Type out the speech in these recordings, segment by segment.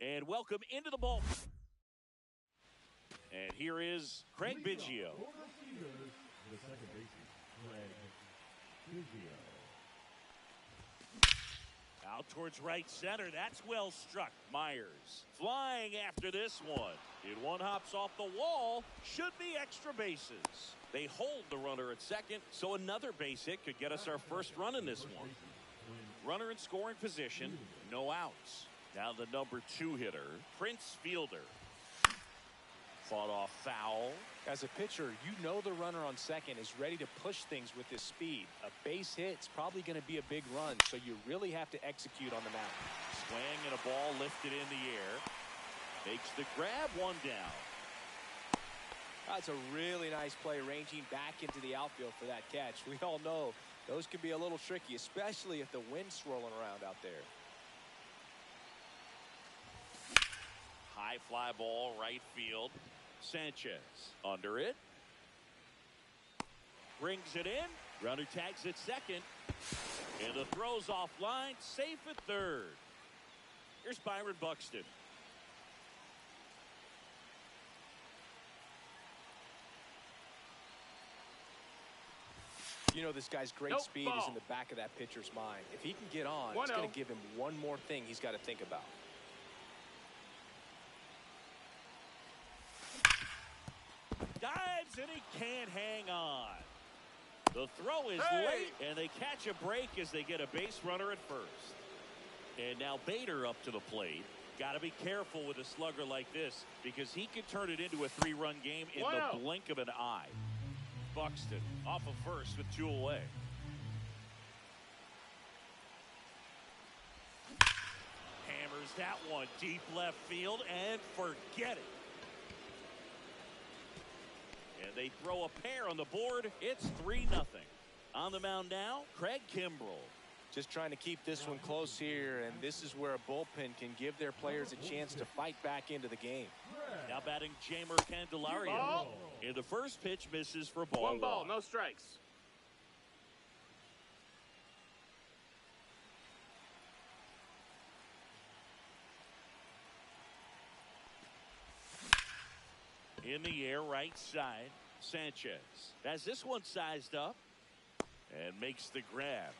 And welcome into the ball. And here is Craig Biggio. The second baseman, Craig Biggio. Out towards right center. That's well struck. Myers flying after this one. One hops off the wall. Should be extra bases. They hold the runner at second, so another base hit could get us our first run in this one. Runner in scoring position. No outs. Now the number 2 hitter, Prince Fielder. Fought off foul. As a pitcher, you know the runner on second is ready to push things with his speed. A base hit's probably going to be a big run, so you really have to execute on the mound. Swing and a ball lifted in the air. Makes the grab, one down. That's a really nice play, ranging back into the outfield for that catch. We all know those can be a little tricky, especially if the wind's swirling around out there. High fly ball, right field. Sanchez under it. Brings it in. Runner tags at second. And the throw's offline. Safe at third. Here's Byron Buxton. You know this guy's great speed is in the back of that pitcher's mind. If he can get on, it's going to give him one more thing he's got to think about. Dives and he can't hang on. The throw is late and they catch a break as they get a base runner at first. And now Bader up to the plate. Got to be careful with a slugger like this because he could turn it into a 3-run game in the blink of an eye. Buxton off of first with 2 away. Hammers that one deep left field and forget it. And they throw a pair on the board. It's 3-0. On the mound now, Craig Kimbrell. Just trying to keep this one close here, and this is where a bullpen can give their players a chance to fight back into the game. Now batting Jeimer Candelario. And the first pitch misses for ball 1 ball, no strikes. In the air, right side. Sanchez has this one sized up and makes the grab.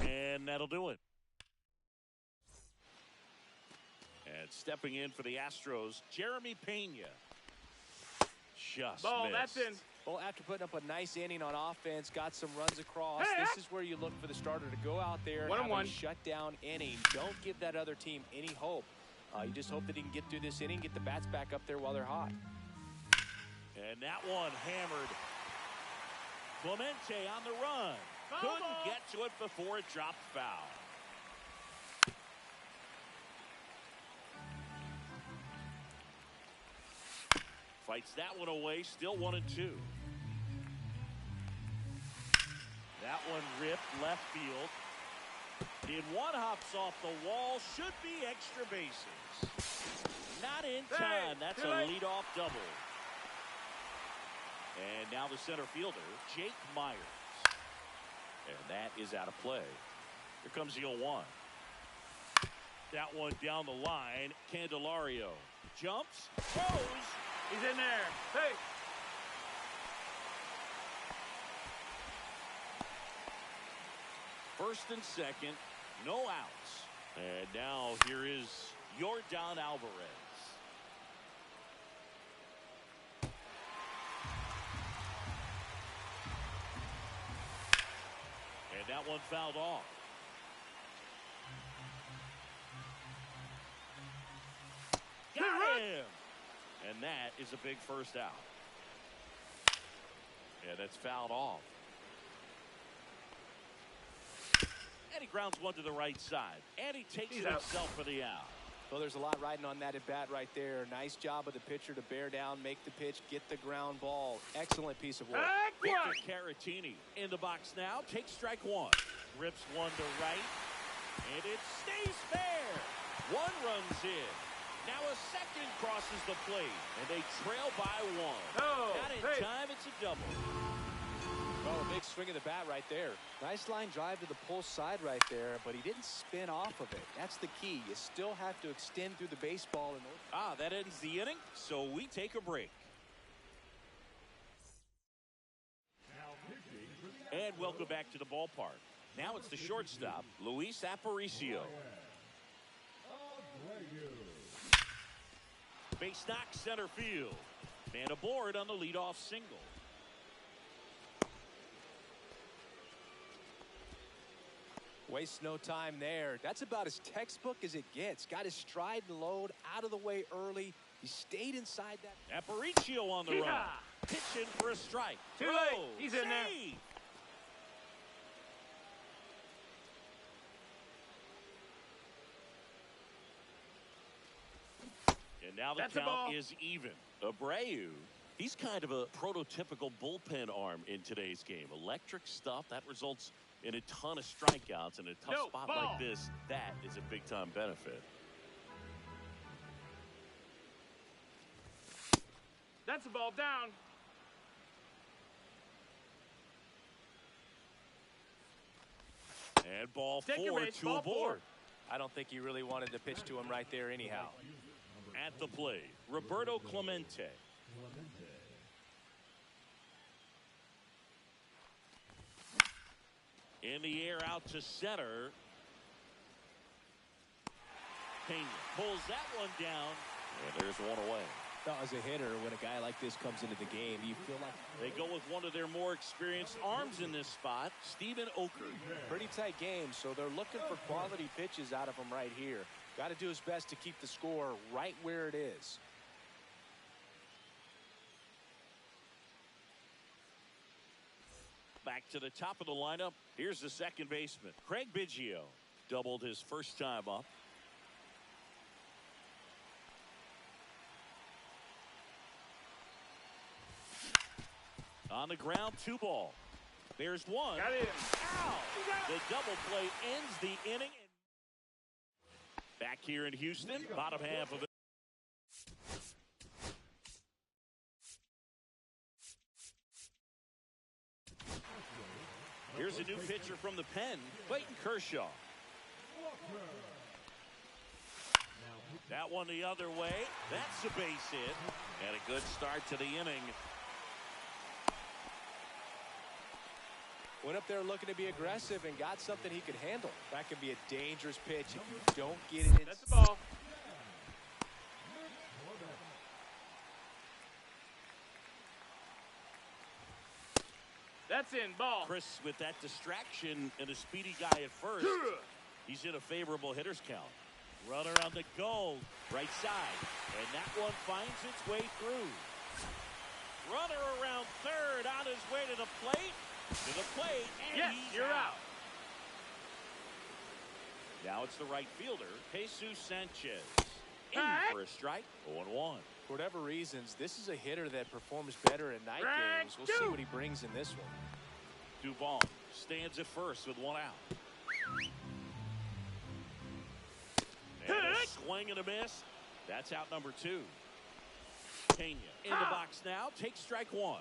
And that'll do it. And stepping in for the Astros, Jeremy Pena. Just ball, missed. that's in. Well, after putting up a nice inning on offense, got some runs across, this is where you look for the starter to go out there and have a shutdown inning. Don't give that other team any hope. You just hope that he can get through this inning, get the bats back up there while they're hot. And that one hammered. Clemente on the run. Couldn't get to it before it dropped foul. Fights that one away, still 1-2. That one ripped left field. One hops off the wall, should be extra bases. Not in time, that's a leadoff double. And now the center fielder, Jake Myers. And that is out of play. Here comes the 0-1. That one down the line. Candelario jumps, throws. He's in there. Hey. First and second, no outs. And now here is Yordan Alvarez. And that one fouled off. Got him! And that is a big first out. And that's fouled off. And he grounds one to the right side. And he takes He's it out. himself for the out. Well, there's a lot riding on that at bat right there. Nice job of the pitcher to bear down, make the pitch, get the ground ball. Excellent piece of work. Victor Caratini in the box now. Takes strike one. Rips one to right. And it stays fair. One runs in. Now a second crosses the plate. And they trail by one. Oh, Not in time. It's a double. Oh, a big swing of the bat right there. Nice line drive to the pull side right there, but he didn't spin off of it. That's the key. You still have to extend through the baseball. That ends the inning, so we take a break. And welcome back to the ballpark. Now it's the shortstop, Luis Aparicio. Base knock center field. Man aboard on the leadoff single. Wastes no time there. That's about as textbook as it gets. Got his stride and load out of the way early. He stayed inside that. Aparicio on the run. Pitching for a strike. Too late. He's in there. Save. And now the count is even. Abreu, he's kind of a prototypical bullpen arm in today's game. Electric stuff that results in a ton of strikeouts. In a tough spot like this, that is a big-time benefit. That's a ball down. And ball Take your four race, to ball aboard. four. I don't think he really wanted to pitch to him right there anyhow. At the plate, Roberto Clemente. In the air out to center. Pena pulls that one down. And there's one away. As a hitter, when a guy like this comes into the game, you feel like They go with one of their more experienced arms in this spot, Steven Oker. pretty tight game, so they're looking for quality pitches out of him right here. Got to do his best to keep the score right where it is. Back to the top of the lineup. Here's the second baseman, Craig Biggio. Doubled his first time up. On the ground, 2 ball. There's one. Got him. Ow! The double play ends the inning. Back here in Houston, bottom half of it. Here's a new pitcher from the pen, Clayton Kershaw. That one the other way. That's a base hit. And a good start to the inning. Went up there looking to be aggressive and got something he could handle. That could be a dangerous pitch if you don't get it in. That's the ball. That's in. Ball. Chris with that distraction and a speedy guy at first. He's in a favorable hitter's count. Runner on the go. Right side. And that one finds its way through. Runner around third on his way to the plate. To the plate. And Yes, he's you're out. Now it's the right fielder, Jesus Sanchez. In for a strike. 0-1. For whatever reasons, this is a hitter that performs better in night games. We'll see what he brings in this one. Duvall stands at first with 1 out. And a swing and a miss. That's out number 2. Pena in the box now. Takes strike 1.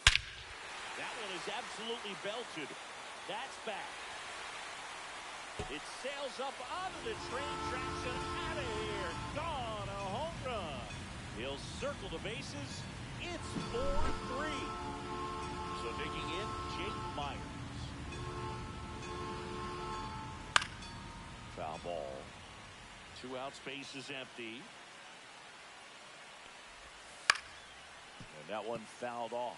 That one is absolutely belted. That's back. It sails up onto the train tracks and out of here. Gone, a home run. He'll circle the bases. It's 4-3. So digging in, Jake Myers. Foul ball. 2 out, space is empty. And that one fouled off.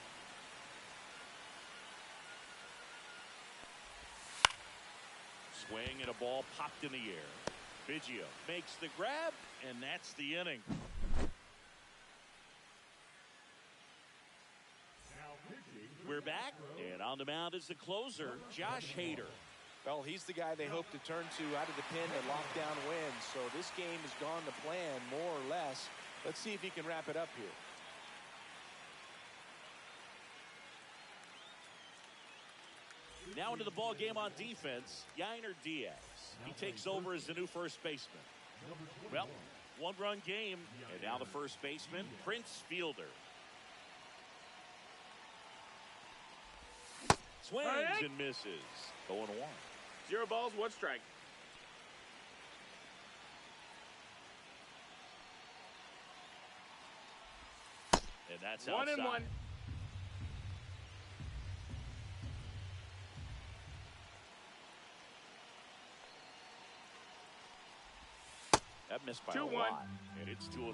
Swing and a ball popped in the air. Biggio makes the grab, and that's the inning. We're back, and on the mound is the closer, Josh Hader. Well, he's the guy they hope to turn to out of the pen to lock down wins. So this game has gone to plan, more or less. Let's see if he can wrap it up here. Now into the ball game on defense, Yainer Diaz. He takes over as the new first baseman. Well, one-run game, and now the first baseman, Prince Fielder. Swings and misses. 0-1. 0 balls, 1 strike. And that's 1 outside. and 1. That missed by 2-1. a lot, and it's 2-1.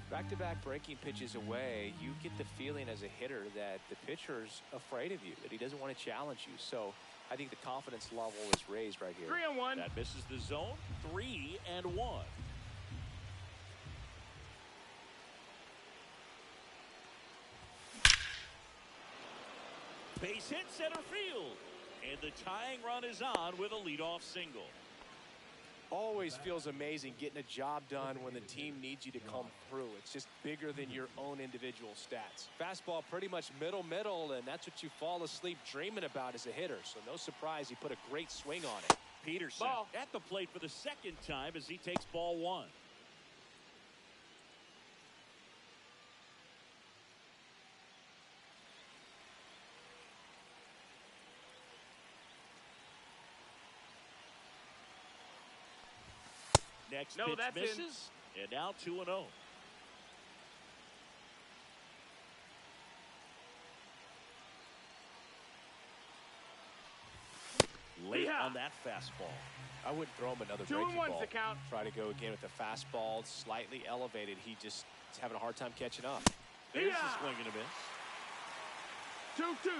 Back-to-back breaking pitches away, you get the feeling as a hitter that the pitcher's afraid of you, that he doesn't want to challenge you. So I think the confidence level is raised right here. 3-1. That misses the zone. 3-1. Base hit center field. And the tying run is on with a leadoff single. Always feels amazing getting a job done when the team needs you to come through. It's just bigger than your own individual stats. Fastball pretty much middle, and that's what you fall asleep dreaming about as a hitter. So no surprise he put a great swing on it. Peterson at the plate for the second time as he takes ball 1. Next pitch misses, and now 2-0. Late on that fastball. I wouldn't throw him another 2 breaking and 1's ball. the count. Try to go again with the fastball, slightly elevated. He just is having a hard time catching up. There's a swing and a miss. 2-2.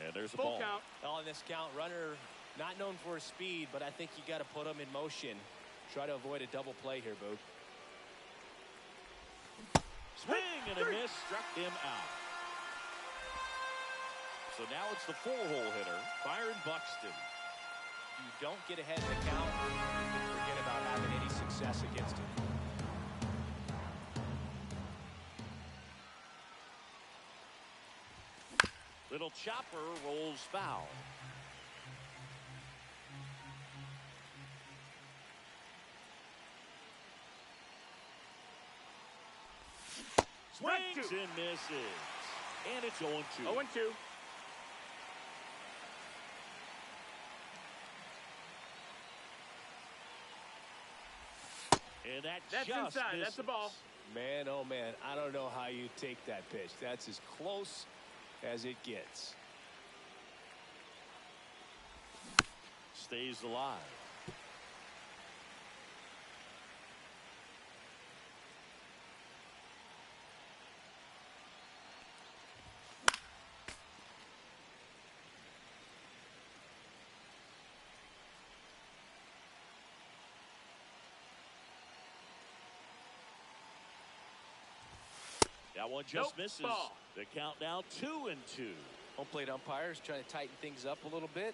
And there's a Full ball. count. Well, in this count, runner not known for his speed, but I think you got to put him in motion. Try to avoid a double play here, Boog. Swing and a miss, struck him out. So now it's the 4-hole hitter, Byron Buxton. You don't get ahead in the count, you can forget about having any success against him. Little chopper rolls foul. Swings and misses. And it's 0-2. 0-2. And that's That's just inside. misses. That's the ball. Man, oh man, I don't know how you take that pitch. That's as close as it gets. Stays alive. That one just misses. Ball. The count now 2-2. Home plate umpires trying to tighten things up a little bit.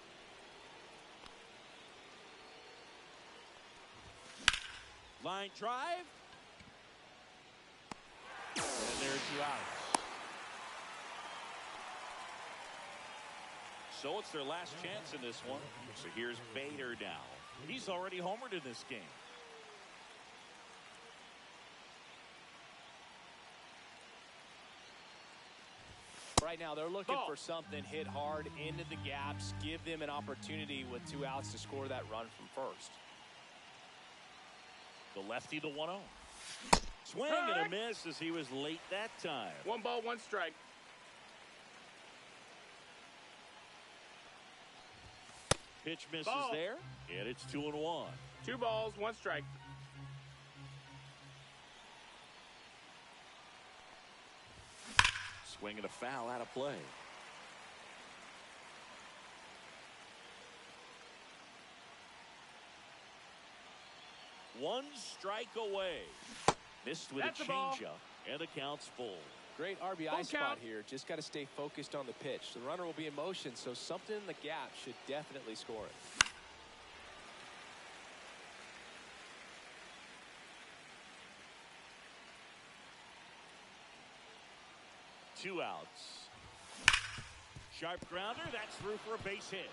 Line drive. And there are 2 outs. So it's their last chance in this one. So here's Bader now. He's already homered in this game. Right now, they're looking for something hit hard into the gaps, give them an opportunity with 2 outs to score that run from first. The lefty, the 1-0. Swing and a miss as he was late that time. 1 ball, 1 strike. Pitch misses there, and it's 2-1. 2 balls, 1 strike. Swing and a foul out of play. One strike away. Missed with That's a the ball. changeup, And the count's full. Great RBI spot here. Just got to stay focused on the pitch. The runner will be in motion, so something in the gap should definitely score it. 2 outs. Sharp grounder. That's through for a base hit.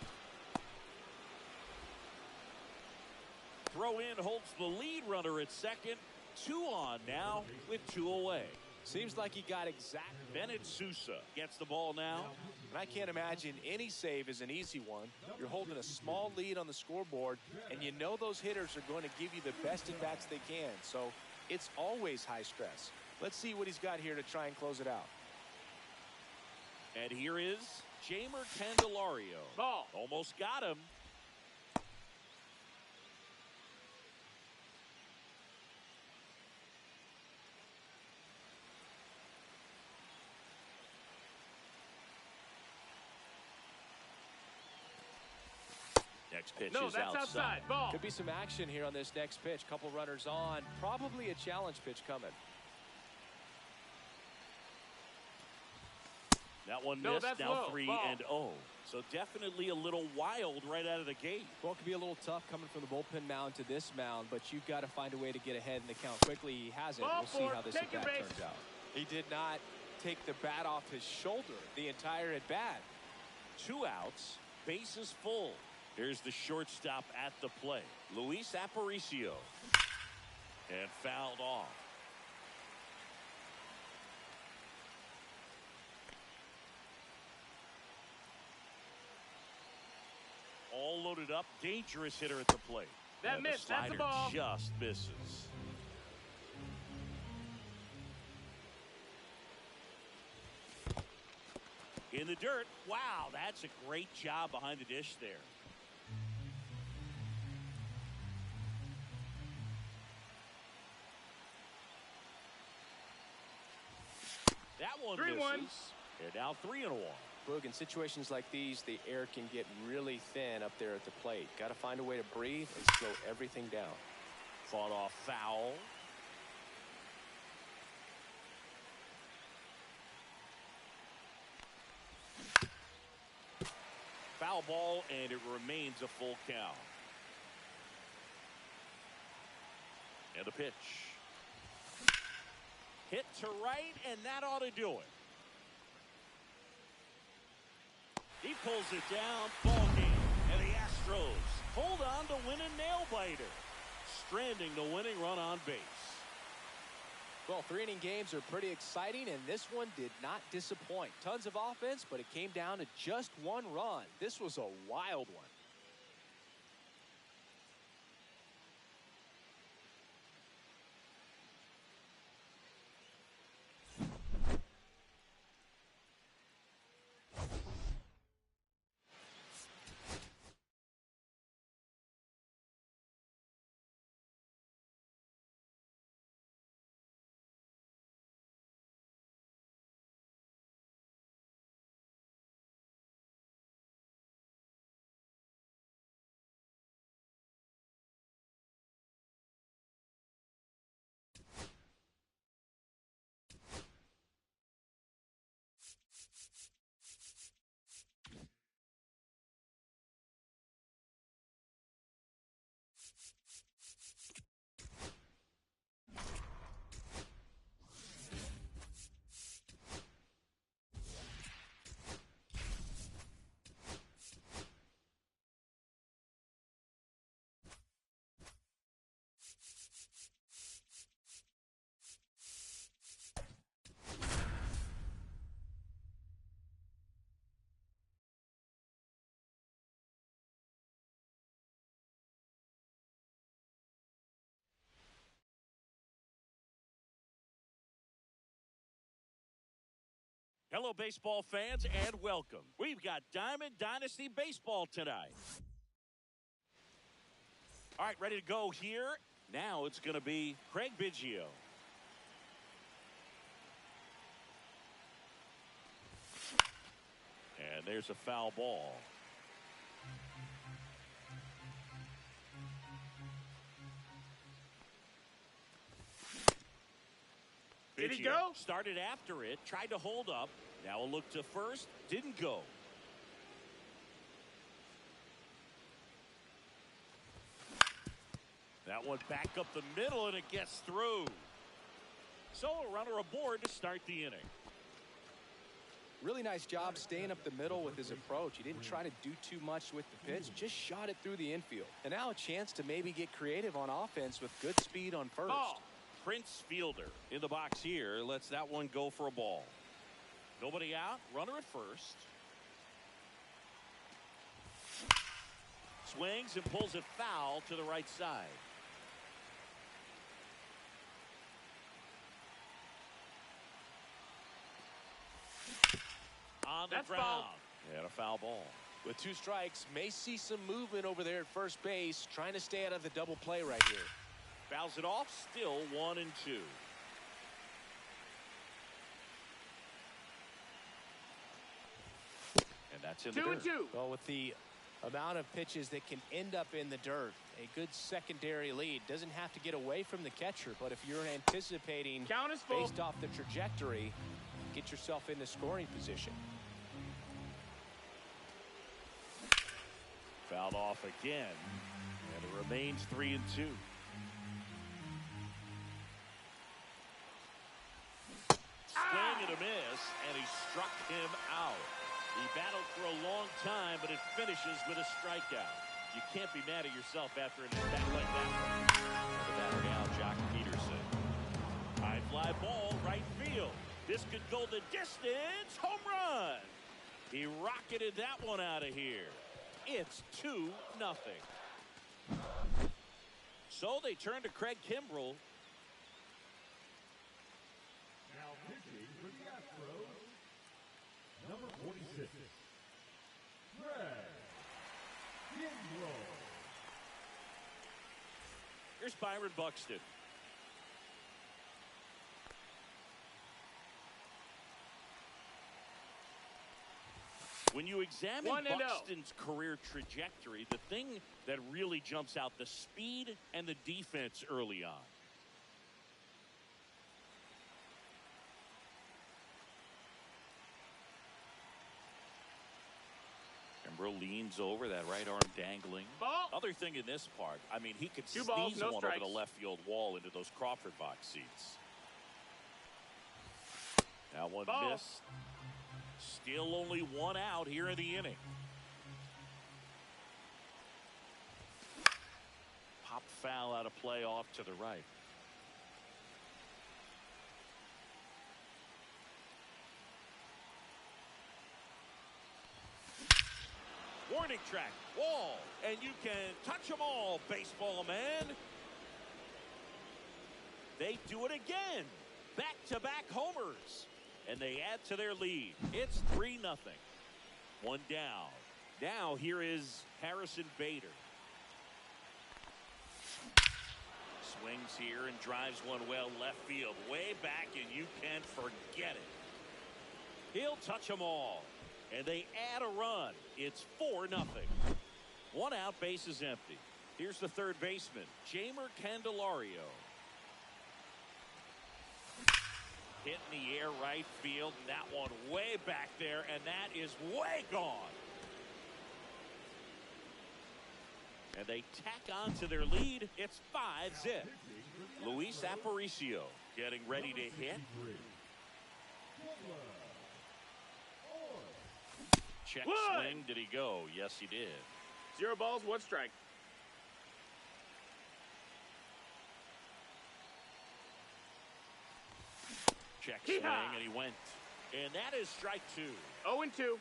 Throw in holds the lead runner at second. 2 on now with 2 away. Seems like he got exact. Bennett Sousa gets the ball now. And I can't imagine any save is an easy one. You're holding a small lead on the scoreboard, and you know those hitters are going to give you the best at-bats they can. So it's always high stress. Let's see what he's got here to try and close it out. And here is Jeimer Candelario. Ball. Almost got him. Next pitch No, is that's outside. Ball. Could be some action here on this next pitch. Couple runners on. Probably a challenge pitch coming. That one No, missed. that's Now low. 3-0. So definitely a little wild right out of the gate. Well, it could be a little tough coming from the bullpen mound to this mound, but you've got to find a way to get ahead in the count quickly. He hasn't. Ball We'll see four. how this Take your at-bat base. turns out. He did not take the bat off his shoulder the entire at-bat. 2 outs. Bases full. Here's the shortstop at the plate, Luis Aparicio. And fouled off. All loaded up. Dangerous hitter at the plate. That And missed. the That's a slider ball. just misses. In the dirt. Wow, that's a great job behind the dish there. That one 3-1. misses. And now 3-1. Boog, in situations like these, the air can get really thin up there at the plate. Got to find a way to breathe and slow everything down. Fought off foul. Foul ball, and it remains a full count. And the pitch. Hit to right, and that ought to do it. He pulls it down. Ball game. And the Astros hold on to win a nail-biter, stranding the winning run on base. Well, 3-inning games are pretty exciting, and this one did not disappoint. Tons of offense, but it came down to just 1 run. This was a wild one. Hello, baseball fans, and welcome. We've got Diamond Dynasty Baseball tonight. All right, ready to go here. Now it's going to be Craig Biggio. And there's a foul ball. Did he Biggio go? started after it, tried to hold up. Now a look to first, didn't go. That one back up the middle, and it gets through. So a runner aboard to start the inning. Really nice job staying up the middle with his approach. He didn't try to do too much with the pitch, just shot it through the infield. And now a chance to maybe get creative on offense with good speed on first. Ball. Prince Fielder in the box here lets that one go for a ball. Nobody out, runner at first. Swings and pulls it foul to the right side. On the That's ground. foul. And a foul ball. With 2 strikes, may see some movement over there at first base, trying to stay out of the double play right here. Fouls it off, still 1-2. And that's in the dirt. 2-2. Well, with the amount of pitches that can end up in the dirt, a good secondary lead. Doesn't have to get away from the catcher, but if you're anticipating Count is full. based off the trajectory, get yourself into scoring position. Fouled off again. And it remains 3-2. Swing and a miss, and he struck him out. He battled for a long time, but it finishes with a strikeout. You can't be mad at yourself after an at-bat like that one. The batter now, Jock Peterson. High fly ball, right field. This could go the distance. Home run. He rocketed that one out of here. It's 2-0. So they turn to Craig Kimbrel. Now pitching for the Astros, number 46, Craig Kimbrel. Here's Byron Buxton. When you examine 1-0. Buxton's career trajectory, the thing that really jumps out, the speed and the defense early on. Kimbrel leans over, that right arm dangling. Ball. Other thing in this part, I mean, he could 2 sneeze balls, no one strikes. over the left field wall into those Crawford box seats. That one Ball. missed. Still only 1 out here in the inning. Pop foul out of play off to the right. Warning track, wall, and you can touch them all, baseball man. They do it again. Back-to-back homers. And they add to their lead. It's 3-0. 1 down. Now here is Harrison Bader. Swings here and drives one well left field. Way back, and you can't forget it. He'll touch them all. And they add a run. It's 4-0. 1 out, base is empty. Here's the third baseman, Jeimer Candelario. Hit in the air right field, and that one way back there, and that is way gone. And they tack on to their lead. It's 5-zip. Luis Aparicio getting ready to hit. Check One. swing. Did he go? Yes, he did. 0 balls, 1 strike. Check Hee-haw. swing, and he went. And that is strike 2. 0-2.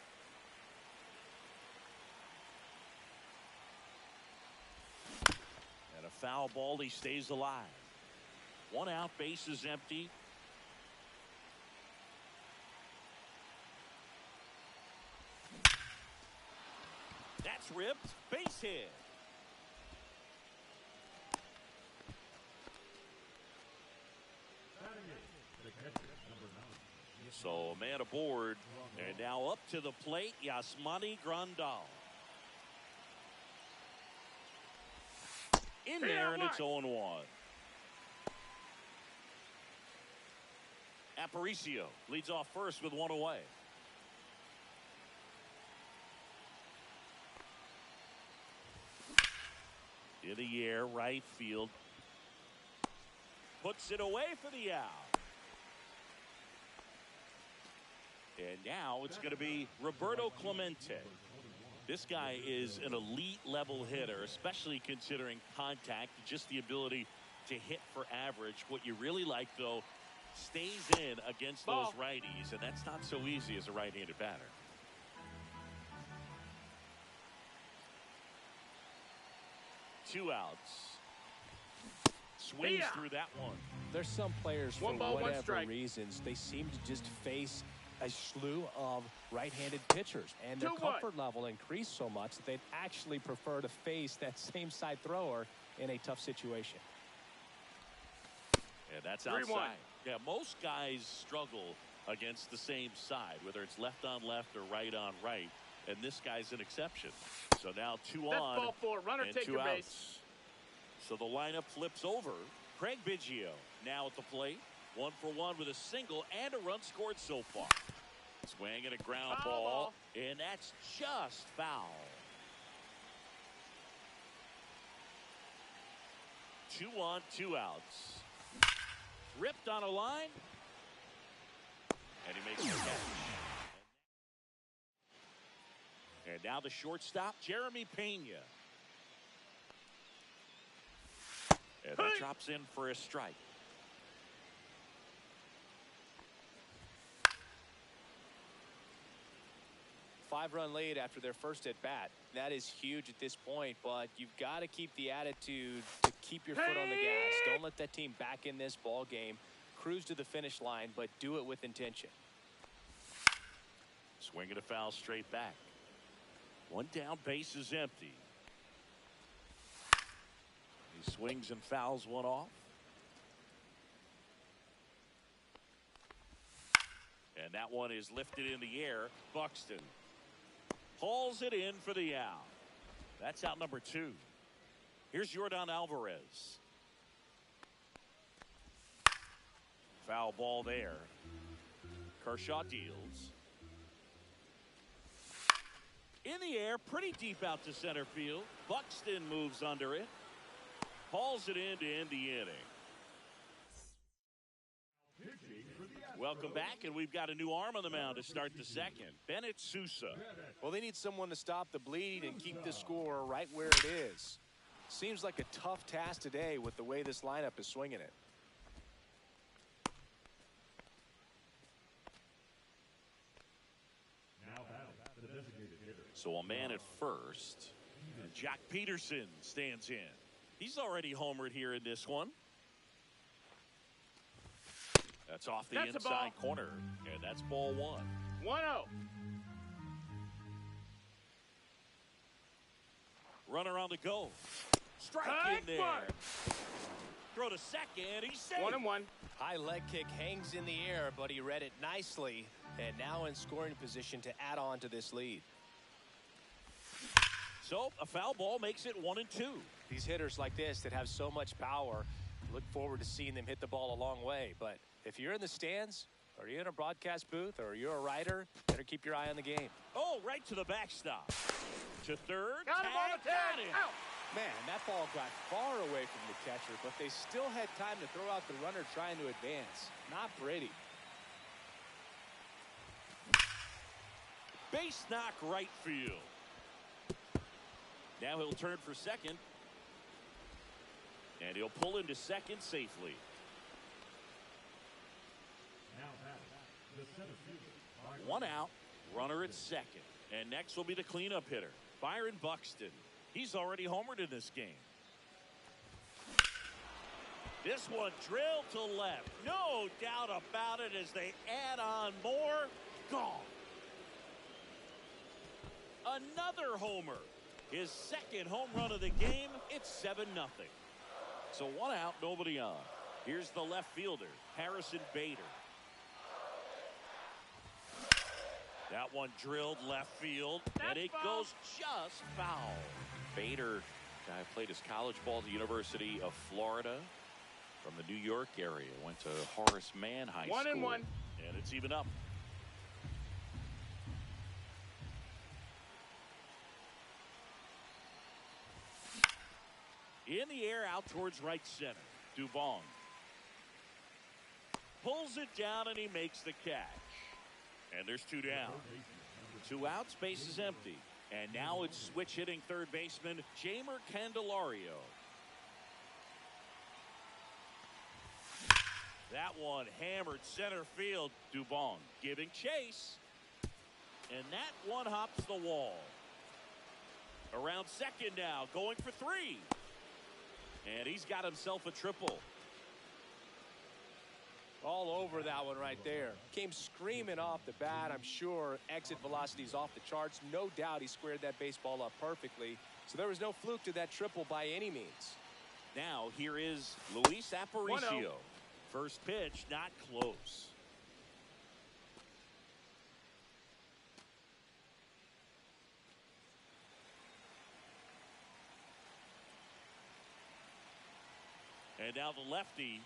And a foul ball, he stays alive. 1 out, base is empty. That's ripped, base hit. The catcher, number 9. So a man aboard, and now up to the plate, Yasmani Grandal. In there, and it's 0-1. Aparicio leads off first with one away. In the air, right field. Puts it away for the out. And now it's going to be Roberto Clemente. This guy is an elite level hitter, especially considering contact, just the ability to hit for average. What you really like, though, stays in against those righties, and that's not so easy as a right-handed batter. Two outs. Swings through that one. There's some players, for one ball, whatever reasons, they seem to just face a slew of right-handed pitchers, and their comfort level increased so much that they'd actually prefer to face that same side thrower in a tough situation. And that's outside. Yeah, most guys struggle against the same side, whether it's left on left or right on right, and this guy's an exception. So now two on ball four. Runner and take two your outs. base. So the lineup flips over. Craig Biggio now at the plate. 1 for 1 with a single and a run scored so far. Swing and a ground ball, and that's just foul. 2 on, 2 outs. Ripped on a line, and he makes the catch. And now the shortstop, Jeremy Pena. And that drops in for a strike. Five-run lead after their first at-bat. That is huge at this point, but you've got to keep the attitude to keep your foot on the gas. Don't let that team back in this ball game. Cruise to the finish line, but do it with intention. Swing and a foul straight back. One down, base is empty. He swings and fouls one off. And that one is lifted in the air. Buxton hauls it in for the out. That's out number 2. Here's Yordan Alvarez. Foul ball there. Kershaw deals. In the air, pretty deep out to center field. Buxton moves under it. Hauls it in to end the inning. Welcome back, and we've got a new arm on the mound to start the second. Bennett Sousa. Well, they need someone to stop the bleed and keep the score right where it is. Seems like a tough task today with the way this lineup is swinging it. So a man at first. And Jack Peterson stands in. He's already homered here in this one. That's off the inside corner, and that's ball 1. 1-0. Runner on the go. Strike in there. Throw to second. He's safe. 1-1. High leg kick hangs in the air, but he read it nicely, and now in scoring position to add on to this lead. So a foul ball makes it 1-2. These hitters like this that have so much power, look forward to seeing them hit the ball a long way. But if you're in the stands, or you're in a broadcast booth, or you're a writer, better keep your eye on the game. Oh, right to the backstop. To third. Got him on the tag. Out. Man, that ball got far away from the catcher, but they still had time to throw out the runner trying to advance. Not pretty. Base knock right field. Now he'll turn for second. And he'll pull into second safely. One out, runner at second. And next will be the cleanup hitter, Byron Buxton. He's already homered in this game. This one drilled to left. No doubt about it as they add on more. Gone. Another homer. His second home run of the game. It's 7-0. So one out, nobody on. Here's the left fielder, Harrison Bader. That one drilled left field, and it goes just foul. Bader played his college ball at the University of Florida. From the New York area, went to Horace Mann High School. 1-1. And it's even up. In the air, out towards right center. Dubon pulls it down, and he makes the catch. And there's 2 down. 2 outs, base is empty. And now it's switch hitting third baseman Jeimer Candelario. That one hammered center field. Dubon giving chase. And that one hops the wall. Around second now, going for 3. And he's got himself a triple. All over that one right there. Came screaming off the bat. I'm sure exit velocity is off the charts. No doubt he squared that baseball up perfectly. So there was no fluke to that triple by any means. Now here is Luis Aparicio. 1-0. First pitch, not close. And now the lefty.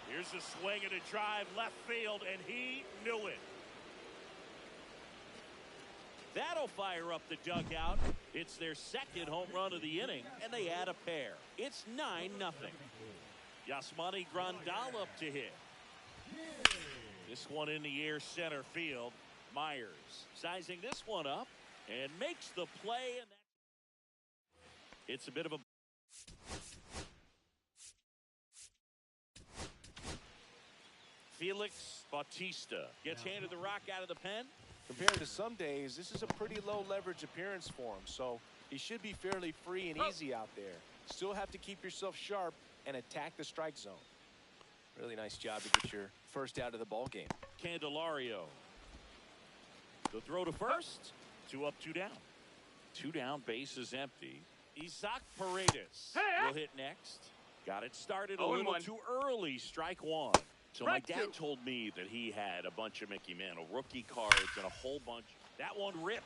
Here's a swing and a drive left field, and he knew it. That'll fire up the dugout. It's their second home run of the inning, and they add a pair. It's 9-0. Yasmani Grandal up to hit. This one in the air center field. Myers sizing this one up and makes the play. And it's a bit of a Felix Bautista gets handed the rock out of the pen. Compared to some days, this is a pretty low leverage appearance for him, so he should be fairly free and easy out there. Still have to keep yourself sharp and attack the strike zone. Really nice job to get your first out of the ball game. Candelario. The throw to first. 2 up, 2 down. 2 down, base is empty. Isaac Paredes will hit next. Got it started a little too early. Strike 1. So my dad told me that he had a bunch of Mickey Mantle rookie cards and a whole bunch. That one ripped.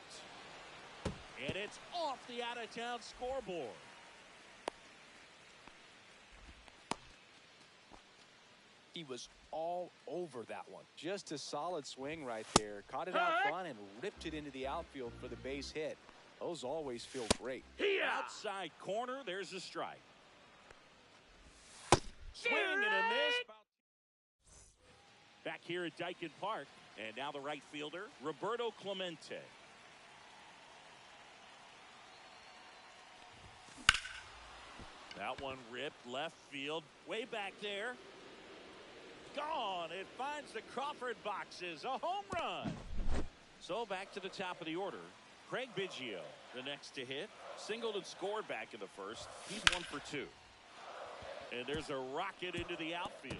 And it's off the out-of-town scoreboard. He was all over that one. Just a solid swing right there. Caught it out front and ripped it into the outfield for the base hit. Those always feel great. Outside corner, there's a strike. Swing and a miss. Back here at Daikin Park. And now the right fielder, Roberto Clemente. That one ripped left field. Way back there. Gone. It finds the Crawford boxes. A home run. So back to the top of the order. Craig Biggio, the next to hit. Singled and scored back in the first. He's 1 for 2. And there's a rocket into the outfield.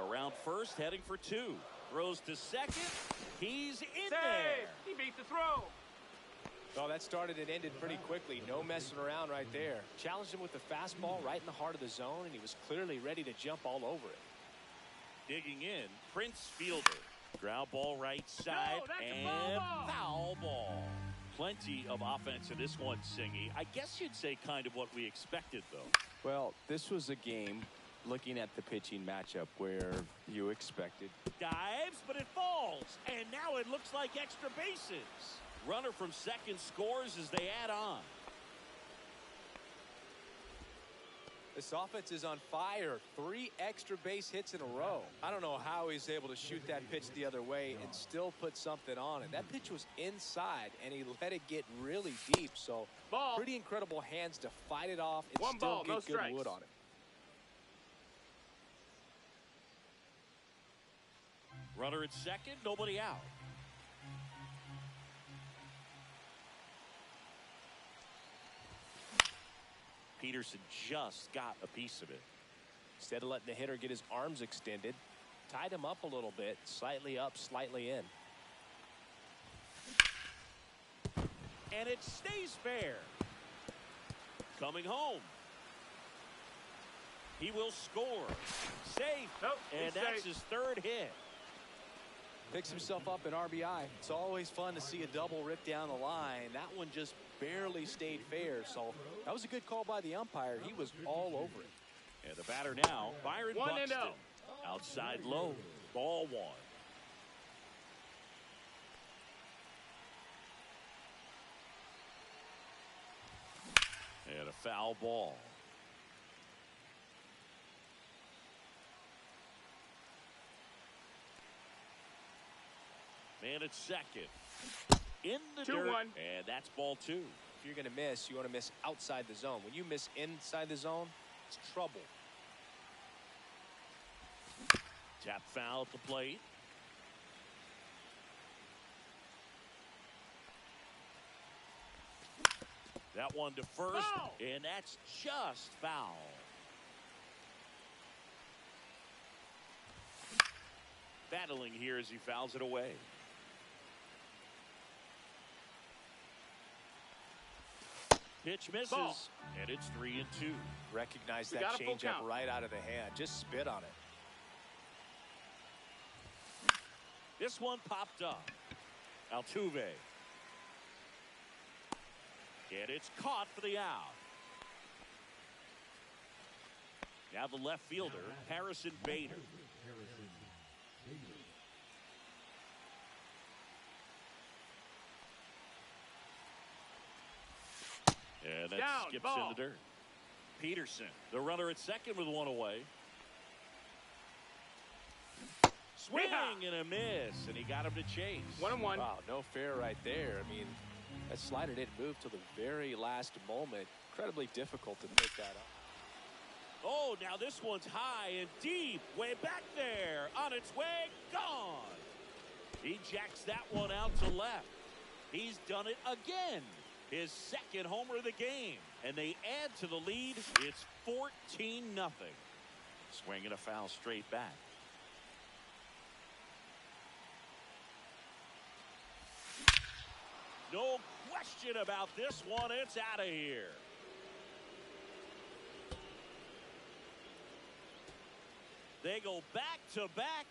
Around first, heading for 2. Throws to second. He's in there. He beat the throw. Oh, that started and ended pretty quickly. No messing around right there. Challenged him with the fastball right in the heart of the zone, and he was clearly ready to jump all over it. Digging in, Prince Fielder. Ground ball right side, and foul ball. Plenty of offense in this one, Singy. I guess you'd say kind of what we expected, though. Well, this was a game, looking at the pitching matchup, where you expected. Dives, but it falls. And now it looks like extra bases. Runner from second scores as they add on. This offense is on fire. 3 extra base hits in a row. I don't know how he's able to shoot that pitch the other way and still put something on it. That pitch was inside, and he let it get really deep. So pretty incredible hands to fight it off and still get good wood on it. Runner at second, nobody out. Peterson just got a piece of it. Instead of letting the hitter get his arms extended, tied him up a little bit, slightly up, slightly in. And it stays fair. Coming home. He will score. Safe. And that's his 3rd hit. Picks himself up an RBI. It's always fun to see a double rip down the line. That one just barely stayed fair. So that was a good call by the umpire. He was all over it. And the batter now, Byron 1-0. Buxton. Outside low, ball one. And a foul ball. Man at second. In the 2-1. dirt. And that's ball two. If you're going to miss, you want to miss outside the zone. When you miss inside the zone, it's trouble. Tap foul at the plate. That one to first, Foul. and that's just foul. Battling here as he fouls it away. Pitch misses, Ball. and it's 3-2. Recognize We that got a full changeup count. right out of the hand. Just spit on it. This one popped up. Altuve. And it's caught for the out. Now the left fielder, Harrison Bader. Harrison Bader. And that Down, skips ball. in the dirt. Peterson, the runner at second with one away. Swing Yeah. and a miss, and he got him to chase. 1-1. Wow, no fair right there. I mean, that slider didn't move till the very last moment. Incredibly difficult to pick that up. Oh, now this one's high and deep, way back there, on its way, gone. He jacks that one out to left. He's done it again. His second homer of the game, and they add to the lead. It's 14-0. Swinging a foul straight back. No question about this one. It's out of here. They go back to back.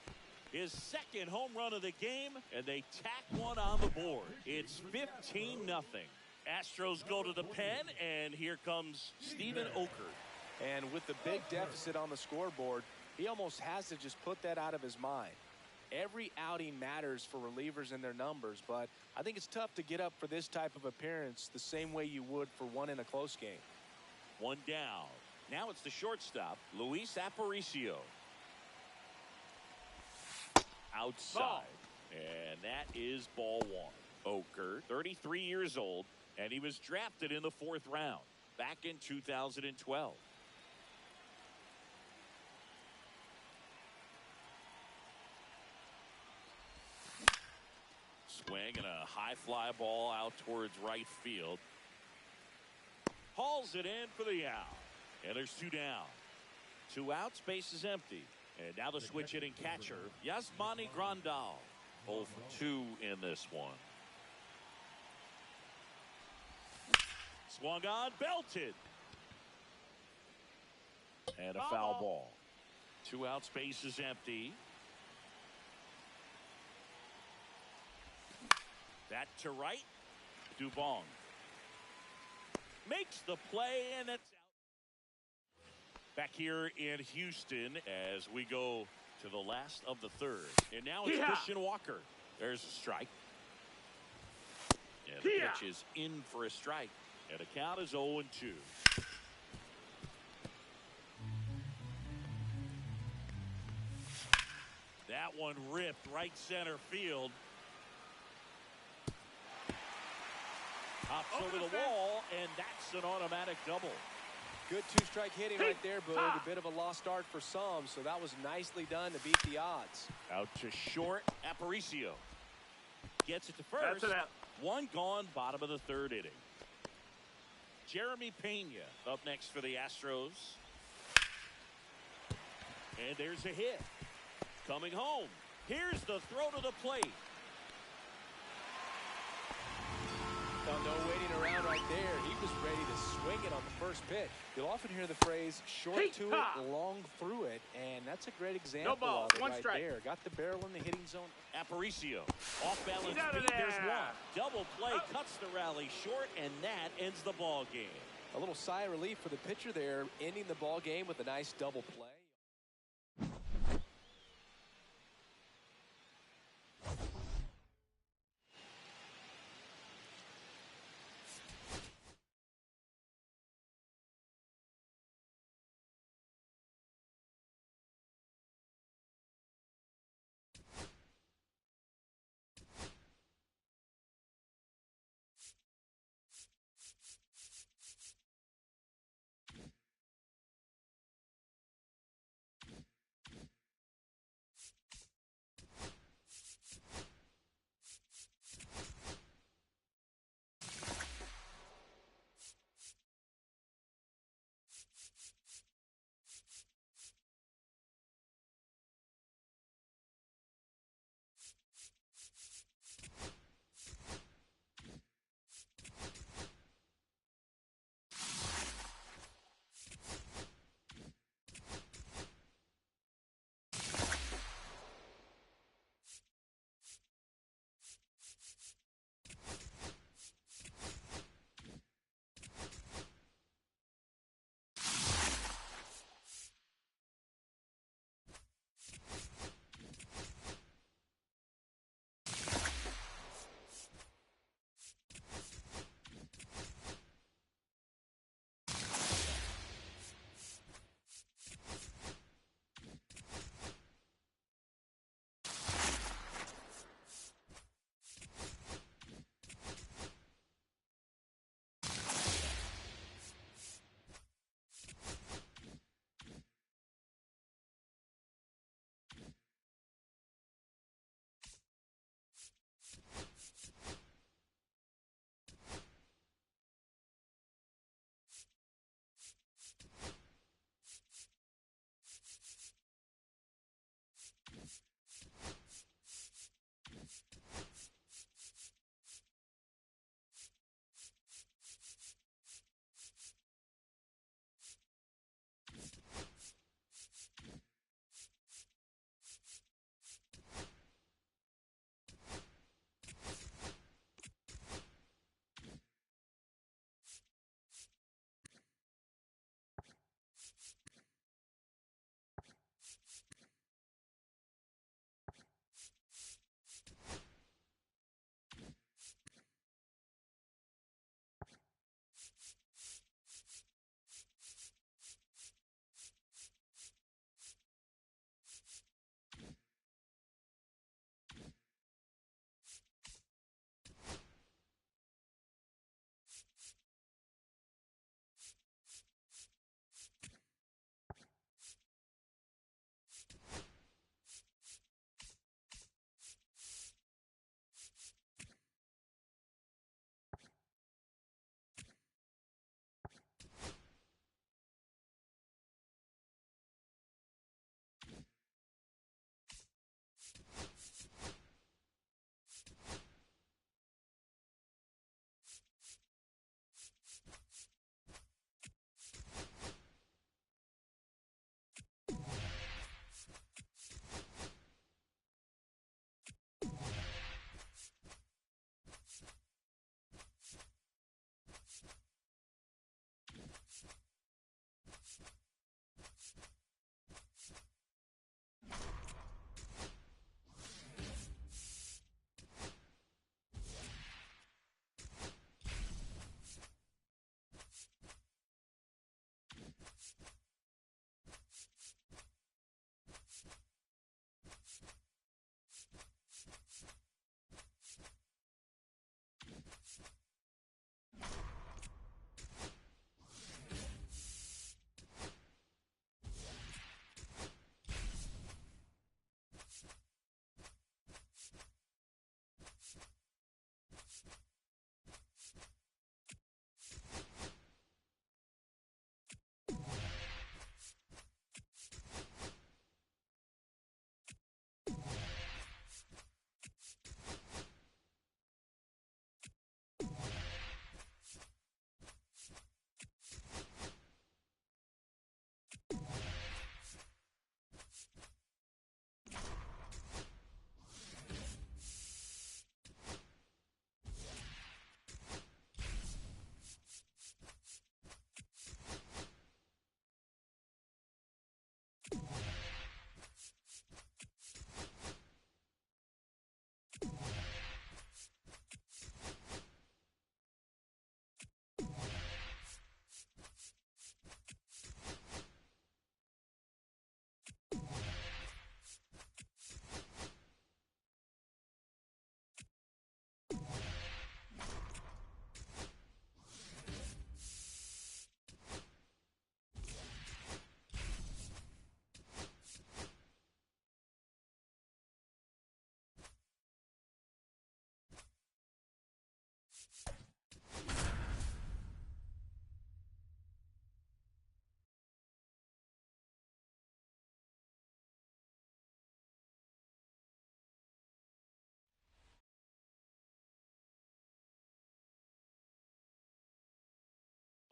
His second home run of the game, and they tack one on the board. It's 15-0. Astros go to the pen, and here comes Steven Okert. And with the big deficit on the scoreboard, he almost has to just put that out of his mind. Every outing matters for relievers and their numbers, but I think it's tough to get up for this type of appearance the same way you would for one in a close game. One down. Now it's the shortstop, Luis Aparicio. Outside. Ball. And that is ball one. Okert, 33 years old, and he was drafted in the 4th round back in 2012. Swing and a high fly ball out towards right field. Hauls it in for the out. And there's 2 down. 2 outs, base is empty. And now the switch hitting catcher, Yasmani Grandal. 0 for 2 in this one. Swung on, belted. And a foul ball. 2 outs, base is empty. That to right. Dubong makes the play, and it's out. Back here in Houston as we go to the last of the third. And now it's Christian Walker. There's a strike. And the pitch is in for a strike. And the count is 0-2. That one ripped right center field. Hops over the wall, and that's an automatic double. Good 2-strike hitting right there, Boog. A bit of a lost start for some, so that was nicely done to beat the odds. Out to short, Aparicio. Gets it to first. That's an out. One gone, bottom of the 3rd inning. Jeremy Pena up next for the Astros. And there's a hit. Coming home. Here's the throw to the plate. No waiting around right there. He was ready to swing it on the first pitch. You'll often hear the phrase short to it, long through it, and that's a great example ball, of it 1 right strike. there. Got the barrel in the hitting zone. Aparicio. Off balance He's out of beat. There's there. one. Double play cuts the rally short, and that ends the ball game. A little sigh of relief for the pitcher there, ending the ball game with a nice double play.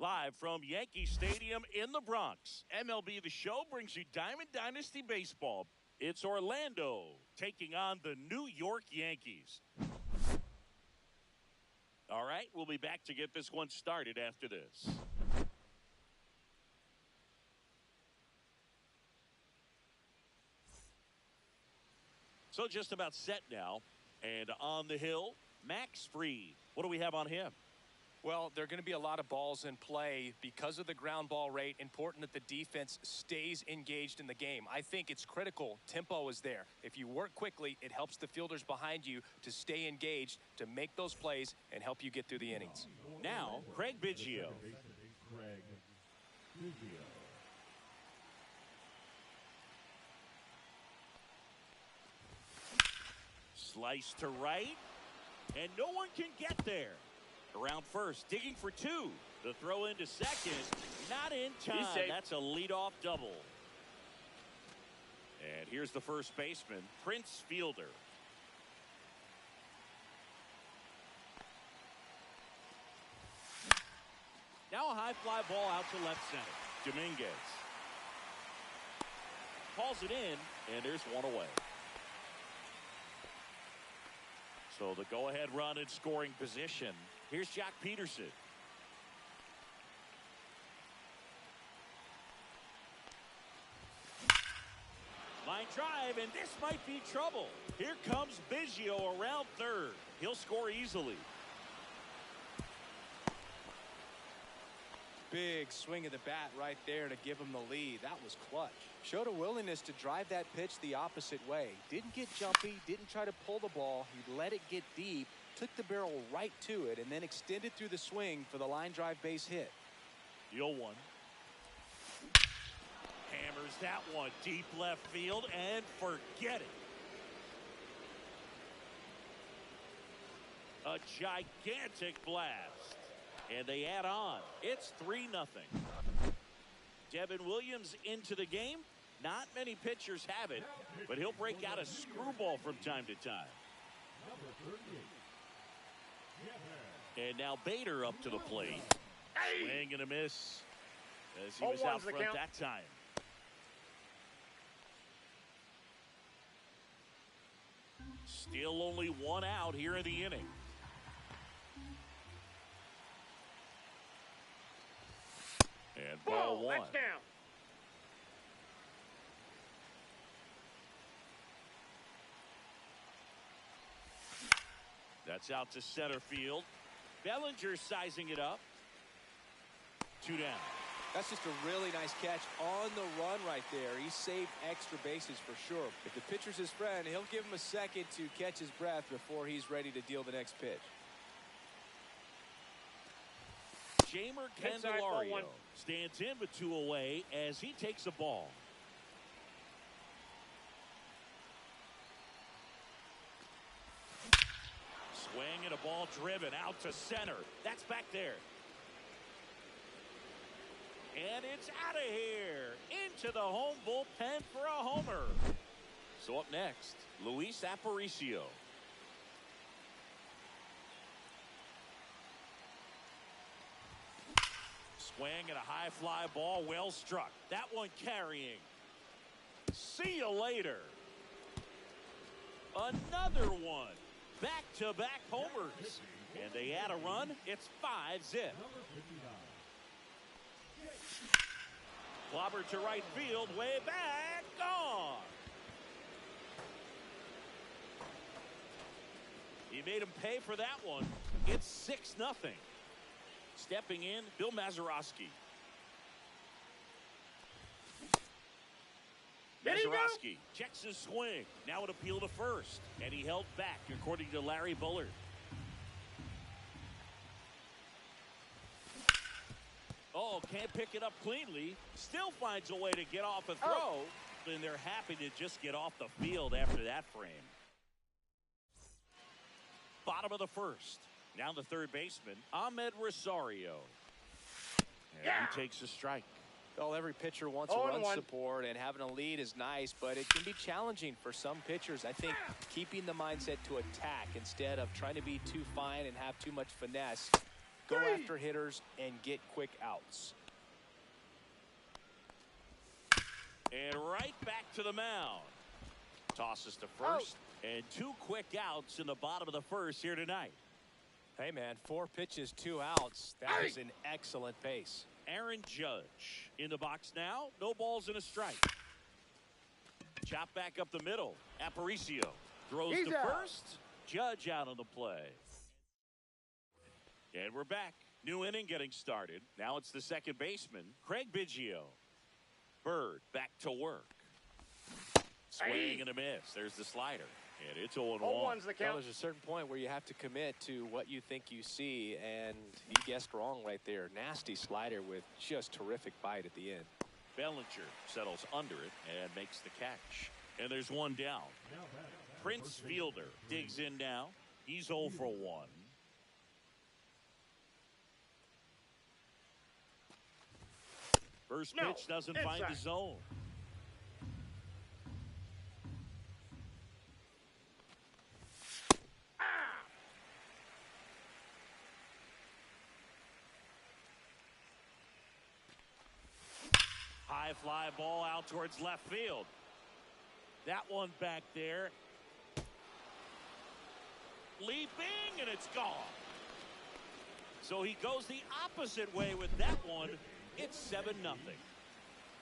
Live from Yankee Stadium in the Bronx, MLB The Show brings you Diamond Dynasty Baseball. It's Orlando taking on the New York Yankees. All right, we'll be back to get this one started after this. So just about set now. And on the hill, Max Fried. What do we have on him? Well, there are going to be a lot of balls in play because of the ground ball rate. Important that the defense stays engaged in the game. I think it's critical. Tempo is there. If you work quickly, it helps the fielders behind you to stay engaged, to make those plays, and help you get through the innings. Now, Craig Biggio. Craig Biggio. Slice to right, and no one can get there. Around first, digging for two. The throw into second, not in time. That's a leadoff double. And here's the first baseman, Prince Fielder. Now a high fly ball out to left center. Dominguez calls it in, and there's one away. So the go-ahead run in scoring position. Here's Jock Peterson. Line drive, and this might be trouble. Here comes Biggio around third. He'll score easily. Big swing of the bat right there to give him the lead. That was clutch. Showed a willingness to drive that pitch the opposite way. Didn't get jumpy, didn't try to pull the ball. He let it get deep, took the barrel right to it, and then extended through the swing for the line drive base hit. The 0-1. Hammers that one deep left field, and forget it. A gigantic blast. And they add on. It's 3-0. Devin Williams into the game. Not many pitchers have it, but he'll break out a screwball from time to time. And now Bader up to the plate. Swing and a miss as he was out front that time. Still only one out here in the inning. And ball one. That's down. That's out to center field. Bellinger sizing it up. 2 down. That's just a really nice catch on the run right there. He saved extra bases for sure. If the pitcher's his friend, he'll give him a second to catch his breath before he's ready to deal the next pitch. Jamer Candelario stands in with 2 away as he takes a ball. Swing and a ball driven out to center. That's back there. And it's out of here. Into the home bullpen for a homer. So up next, Luis Aparicio. Swing and a high fly ball, well struck. That one carrying. See you later. Another one. Back-to-back homers. And they add a run. It's 5-0. Clobber to right field, way back, gone. He made him pay for that one. It's 6-0. Stepping in, Bill Mazeroski. Mazeroski checks his swing. Now an appeal to first. And he held back, according to Larry Bullard. Oh, can't pick it up cleanly. Still finds a way to get off a throw. And they're happy to just get off the field after that frame. Bottom of the first. Now the third baseman, Ahmed Rosario. And he takes a strike. Well, every pitcher wants a run support, and having a lead is nice, but it can be challenging for some pitchers. I think keeping the mindset to attack instead of trying to be too fine and have too much finesse Go after hitters and get quick outs. And right back to the mound. Tosses to first. And 2 quick outs in the bottom of the first here tonight. Hey, man, 4 pitches, 2 outs. That is an excellent pace. Aaron Judge in the box now. No balls and a strike. Chop back up the middle. Aparicio throws to first. Judge out on the play. And we're back. New inning getting started. Now it's the second baseman, Craig Biggio. Bird back to work. Swing and a miss. There's the slider. And it's 0-1. Well, there's a certain point where you have to commit to what you think you see, and he guessed wrong right there. Nasty slider with just terrific bite at the end. Bellinger settles under it and makes the catch. And there's one down. Prince Fielder digs in now. He's 0 for 1. First pitch doesn't find the zone. High fly ball out towards left field. That one back there. Leaping, and it's gone. So he goes the opposite way with that one. It's 7-0.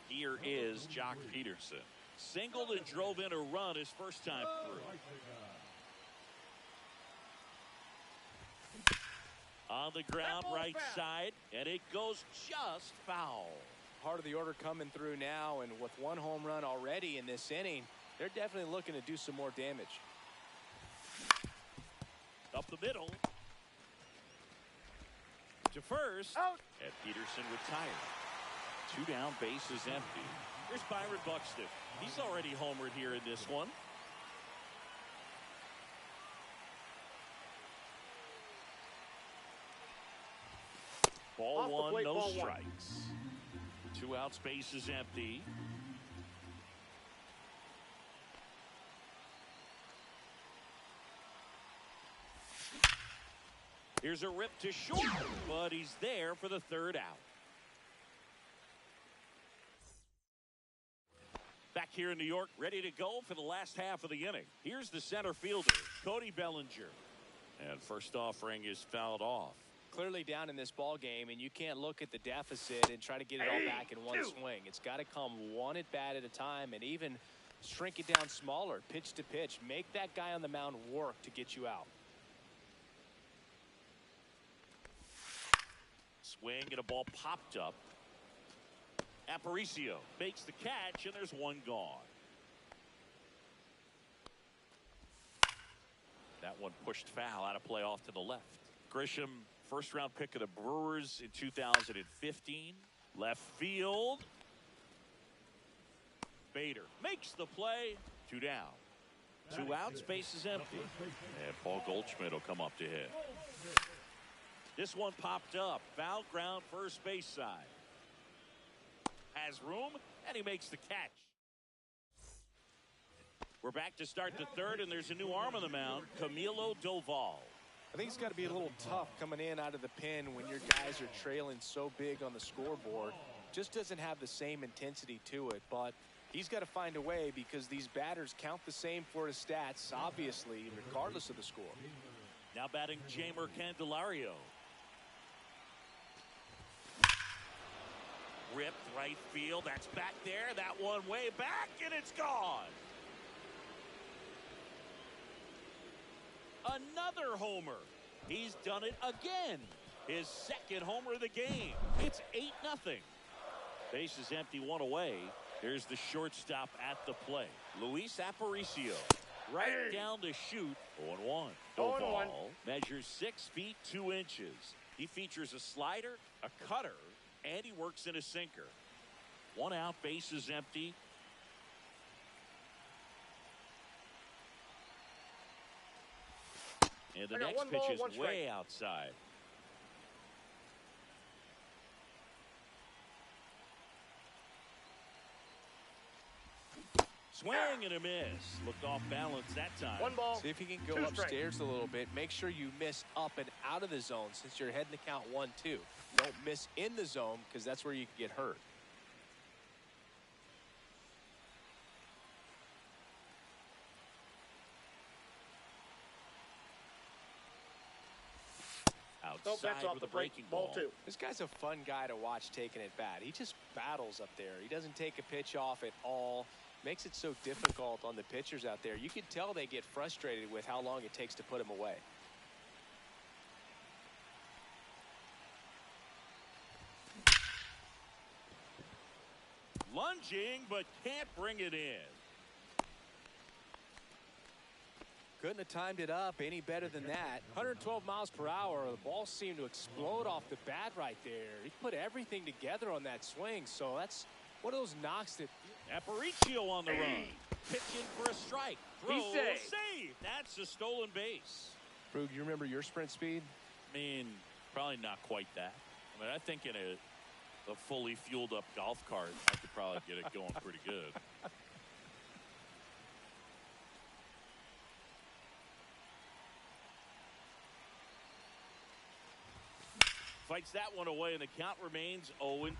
Here is Jock Peterson. Singled and drove in a run his first time through. On the ground, right side, and it goes just foul. Part of the order coming through now, and with 1 home run already in this inning, they're definitely looking to do some more damage. Up the middle. To first. Out. And Peterson retired. 2 down, bases empty. Here's Byron Buxton. He's already homered here in this one. Ball 1, no strikes. 2 outs, bases empty. Here's a rip to short, but he's there for the 3rd out. Back here in New York, ready to go for the last half of the inning. Here's the center fielder, Cody Bellinger. And first offering is fouled off. Clearly down in this ball game, and you can't look at the deficit and try to get it all back in one swing. It's got to come 1 at bat at a time, and even shrink it down smaller, pitch to pitch. Make that guy on the mound work to get you out. Swing and a ball popped up. Aparicio makes the catch, and there's 1 gone. That one pushed foul out of play off to the left. Grisham, first-round pick of the Brewers in 2015. Left field. Bader makes the play. 2 down. 2 outs, bases empty. And Paul Goldschmidt will come up to hit. This one popped up. Foul ground, first base side. Has room, and he makes the catch. We're back to start the 3rd, and there's a new arm on the mound, Camilo Doval. I think it's got to be a little tough coming in out of the pen when your guys are trailing so big on the scoreboard. Just doesn't have the same intensity to it, but he's got to find a way because these batters count the same for his stats, obviously, regardless of the score. Now batting Jeimer Candelario. Ripped right field. That's back there. That one way back, and it's gone. Another homer. He's done it again. His 2nd homer of the game. It's 8-0. Bases empty, 1 away. There's the shortstop at the plate. Luis Aparicio. Right down to shoot. 0-1. Doval measures 6 feet 2 inches. He features a slider, a cutter, and he works in a sinker. 1 out, bases empty. And the next pitch is way outside. Swing and a miss. Looked off balance that time. 1 ball. See if you can go 2 upstairs strikes. a little bit. Make sure you miss up and out of the zone since you're heading to count 1-2. Don't miss in the zone because that's where you can get hurt. Nope, Outside that's off with the a breaking break. Ball ball. 2. This guy's a fun guy to watch taking it bat. He just battles up there. He doesn't take a pitch off at all. Makes it so difficult on the pitchers out there. You can tell they get frustrated with how long it takes to put him away. Lunging, but can't bring it in. Couldn't have timed it up any better than that. 112 miles per hour. The ball seemed to explode off the bat right there. He put everything together on that swing. So that's one of those knocks that. Aparicio on the run. Pitching for a strike. Throw, He's safe. save. That's a stolen base. Brug, you remember your sprint speed? I mean, probably not quite that. I mean, I think in a fully fueled up golf cart, I could probably get it going pretty good. Fights that one away, and the count remains 0-2.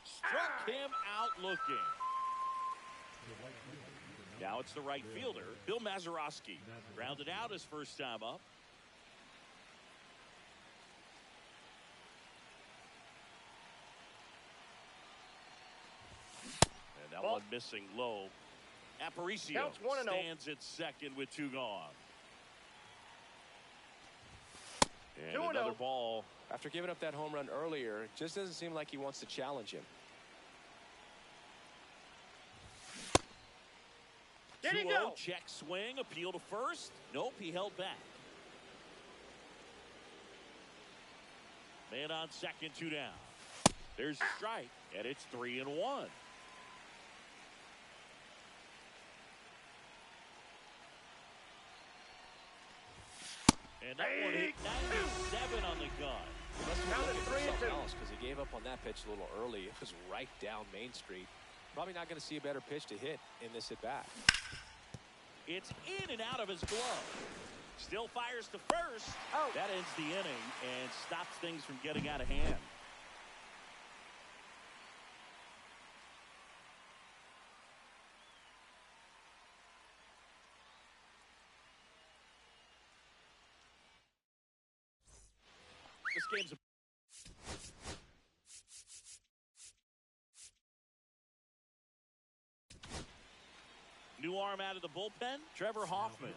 Struck him out looking. Now it's the right fielder, Bill Mazeroski. Grounded out his first time up. And that one missing low. Aparicio Counts 1-0. stands at second with 2 gone. And 2-0. another ball. After giving up that home run earlier, it just doesn't seem like he wants to challenge him. Did he 2-0, go? check swing, appeal to first. Nope, he held back. Man on second, 2 down. There's a strike, and it's 3-1. And that one hit 97 on the gun. He must have Now been it's looking for 3-2. something else because he gave up on that pitch a little early. It was right down Main Street. Probably not going to see a better pitch to hit in this at bat. It's in and out of his glove. Still fires to first. Out. That ends the inning and stops things from getting out of hand. This game's new arm out of the bullpen, Trevor Hoffman.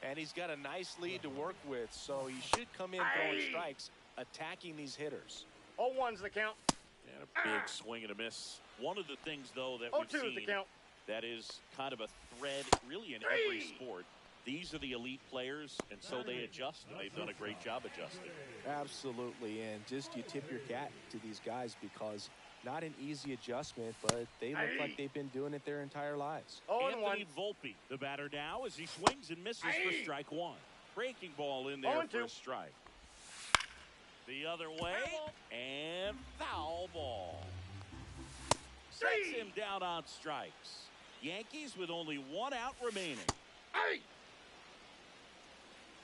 And he's got a nice lead to work with, so he should come in throwing strikes, attacking these hitters. 0-1's the count. And a big swing and a miss. One of the things, though, that 0-2 we've is the seen count. that is kind of a thread really in every sport. These are the elite players, and so they adjust, and they've done a great job adjusting. Absolutely, and just you tip your cap to these guys because not an easy adjustment, but they look like they've been doing it their entire lives. 0-1. Anthony Volpe, the batter now, as he swings and misses for strike 1. Breaking ball in there for a 0-2. strike. The other way, and foul ball. Sets him down on strikes. Yankees with only 1 out remaining.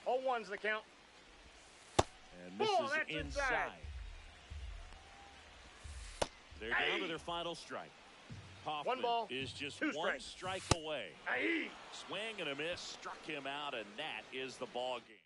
0-1's the count. And misses Ball, that's inside. inside. They're down to their final strike. Hoffman 1 ball, is just 2 1 strikes. strike away. Swing and a miss, struck him out, and that is the ball game.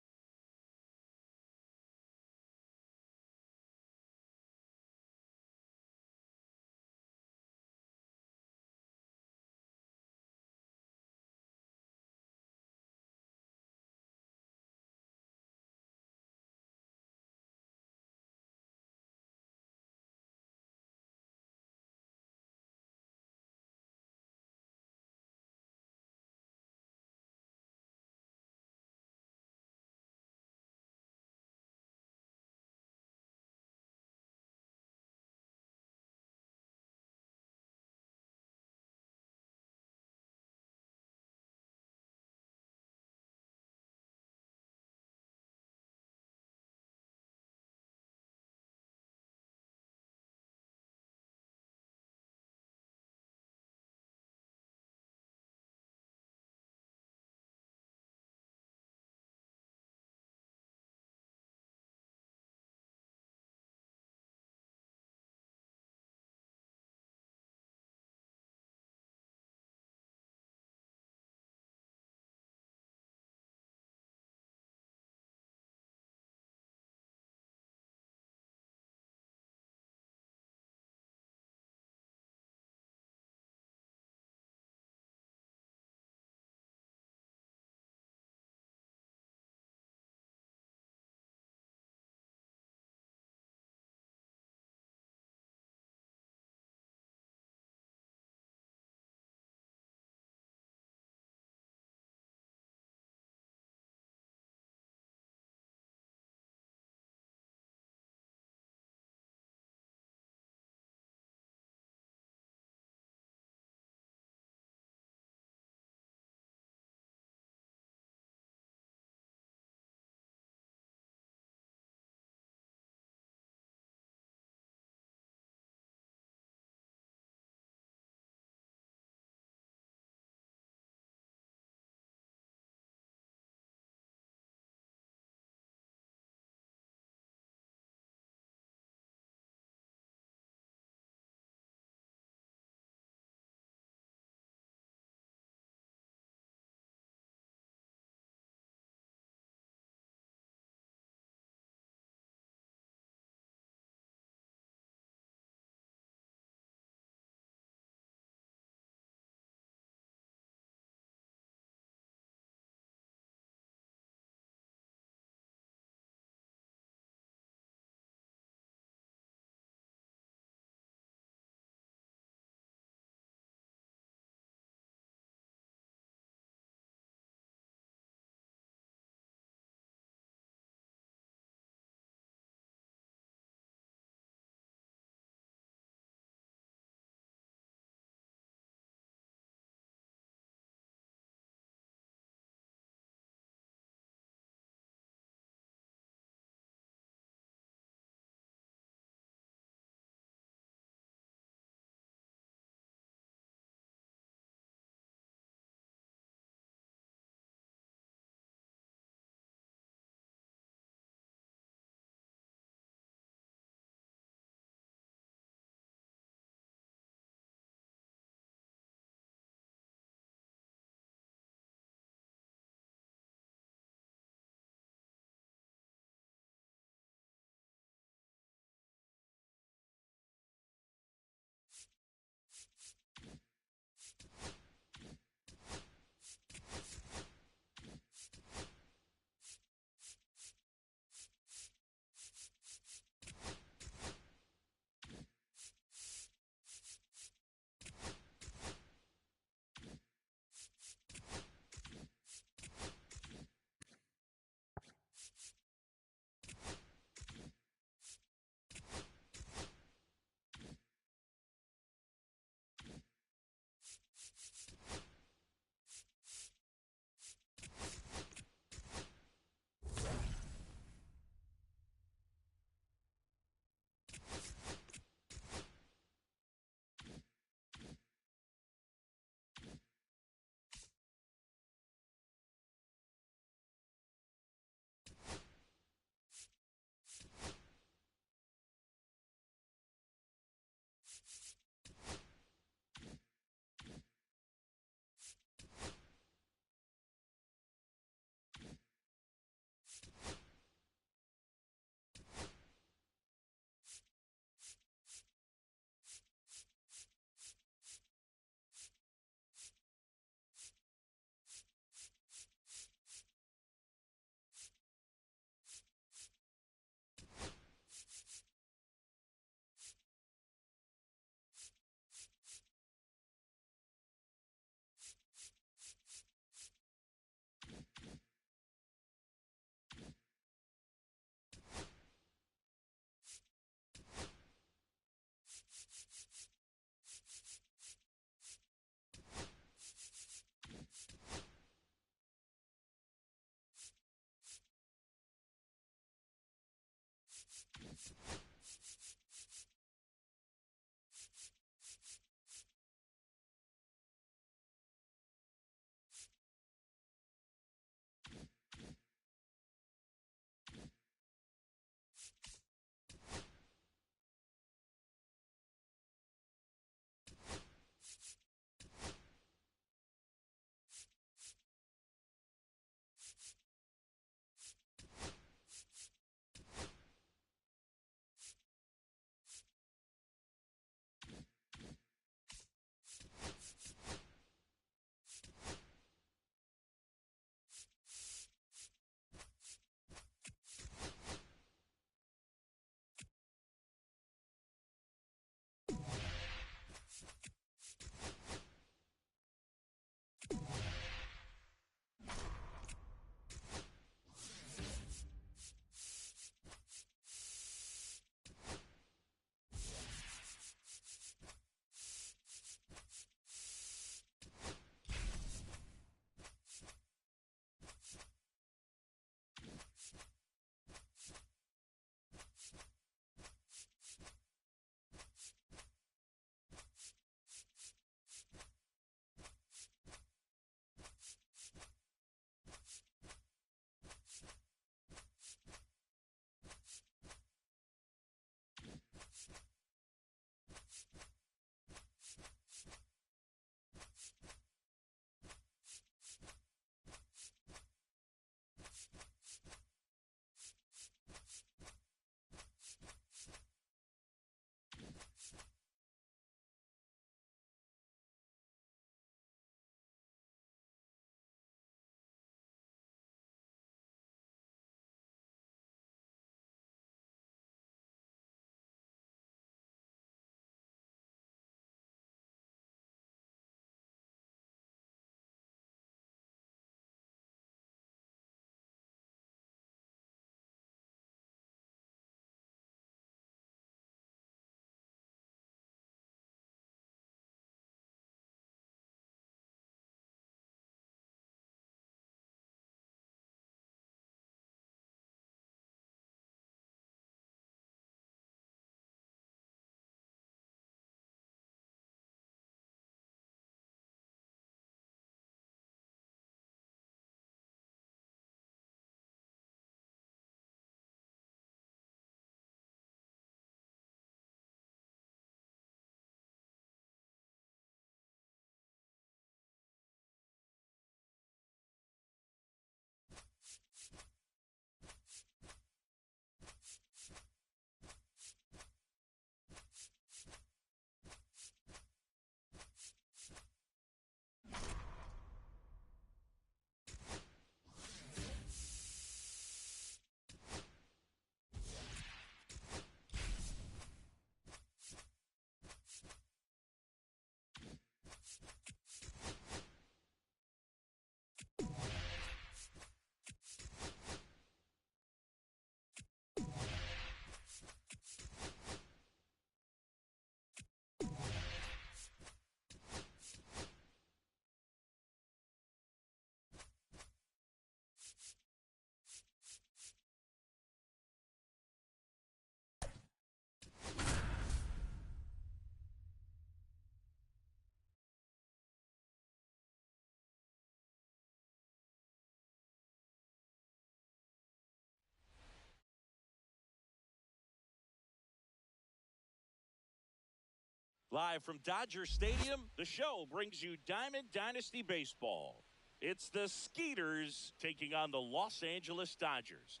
Live from Dodger Stadium, the show brings you Diamond Dynasty Baseball. It's the Skeeters taking on the Los Angeles Dodgers.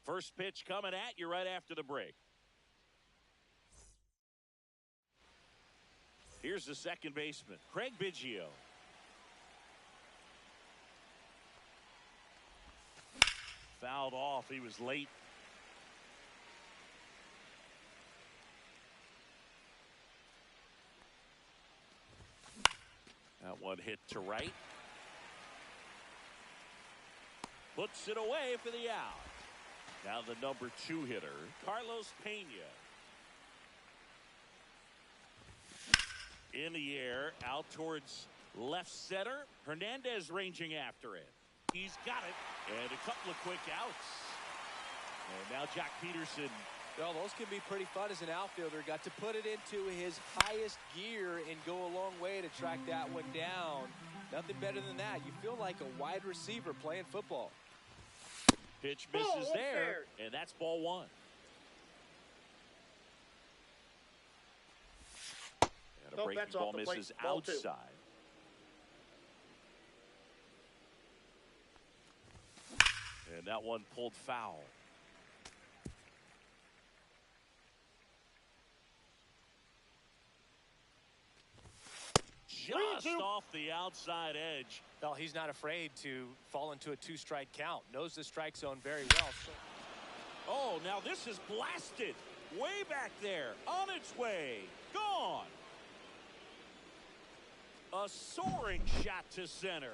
First pitch coming at you right after the break. Here's the second baseman, Craig Biggio. Fouled off. He was late. That one hit to right. Puts it away for the out. Now the number 2 hitter, Carlos Pena. In the air, out towards left center. Hernandez ranging after it. He's got it. And a couple of quick outs. And now Jock Peterson. Well, those can be pretty fun as an outfielder. Got to put it into his highest gear and go a long way to track that one down. Nothing better than that. You feel like a wide receiver playing football. Pitch misses there, and that's ball one. And a breaking ball misses outside. And that one pulled foul. Just off the outside edge. Well, he's not afraid to fall into a two-strike count. Knows the strike zone very well. Oh, now this is blasted. Way back there. On its way. Gone. A soaring shot to center.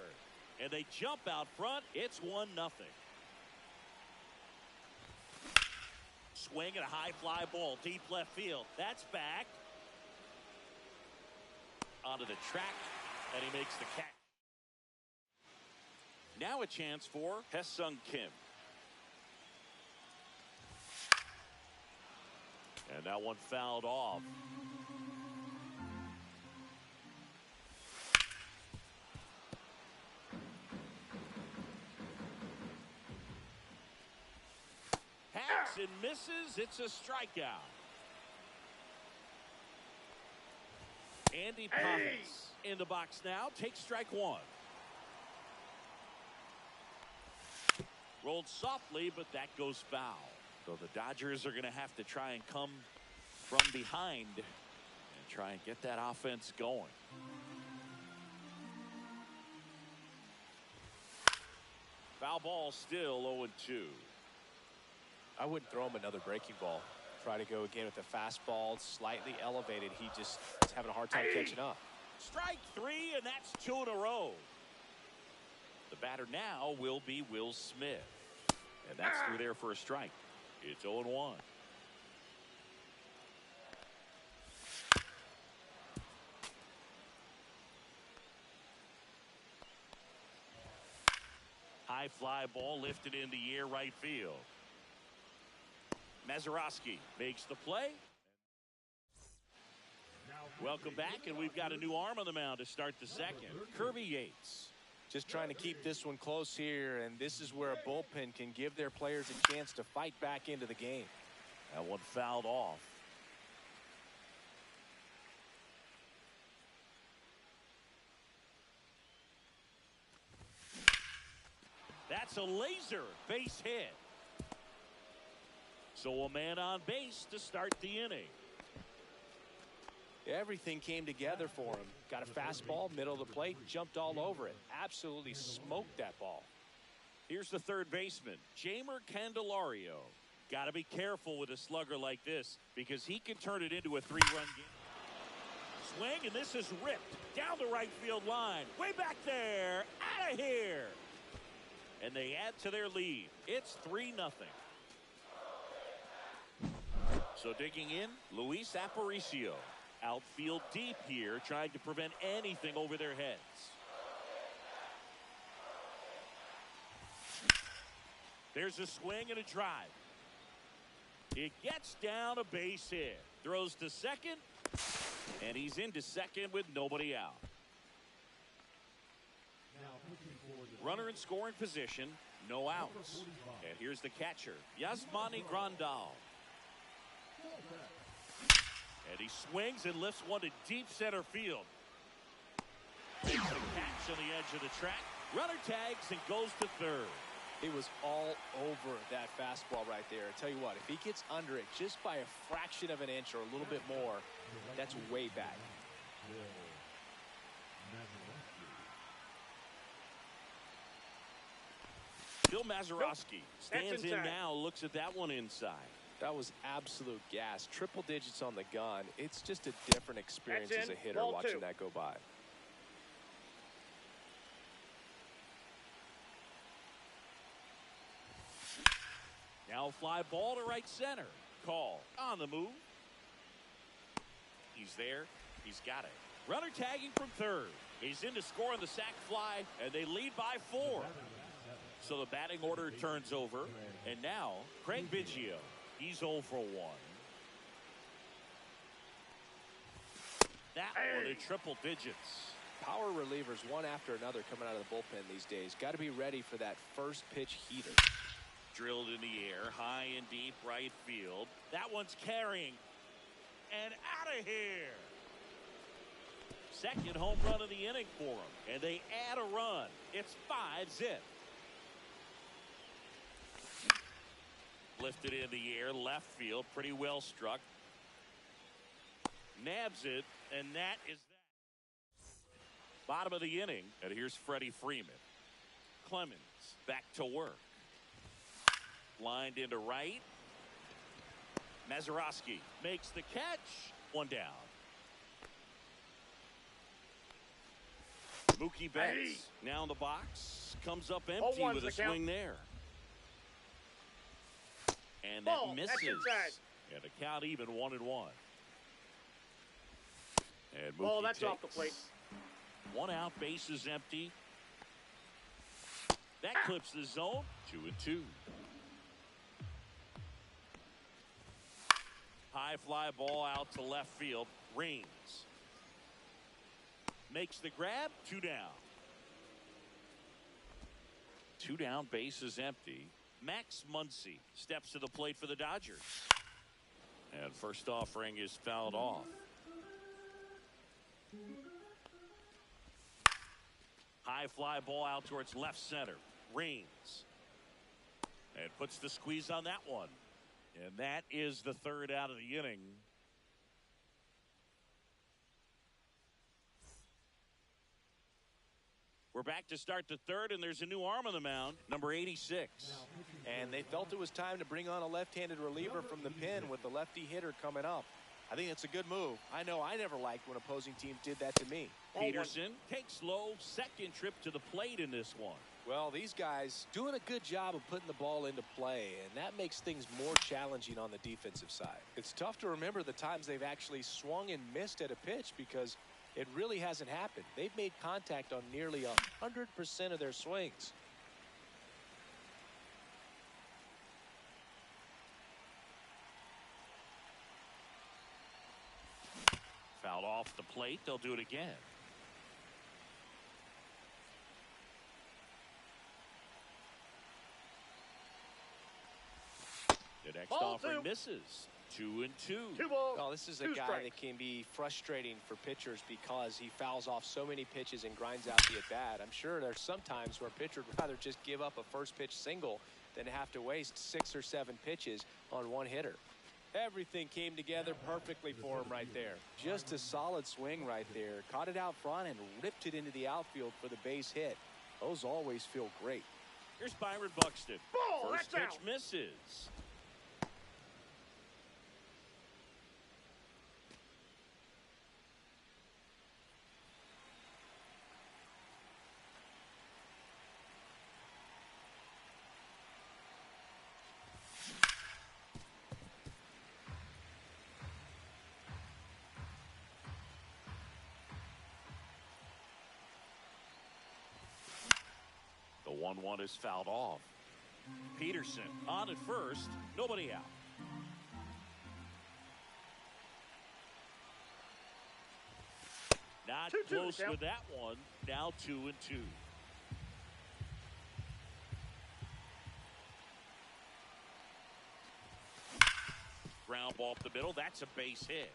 And they jump out front. It's 1-0. Swing and a high fly ball. Deep left field. That's back. Onto the track, and he makes the catch. Now a chance for Haesung Kim. And that one fouled off. Hacks and misses. It's a strikeout. Andy Pavas in the box now. Takes strike one. Rolled softly, but that goes foul. So the Dodgers are going to have to try and come from behind and try and get that offense going. Foul ball still 0-2. I wouldn't throw him another breaking ball. Try to go again with the fastball, slightly elevated. He just is having a hard time catching up. Strike three, and that's 2 in a row. The batter now will be Will Smith. And that's through there for a strike. It's 0-1. High fly ball lifted in the air right field. Mazeroski makes the play. Welcome back, and we've got a new arm on the mound to start the second. Kirby Yates. Just trying to keep this one close here, and this is where a bullpen can give their players a chance to fight back into the game. That one fouled off. That's a laser base hit. So a man on base to start the inning. Everything came together for him. Got a fastball, middle of the plate, jumped all over it. Absolutely smoked that ball. Here's the third baseman, Jeimer Candelario. Got to be careful with a slugger like this because he can turn it into a 3-run game. Swing, and this is ripped down the right field line. Way back there. Out of here. And they add to their lead. It's 3-0. So digging in, Luis Aparicio. Outfield deep here, trying to prevent anything over their heads. There's a swing and a drive. It gets down a base hit. Throws to second, and he's into second with nobody out. Runner in scoring position, no outs. And here's the catcher, Yasmani Grandal. And he swings and lifts one to deep center field. Makes the catch on the edge of the track. Runner tags and goes to third. It was all over that fastball right there. I tell you what, if he gets under it just by a fraction of an inch or a little bit more, that's way back. Bill Mazeroski stands in now, looks at that one inside. That was absolute gas. Triple digits on the gun. It's just a different experience as a hitter watching that go by. Now a fly ball to right center. Call on the move. He's there. He's got it. Runner tagging from third. He's in to score on the sac fly, and they lead by 4. So the batting order turns over. And now, Craig Biggio. He's 0 for 1. That one in triple digits. Power relievers one after another coming out of the bullpen these days. Got to be ready for that first pitch heater. Drilled in the air, high and deep right field. That one's carrying. And out of here. Second home run of the inning for them. And they add a run. It's 5-zip. Lifted in the air, left field, pretty well struck. Nabs it, and that is that. Bottom of the inning, and here's Freddie Freeman. Clemens back to work. Lined into right. Mazeroski makes the catch. One down. Mookie Betts now in the box. Comes up empty with a swing there. And that misses. And the count even 1-1. And Mookie that's off the plate. 1 out, bases empty. That clips the zone. 2-2. High fly ball out to left field. Rains. Makes the grab. 2 down. 2 down, bases empty. Max Muncy steps to the plate for the Dodgers. And first offering is fouled off. High fly ball out towards left center. Rains. And puts the squeeze on that one. And that is the 3rd out of the inning. We're back to start the 3rd, and there's a new arm on the mound, number 86. And they felt it was time to bring on a left-handed reliever from the pen with the lefty hitter coming up. I think it's a good move. I know I never liked when opposing teams did that to me. Peterson takes low, second trip to the plate in this one. Well, these guys doing a good job of putting the ball into play, and that makes things more challenging on the defensive side. It's tough to remember the times they've actually swung and missed at a pitch because it really hasn't happened. They've made contact on nearly 100% of their swings. Fouled off the plate. They'll do it again. The next offering misses. 2-2. 2 balls. Well, this is a guy that can be frustrating for pitchers because he fouls off so many pitches and grinds out the at-bat. I'm sure there's some times where a pitcher would rather just give up a first pitch single than have to waste 6 or 7 pitches on one hitter. Everything came together perfectly for him right there. Just a solid swing right there. Caught it out front and ripped it into the outfield for the base hit. Those always feel great. Here's Byron Buxton. Ball, First pitch misses. The 1-1 is fouled off. Peterson on at first, nobody out. Not close with that one. Now 2-2. Ground ball up the middle. That's a base hit.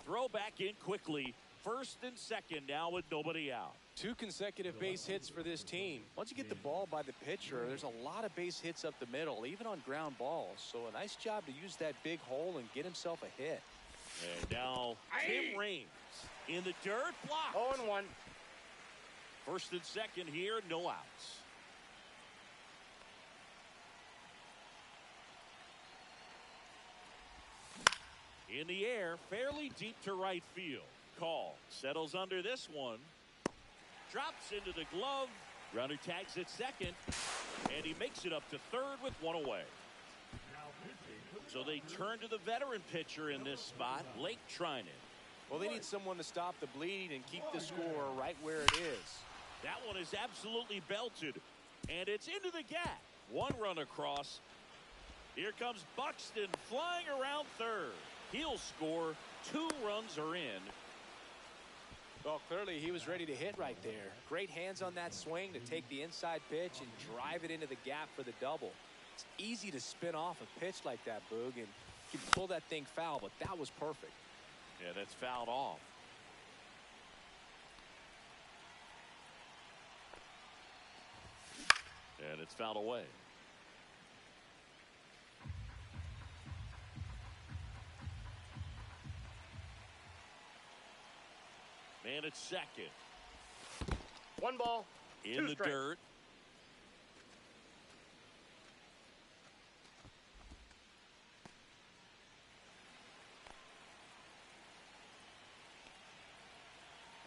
Throw back in quickly. First and second now with nobody out. 2 consecutive base hits for this team. Once you get the ball by the pitcher, there's a lot of base hits up the middle, even on ground balls. So a nice job to use that big hole and get himself a hit. And now Tim Raines in the dirt, block. 0-1. First and second here, no outs. In the air, fairly deep to right field. Call settles under this one. Drops into the glove. Runner tags at second. And he makes it up to third with 1 away. So they turn to the veteran pitcher in this spot, Blake Treinen. Well, they need someone to stop the bleed and keep the score right where it is. That one is absolutely belted. And it's into the gap. One run across. Here comes Buxton flying around third. He'll score. 2 runs are in. Well, clearly he was ready to hit right there. Great hands on that swing to take the inside pitch and drive it into the gap for the double. It's easy to spin off a pitch like that, Boog, and you can pull that thing foul, but that was perfect. Yeah, that's fouled off. And it's fouled away. Man at second. 1 ball, In 2 the strikes. dirt.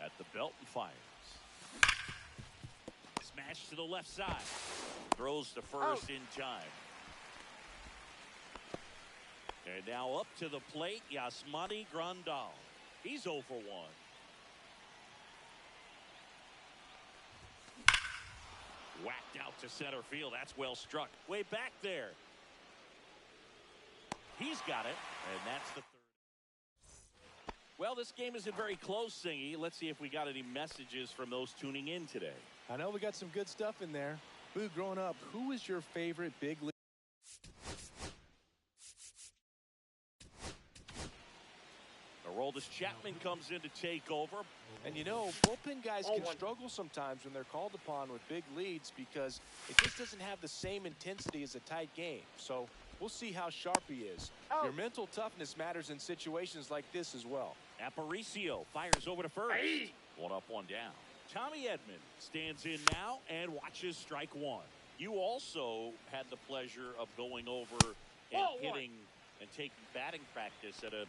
At the belt and fires. Smash to the left side. Throws to first in time. And now up to the plate, Yasmani Grandal. He's 0 for 1. Whacked out to center field. That's well struck. Way back there. He's got it. And that's the third. Well, this game isn't very close, Singy. Let's see if we got any messages from those tuning in today. I know we got some good stuff in there. Boog, growing up, who was your favorite big league? Aroldis Chapman comes in to take over. And you know, bullpen guys can 0-1. struggle sometimes when they're called upon with big leads because it just doesn't have the same intensity as a tight game. So we'll see how sharp he is. Oh. Your mental toughness matters in situations like this as well. Aparicio fires over to first. Hey. 1 up, 1 down. Tommy Edman stands in now and watches strike 1. You also had the pleasure of going over and 0-1. hitting and taking batting practice at a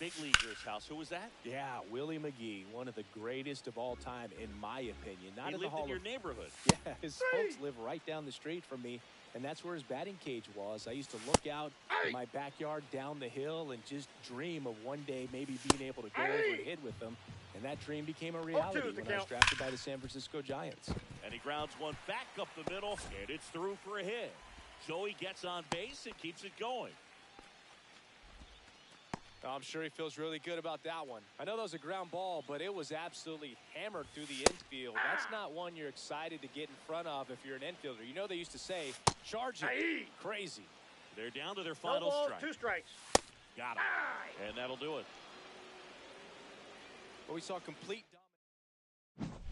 big leaguer's house. Who was that? Yeah, Willie McGee, one of the greatest of all time, in my opinion. Not He in the lived Hall in your of neighborhood. Yeah, his folks live right down the street from me, and that's where his batting cage was. I used to look out in my backyard down the hill and just dream of one day maybe being able to go over and hit with them. And that dream became a reality 0-2 is the when I was count. drafted by the San Francisco Giants. And he grounds one back up the middle, and it's through for a hit. So he gets on base and keeps it going. I'm sure he feels really good about that one. I know that was a ground ball, but it was absolutely hammered through the infield. That's not one you're excited to get in front of if you're an infielder. You know they used to say, charge it. Hey. Crazy. They're down to their No final balls, strike. 2 strikes. Got him. And that'll do it. But we saw complete dominance.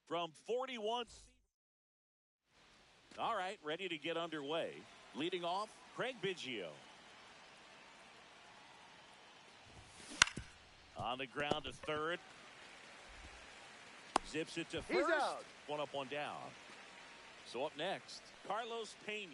From 41. All right, ready to get underway. Leading off, Craig Biggio. On the ground to third. Zips it to first. He's out. One up, one down. So up next, Carlos Pena.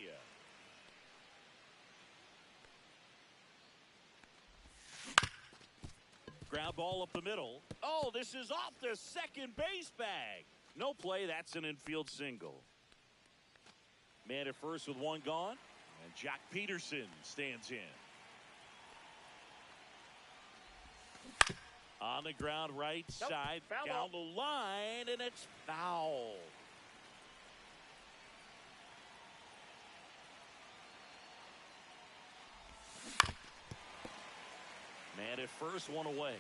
Ground ball up the middle. Oh, this is off the second base bag. No play. That's an infield single. Man at first with one gone. And Jack Peterson stands in. On the ground, right side, down the line, and it's foul. Man at first, one away.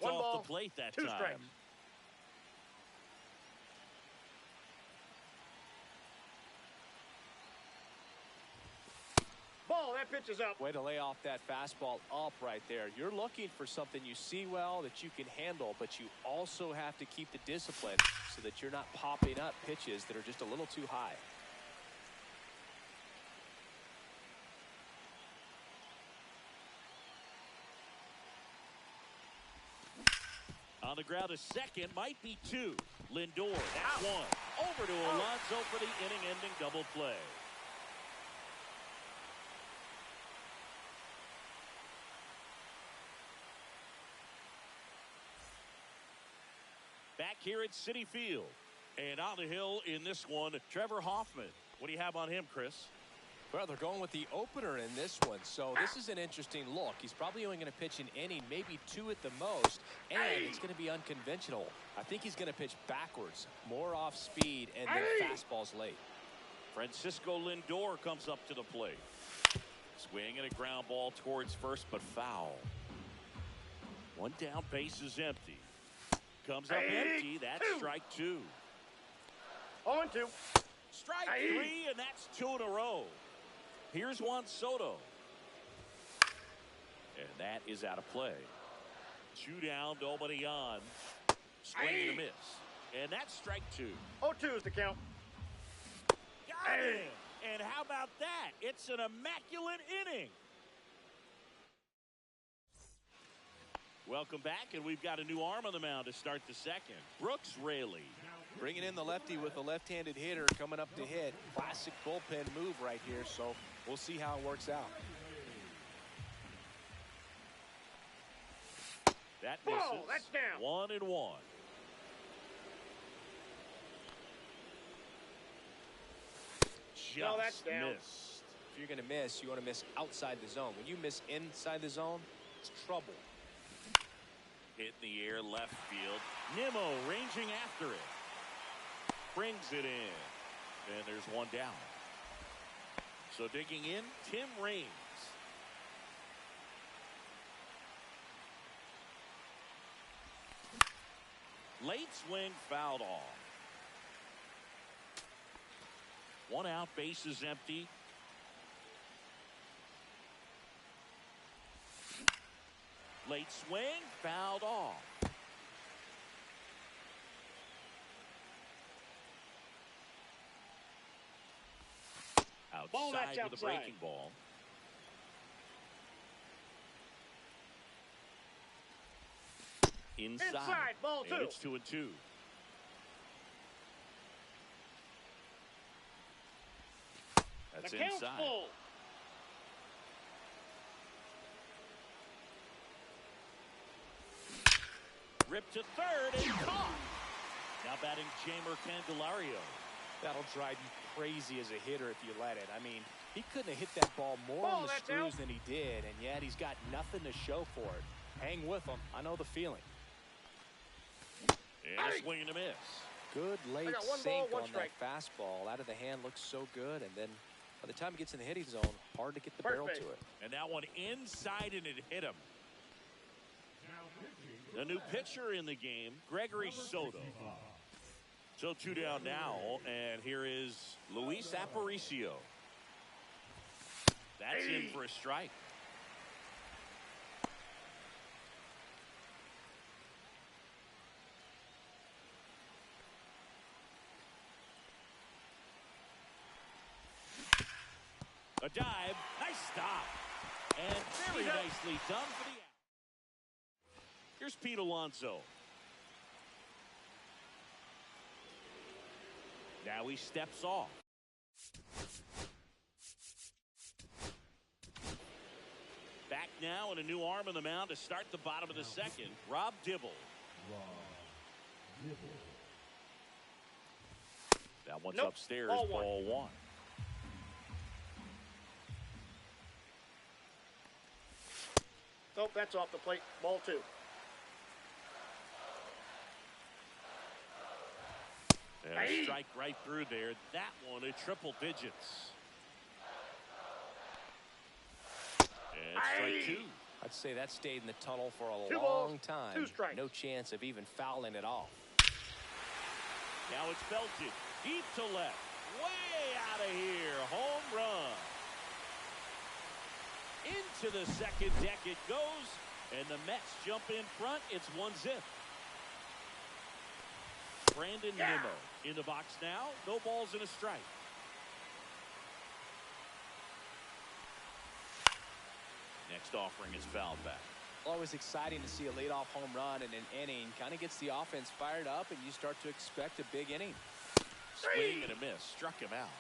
walked One off ball, the plate that 2 time. strikes. Ball, that pitch is up. Way to lay off that fastball up right there. You're looking for something you see well that you can handle, but you also have to keep the discipline so that you're not popping up pitches that are just a little too high. On the ground, a second, might be 2. Lindor, that's 1. Over to Alonso for the inning-ending double play. Back here at Citi Field. And on the hill in this one, Trevor Hoffman. What do you have on him, Chris? Well, they're going with the opener in this one, so this is an interesting look. He's probably only going to pitch an inning, maybe 2 at the most, and it's going to be unconventional. I think he's going to pitch backwards, more off speed, and then fastballs late. Francisco Lindor comes up to the plate. Swing and a ground ball towards first, but foul. 1 down, base is empty. Comes up empty. That's strike 2. 0-2. Strike 3, and that's 2 in a row. Here's Juan Soto. And that is out of play. 2 down, nobody on. Swing and a miss. And that's strike 2. 0-2 is the count. Got him. And how about that? It's an immaculate inning. Welcome back, and we've got a new arm on the mound to start the second. Brooks Raley. Bringing in the lefty with a left-handed hitter coming up to hit. Classic bullpen move right here, so we'll see how it works out. That misses. Whoa, that's down. 1-1. Just No, that's down. missed. If you're going to miss, you want to miss outside the zone. When you miss inside the zone, it's trouble. Hit in the air, left field. Nimmo ranging after it. Brings it in. And there's 1 down. So digging in, Tim Raines. Late swing, fouled off. 1 out, base is empty. Late swing, fouled off. Ball, that's Outside with a outside. breaking ball. Inside. Ball And 2. it's 2-2. That's The count's inside. full. Ripped to third and caught. Now batting Jamer Candelario. That'll drive you crazy as a hitter if you let it. I mean, he couldn't have hit that ball more on the that's screws out. than he did, and yet he's got nothing to show for it. Hang with him. I know the feeling. And a swing and a miss. Good late got 1 sink ball, 1 on strike. that fastball. Out of the hand looks so good, and then by the time it gets in the hitting zone, hard to get the barrel to Perfect. it. And that one inside, and it hit him. The new pitcher in the game, Gregory Soto. So 2 down now, and here is Luis Aparicio. That's in for a strike. A dive, nice stop, and very nicely done for the out. Here's Pete Alonso. Now he steps off. Back now, and a new arm on the mound to start the bottom of the second. Rob Dibble. That one's Nope. upstairs, Ball ball 1. Nope, that's off the plate. Ball 2. And a strike right through there. That one at triple digits. And strike 2. I'd say that stayed in the tunnel for a 2 long balls, time. 2 strikes. No chance of even fouling it off. Now it's belted deep to left. Way out of here. Home run. Into the second deck it goes. And the Mets jump in front. It's 1-0. Brandon Nimmo in the box now. No balls and a strike. Next offering is fouled back. Always exciting to see a leadoff home run in an inning. Kind of gets the offense fired up, and you start to expect a big inning. Swing and a miss. Struck him out.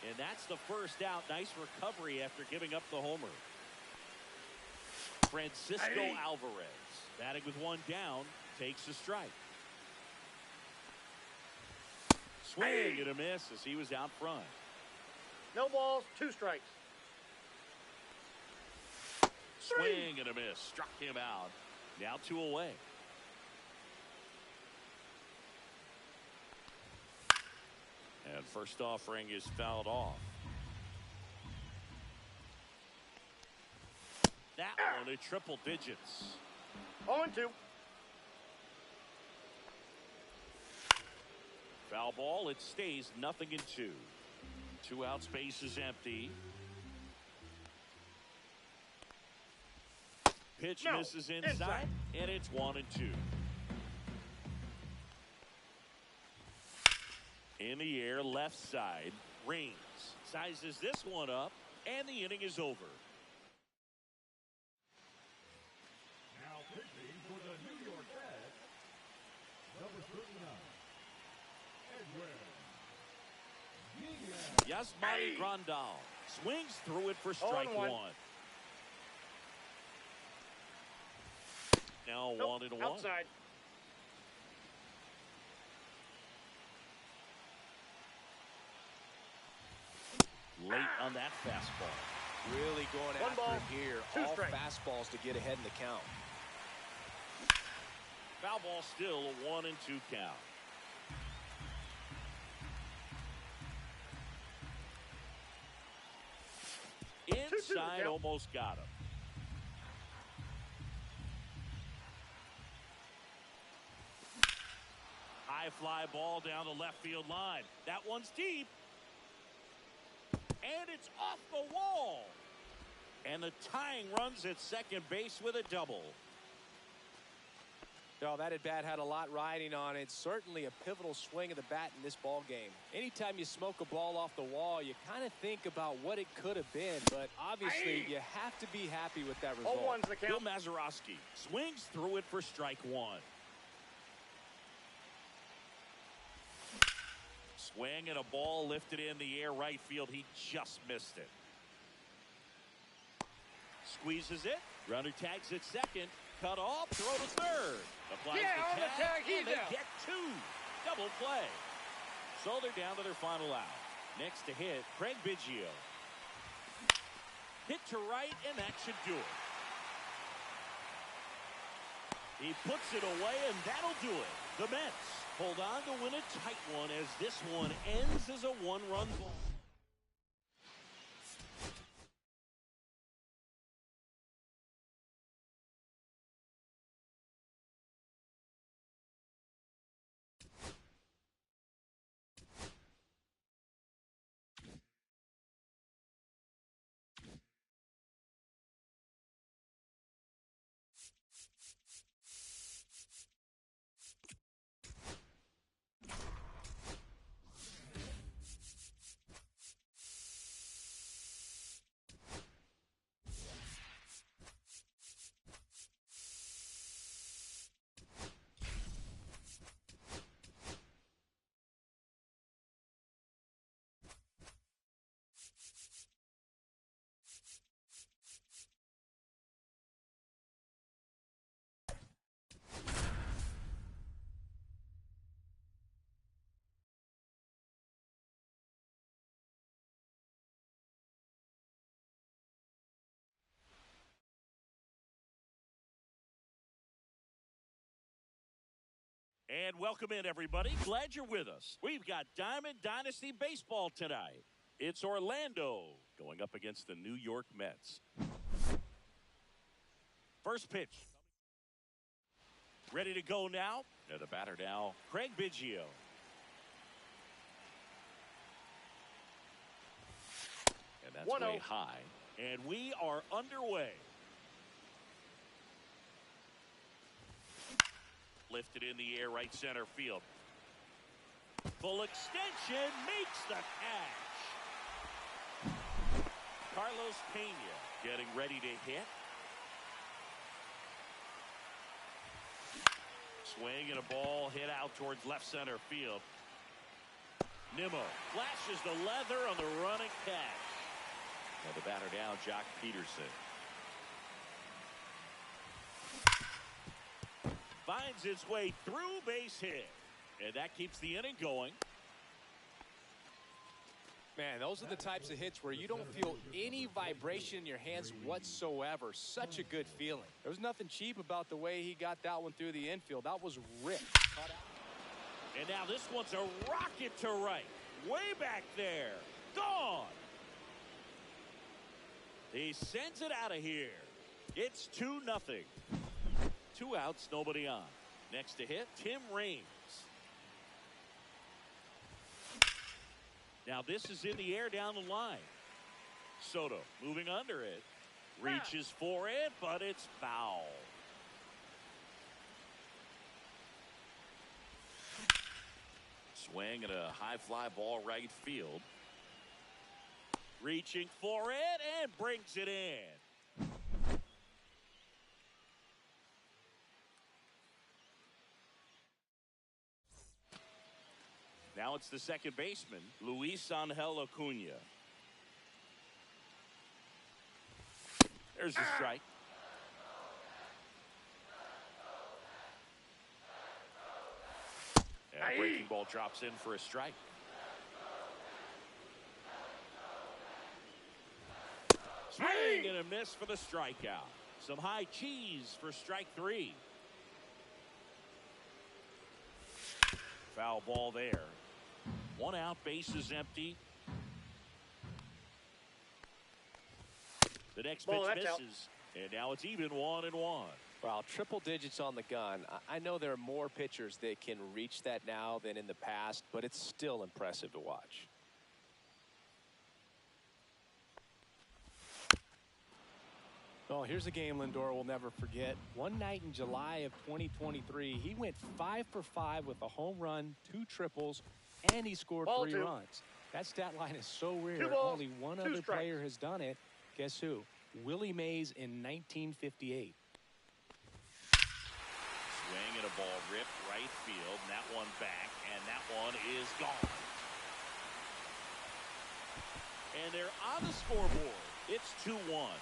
And that's the first out. Nice recovery after giving up the homer. Francisco Alvarez, batting with 1 down, takes a strike. Swing and a miss as he was out front. No balls, 2 strikes. Swing and a miss. Struck him out. Now 2 away. And first offering is fouled off. That one at triple digits. 0-2. Foul ball. It stays 0-2. 2 out. Space is empty. Pitch misses inside, and it's 1-2. In the air, left side. Raines sizes this one up, and the inning is over. Now pitching for the New York Mets, number 39, Edwin Yasmani Grandal swings through it for strike 1. Now 1-1. Outside. Late on that fastball. Really going 1 after ball, him here. 2 All strikes. fastballs to get ahead in the count. Foul ball still a 1-2 count. Inside, almost got him. High fly ball down the left field line. That one's deep. And it's off the wall. And the tying runs at second base with a double. No, that at bat had a lot riding on it. Certainly a pivotal swing of the bat in this ball game. Anytime you smoke a ball off the wall, you kind of think about what it could have been, but obviously you have to be happy with that result. 0-1's the Bill count. Mazeroski swings through it for strike 1. Swing and a ball lifted in the air right field. He just missed it. Squeezes it. Runner tags at second. Cut off. Throw to third. Applies on the tag. He's and they out. get 2. Double play. So they're down to their final out. Next to hit, Craig Biggio. Hit to right, and that should do it. He puts it away, and that'll do it. The Mets hold on to win a tight one as this one ends as a 1-run ball. And welcome in, everybody. Glad you're with us. We've got Diamond Dynasty Baseball tonight. It's Orlando going up against the New York Mets. First pitch. Ready to go now. And the batter now, Craig Biggio. And that's way high. And we are underway. Lifted in the air, right center field. Full extension, makes the catch. Carlos Pena getting ready to hit. Swing and a ball hit out towards left center field. Nimmo flashes the leather on the running catch. Now the batter down, Jock Peterson. Finds its way through, base hit. And that keeps the inning going. Man, those are the types of hits where you don't feel any vibration in your hands whatsoever. Such a good feeling. There was nothing cheap about the way he got that one through the infield. That was ripped. And now this one's a rocket to right. Way back there. Gone. He sends it out of here. It's 2-0. 2 outs, nobody on. Next to hit, Tim Raines. Now this is in the air down the line. Soto moving under it. Reaches for it, but it's foul. Swing at a high fly ball right field. Reaching for it and brings it in. Now it's the second baseman, Luis Angel Acuna. There's the strike. And a breaking ball drops in for a strike. Swing and a miss for the strikeout. Some high cheese for strike 3. Foul ball there. 1 out, bases empty. The next pitch misses, and now it's even 1-1. Well, triple digits on the gun. I know there are more pitchers that can reach that now than in the past, but it's still impressive to watch. Oh, here's a game Lindor will never forget. One night in July of 2023, he went 5 for 5 with a home run, 2 triples, and he scored 3 runs. That stat line is so rare. Only one other player has done it. Guess who? Willie Mays in 1958. Swing and a ball ripped right field, and that one back, and that one is gone. And they're on the scoreboard. It's 2-1.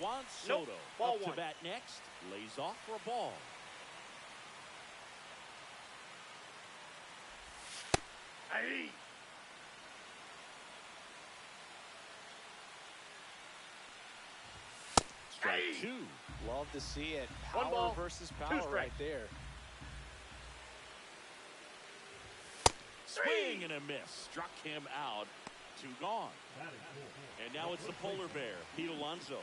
Juan Soto up to bat next. Lays off for a ball. Hey. Strike 2. Love to see it. Power versus power right there. Swing and a miss. Struck him out. 2 gone. And now it's the polar bear, Pete Alonso.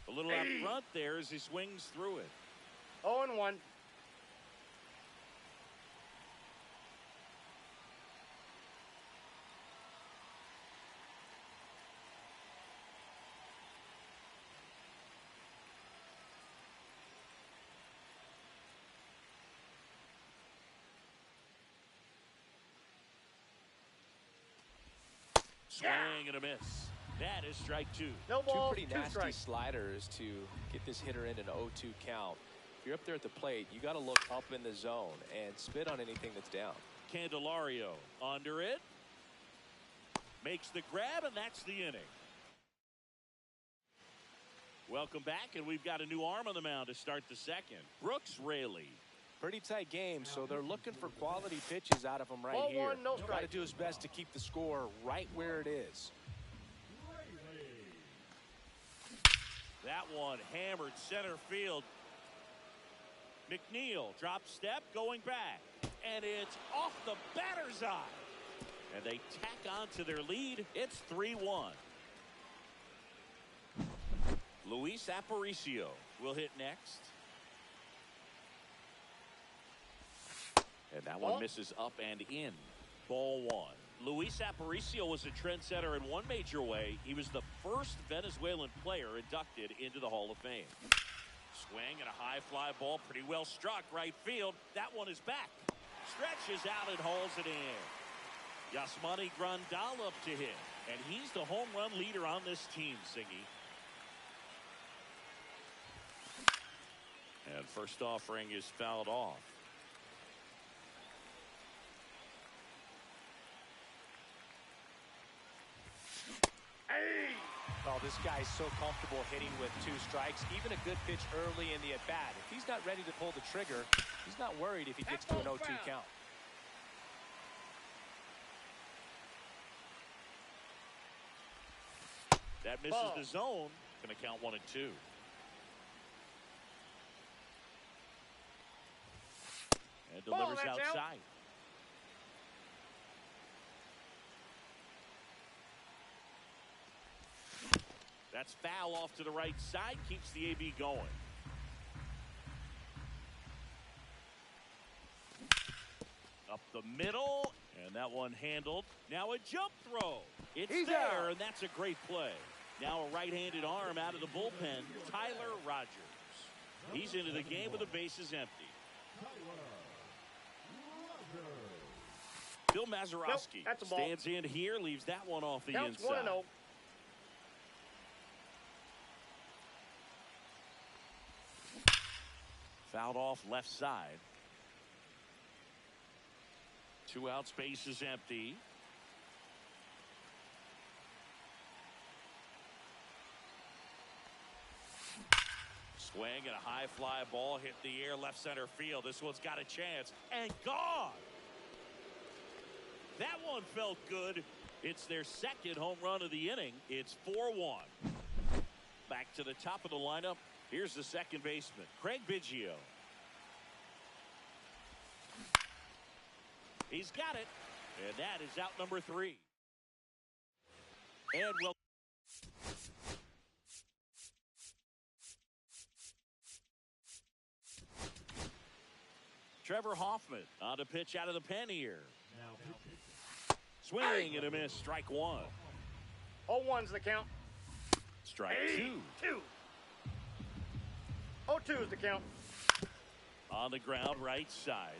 A little out front there as he swings through it. 0-1. Swing and a miss. That is strike 2. No ball, 2 pretty nasty sliders to get this hitter in an 0-2 count. If you're up there at the plate, you got to look up in the zone and spit on anything that's down. Candelario under it. Makes the grab, and that's the inning. Welcome back, and we've got a new arm on the mound to start the second. Brooks Raley. Pretty tight game, so they're looking for quality pitches out of him right Ball here. one, no strike. Got to do his best to keep the score right where it is. That one hammered center field. McNeil drop step going back. And it's off the batter's eye. And they tack on to their lead. It's 3-1. Luis Aparicio will hit next. And that one misses up and in. Ball one. Luis Aparicio was a trendsetter in one major way. He was the first Venezuelan player inducted into the Hall of Fame. Swing and a high fly ball, pretty well struck right field. That one is back. Stretches out and hauls it in. Yasmani Grandal up to hit. And he's the home run leader on this team, Singy. And first offering is fouled off. Well, this guy's so comfortable hitting with 2 strikes. Even a good pitch early in the at-bat. If he's not ready to pull the trigger, he's not worried if he gets to an 0-2 count. That misses the zone. Going to count 1-2. And delivers outside. That's foul off to the right side. Keeps the AB going. Up the middle. And that one handled. Now a jump throw. It's there, and that's a great play. Now a right-handed arm out of the bullpen. Tyler Rogers. He's into the game with the bases empty. Bill Mazeroski stands in here, leaves that one off the inside. 1-0. Fouled off left side. 2 outs, base is empty. Swing and a high fly ball hit the air left center field. This one's got a chance and gone. That one felt good. It's their second home run of the inning. It's 4-1. Back to the top of the lineup. Here's the second baseman, Craig Biggio. He's got it. And that is out number 3. And well. Trevor Hoffman on to pitch out of the pen here. Swing and a miss. Strike 1. 0-1's the count. Strike 2. 0-2 is the count. On the ground, right side.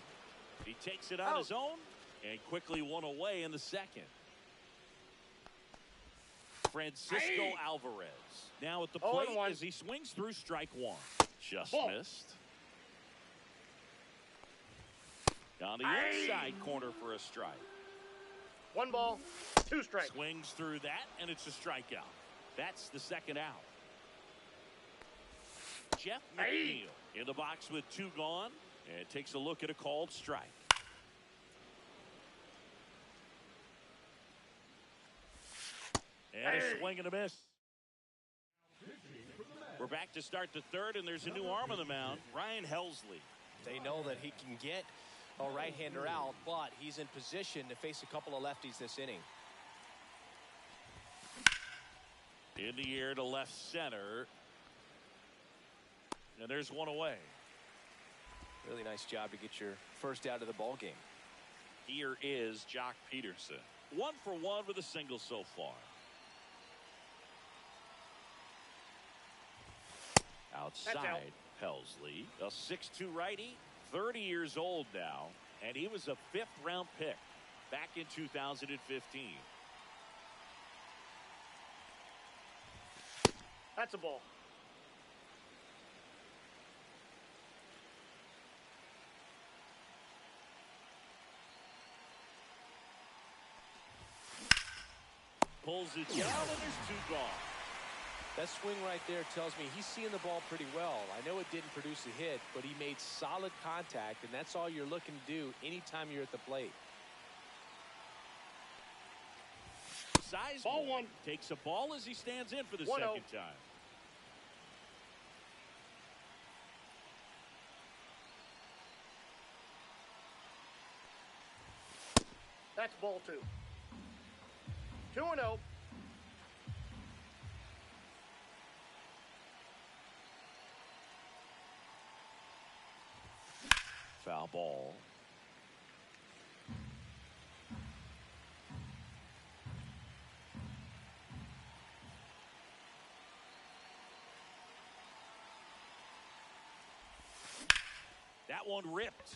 He takes it on his own and quickly one away in the second. Francisco Alvarez now at the plate as he swings through strike 1. Just missed. On the inside corner for a strike. 1 ball, 2 strikes. Swings through that, and it's a strikeout. That's the second out. Jeff McNeil in the box with 2 gone, and takes a look at a called strike. And a swing and a miss. We're back to start the third, and there's a new arm on the mound, Ryan Helsley. They know that he can get a right-hander out, but he's in position to face a couple of lefties this inning. In the air to left center. And there's one away. Really nice job to get your first out of the ball game. Here is Jock Peterson. 1 for 1 with a single so far. Outside, Helsley, a 6'2" righty, 30 years old now, and he was a 5th-round pick back in 2015. That's a ball. Pulls it down, and there's 2 gone. That swing right there tells me he's seeing the ball pretty well. I know it didn't produce a hit, but he made solid contact, and that's all you're looking to do anytime you're at the plate. Sizemore takes a ball as he stands in for the second time. That's ball 2. 2-0. Foul ball. That one ripped.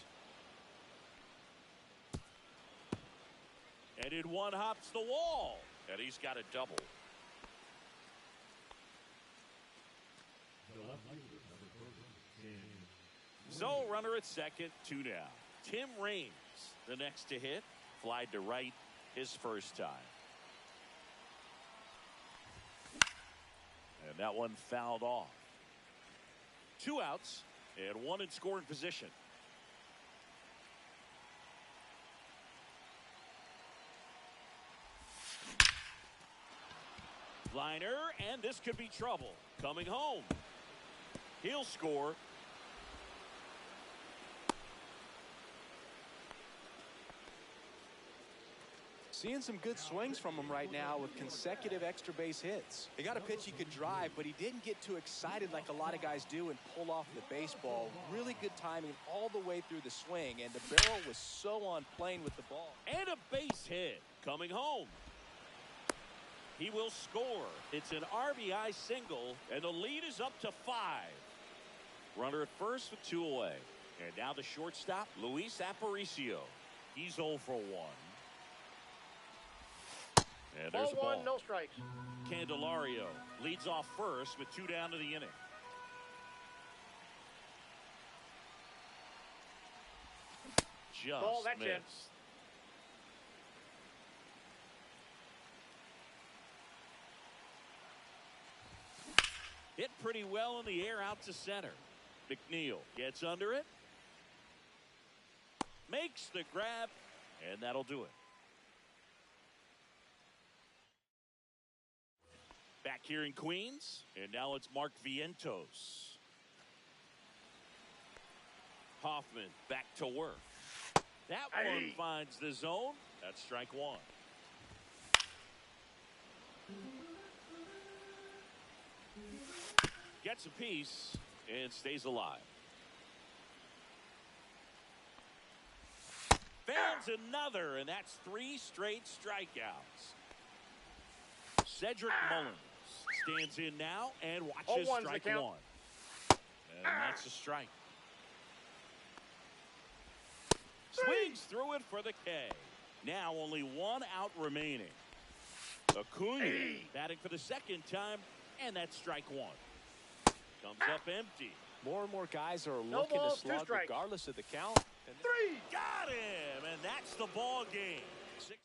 And in one hops the wall. And he's got a double. So runner at second, 2 now. Tim Raines, the next to hit. Flied to right his first time. And that one fouled off. 2 outs and 1 in scoring position. Liner, and this could be trouble. Coming home. He'll score. Seeing some good swings from him right now with consecutive extra base hits. He got a pitch he could drive, but he didn't get too excited like a lot of guys do and pull off the baseball. Really good timing all the way through the swing, and the barrel was so on plane with the ball. And a base hit coming home. He will score. It's an RBI single, and the lead is up to 5. Runner at first with 2 away. And now the shortstop, Luis Aparicio. He's 0 for 1. And there's Ball a ball. 1, no strikes. Candelario leads off first with 2 down to the inning. Just Ball, that's missed. it. Hit pretty well in the air out to center. McNeil gets under it. Makes the grab, and that'll do it. Back here in Queens, and now it's Mark Vientos. Hoffman back to work. That one finds the zone. That's strike 1. Gets a piece and stays alive. Founds another, and that's 3 straight strikeouts. Cedric Mullins stands in now and watches strike 1. And that's a strike. Swings through it for the K. Now only 1 out remaining. Acuna batting for the second time, and that's strike 1. Comes up empty. More and more guys are No looking balls, to 2 slug strikes. regardless of the count. 3. Got him, and that's the ball game. 6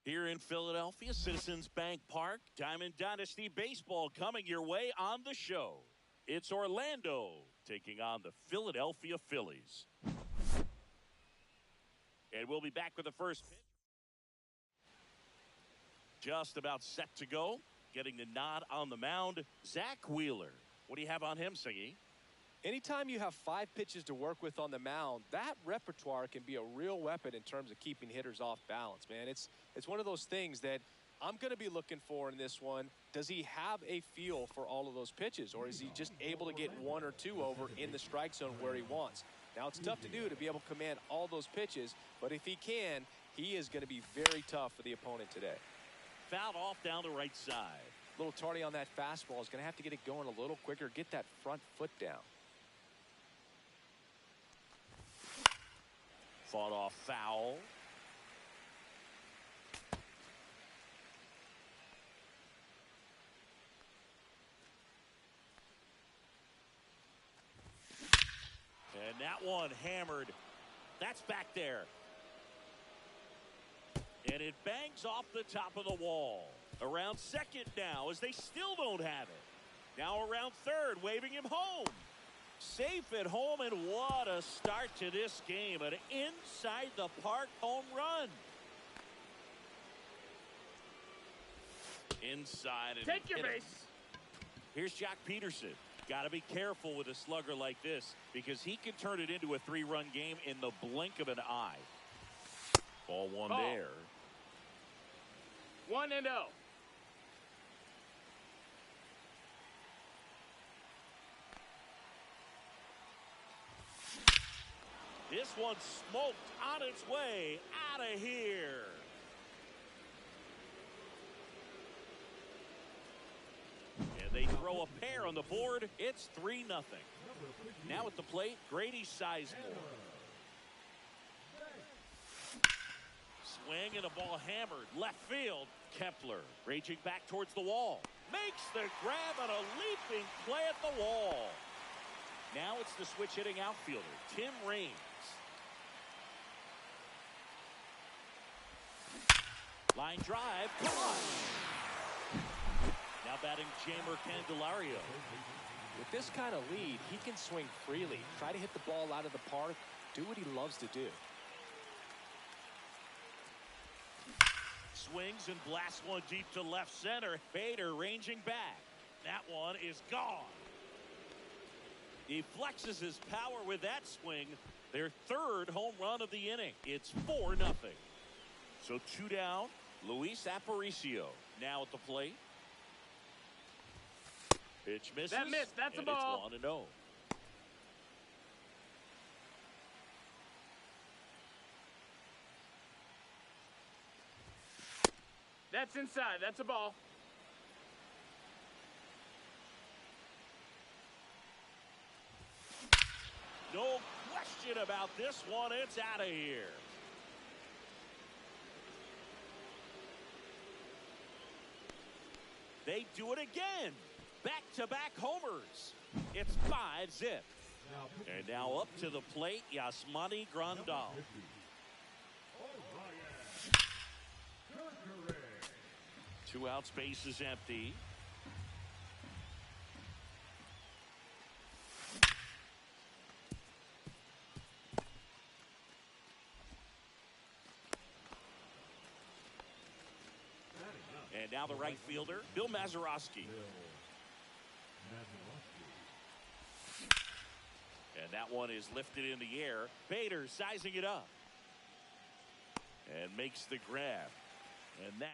Here in Philadelphia, Citizens Bank Park, Diamond Dynasty Baseball coming your way on the show. It's Orlando taking on the Philadelphia Phillies. And we'll be back with the first pitch. Just about set to go. Getting the nod on the mound, Zach Wheeler. What do you have on him, Siggy? Anytime you have 5 pitches to work with on the mound, that repertoire can be a real weapon in terms of keeping hitters off balance, man. It's one of those things that I'm going to be looking for in this one. Does he have a feel for all of those pitches, or is he just able to get 1 or 2 over in the strike zone where he wants? Now, it's tough to do to be able to command all those pitches, but if he can, he is going to be very tough for the opponent today. Fouled off down the right side. A little tardy on that fastball. Is going to have to get it going a little quicker, get that front foot down. Fought off foul. And that one hammered. That's back there. And it bangs off the top of the wall. Around second now as they still don't have it. Now around third, waving him home. Safe at home, and what a start to this game. An inside the park home run. Inside. And Take your base. Here's Jock Peterson. Got to be careful with a slugger like this because he can turn it into a 3-run game in the blink of an eye. Ball one there. 1-0. This one smoked on its way out of here. And they throw a pair on the board. It's 3-0. Now at the plate, Grady Sizemore. Swing and a ball hammered. Left field. Kepler raging back towards the wall. Makes the grab on a leaping play at the wall. Now it's the switch hitting outfielder, Tim Raines. Line drive, come on. Now batting Jeimer Candelario. With this kind of lead, he can swing freely, try to hit the ball out of the park, do what he loves to do. Swings and blasts one deep to left center. Bader ranging back. That one is gone. He flexes his power with that swing. Their 3rd home run of the inning. It's 4-0. So 2 down. Luis Aparicio now at the plate. Pitch misses. That missed. That's a ball. It's 1-0. That's inside. That's a ball. No question about this one. It's out of here. They do it again. Back-to-back homers. It's 5-0. And now up to the plate, Yasmani Grandal. 2 outs, base is empty. And now the right fielder, Bill Mazeroski. And that one is lifted in the air. Bader sizing it up. And makes the grab. And that.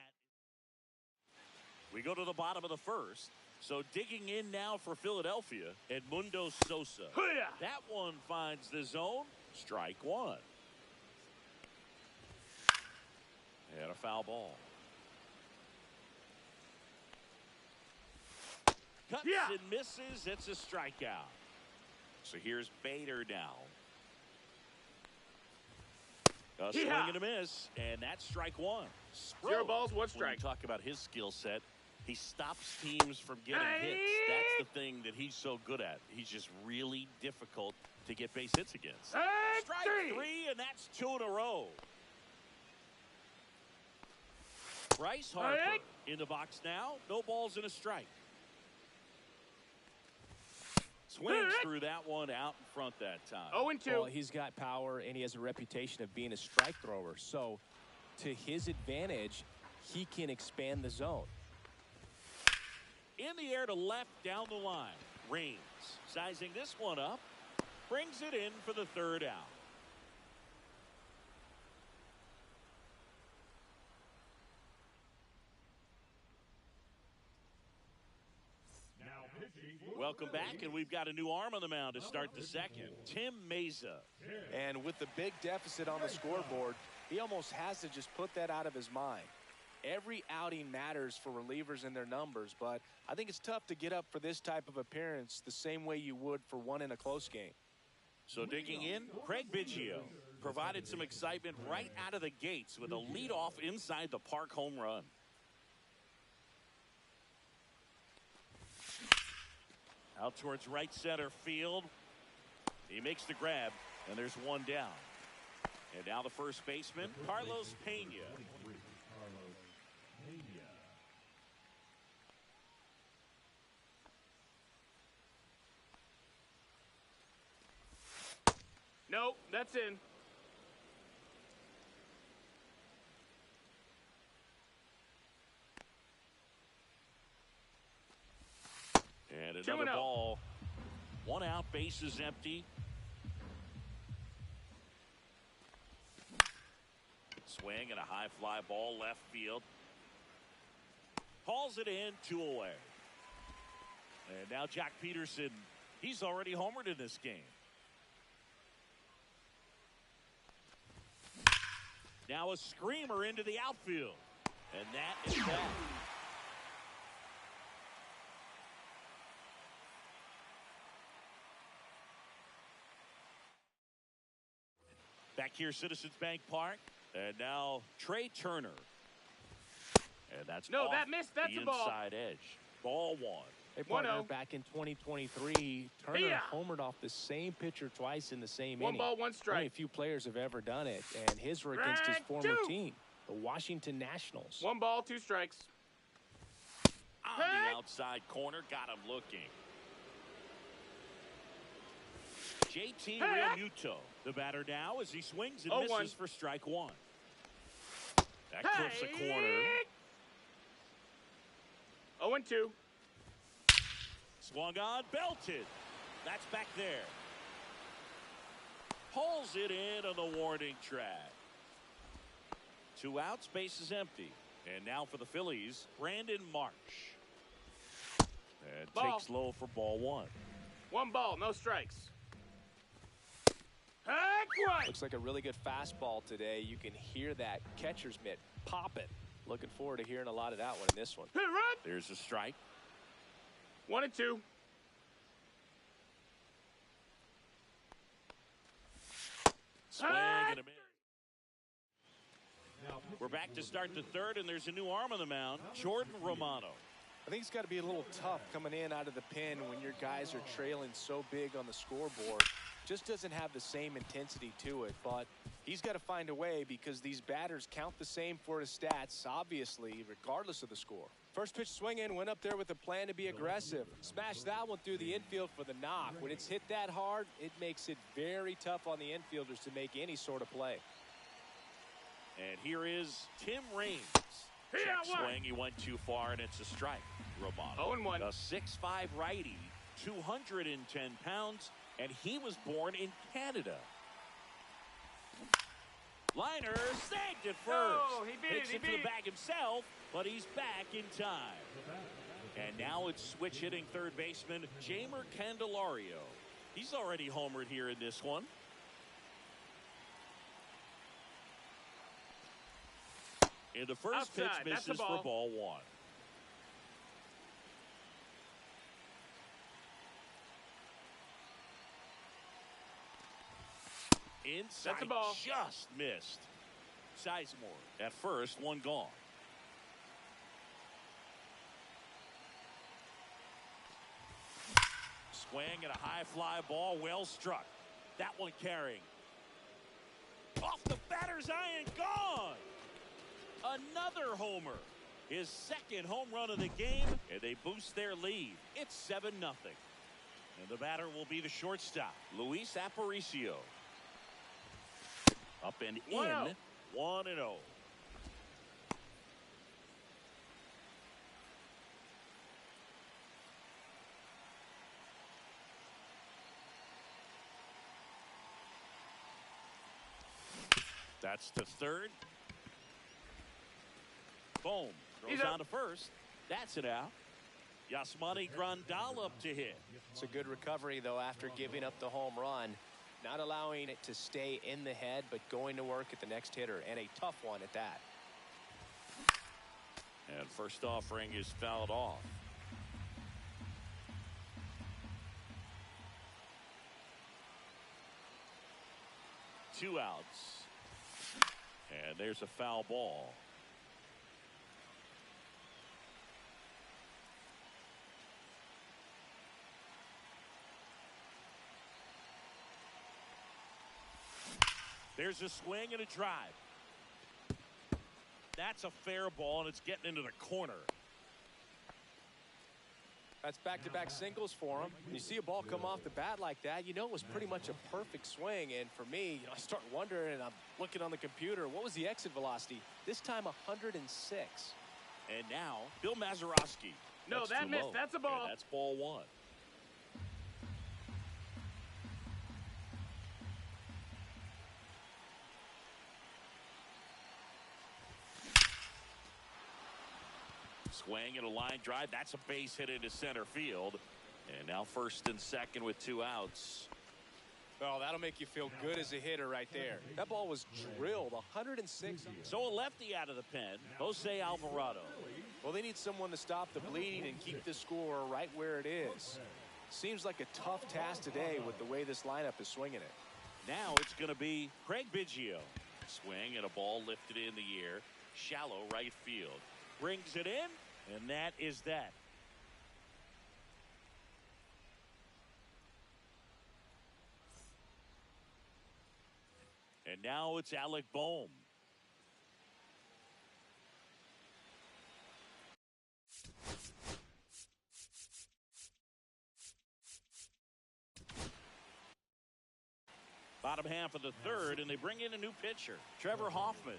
We go to the bottom of the first. So digging in now for Philadelphia, Edmundo Sosa. That one finds the zone. Strike 1. And a foul ball. Cuts and misses. It's a strikeout. So here's Bader now. A swing and a miss, and that's strike 1. 0 balls, 1 strike. When you talk about his skill set, he stops teams from getting hits. That's the thing that he's so good at. He's just really difficult to get base hits against. Strike 3, and that's 2 in a row. Bryce Harper in the box now. No balls and a strike. Swings through that one out in front that time. 0-2. Well, he's got power, and he has a reputation of being a strike thrower. So, to his advantage, he can expand the zone. In the air to left down the line. Raines sizing this one up. Brings it in for the third out. Welcome back, and we've got a new arm on the mound to start the second. Tim Mayza. And with the big deficit on the scoreboard, he almost has to just put that out of his mind. Every outing matters for relievers and their numbers, but I think it's tough to get up for this type of appearance the same way you would for one in a close game. So digging in, Craig Biggio provided some excitement right out of the gates with a leadoff inside the park home run. Out towards right center field. He makes the grab, and there's one down. And now the first baseman, Carlos Pena. Nope, that's in. And another ball. One out, bases empty. Swing and a high fly ball left field. Hauls it in, 2 away. And now Jack Peterson, he's already homered in this game. Now a screamer into the outfield. And that is that. Back here, Citizens Bank Park. And now Trey Turner. And that's no, off that missed. That's the a ball. Inside edge. Ball 1. Hey, partner, back in 2023, Turner homered off the same pitcher twice in the same inning. 1 ball, 1 strike. Only a few players have ever done it, and his were against his former team, the Washington Nationals. 1 ball, 2 strikes. On the outside corner, got him looking. JT Realmuto, the batter now as he swings and misses for strike 1. That clips the corner. 0-2. Swung on, belted. That's back there. Pulls it in on the warning track. 2 outs, base is empty. And now for the Phillies, Brandon Marsh. And takes low for ball 1. 1 ball, no strikes. Looks like a really good fastball today. You can hear that catcher's mitt popping. Looking forward to hearing a lot of that one in this one. There's a strike. 1-2. Swing and a miss. We're back to start the third, and there's a new arm on the mound, Jordan Romano. I think it's got to be a little tough coming in out of the pen when your guys are trailing so big on the scoreboard. Just doesn't have the same intensity to it, but he's got to find a way because these batters count the same for his stats, obviously, regardless of the score. First pitch swinging, went up there with a plan to be aggressive. Smashed that one through the infield for the knock. When it's hit that hard, it makes it very tough on the infielders to make any sort of play. And here is Tim Raines. Check swing, he went too far, and it's a strike. Romano, 0-1. a 6'5" righty, 210 pounds, and he was born in Canada. Liner snagged it first. No, he beat Hits it. it to the bag himself, but he's back in time. And now it's switch hitting third baseman Jeimer Candelario. He's already homered here in this one. And the first pitch misses for ball 1. Inside, that's a ball. Just missed. Sizemore at first, 1 gone. Swing and a high fly ball, well struck. That one carrying. Off the batter's eye and gone. Another homer. His second home run of the game, and they boost their lead. It's 7-0. And the batter will be the shortstop, Luis Aparicio. Up and in, 1-0. That's to third. Boom. Throws on to first. That's it out. Yasmani Grandal up to hit. It's a good recovery, though, after giving up the home run. Not allowing it to stay in the head, but going to work at the next hitter, and a tough one at that. And first offering is fouled off. Two outs. And there's a foul ball. There's a swing and a drive. That's a fair ball, and it's getting into the corner. That's back-to-back singles for him. When you see a ball come off the bat like that, you know it was pretty much a perfect swing. And for me, I start wondering, and I'm looking on the computer, what was the exit velocity? This time 106. And now, Bill Mazeroski. No, that missed. That's a ball. And that's ball one. Swing and a line drive. That's a base hit into center field. And now first and second with two outs. Oh, that'll make you feel good as a hitter right there. That ball was drilled 106. So a lefty out of the pen, Jose Alvarado. Well, they need someone to stop the bleeding and keep the score right where it is. Seems like a tough task today with the way this lineup is swinging it. Now it's going to be Craig Biggio. Swing and a ball lifted in the air. Shallow right field. Brings it in, and that is that. And now it's Alec Bohm. Bottom half of the third, and they bring in a new pitcher, Trevor Hoffman.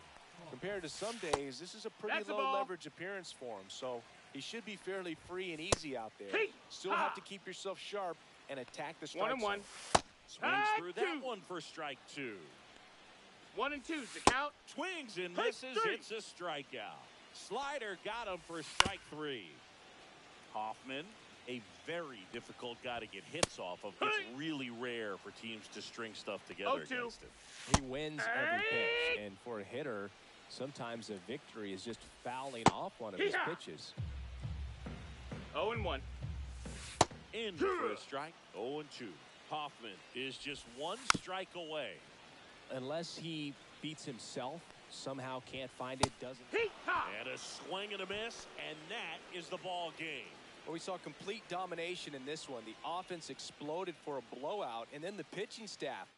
Compared to some days, this is a pretty low leverage appearance for him, so he should be fairly free and easy out there. Still have to keep yourself sharp and attack the strike. 1-1. Swings through that one for strike two. 1 and 2's the count. Swings and misses. It's a strikeout. Slider got him for strike three. Hoffman, a very difficult guy to get hits off of. It's really rare for teams to string stuff together against him. He wins every pitch, and for a hitter, sometimes a victory is just fouling off one of his pitches. 0-1. In for a strike. 0-2. Hoffman is just one strike away. Unless he beats himself, somehow can't find it, doesn't. And a swing and a miss, and that is the ball game. Well, we saw complete domination in this one. The offense exploded for a blowout, and then the pitching staff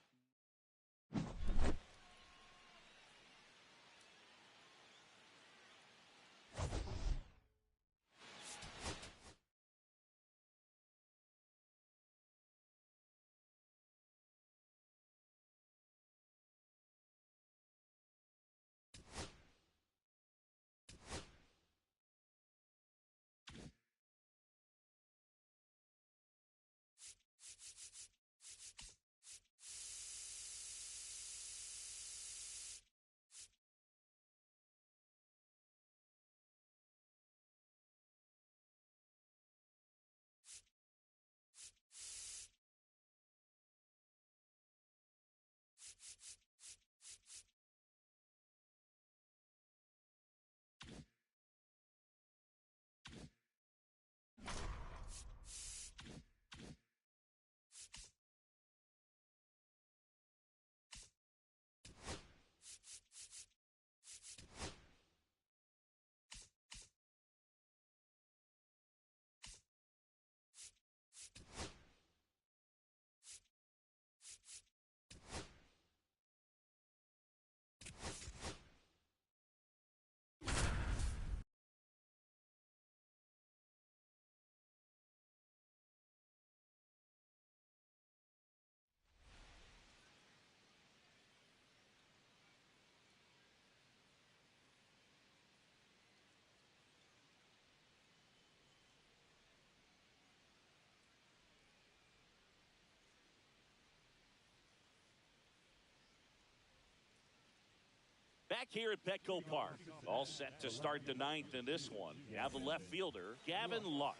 Back here at Petco Park, all set to start the ninth in this one. You have the left fielder, Gavin Lux.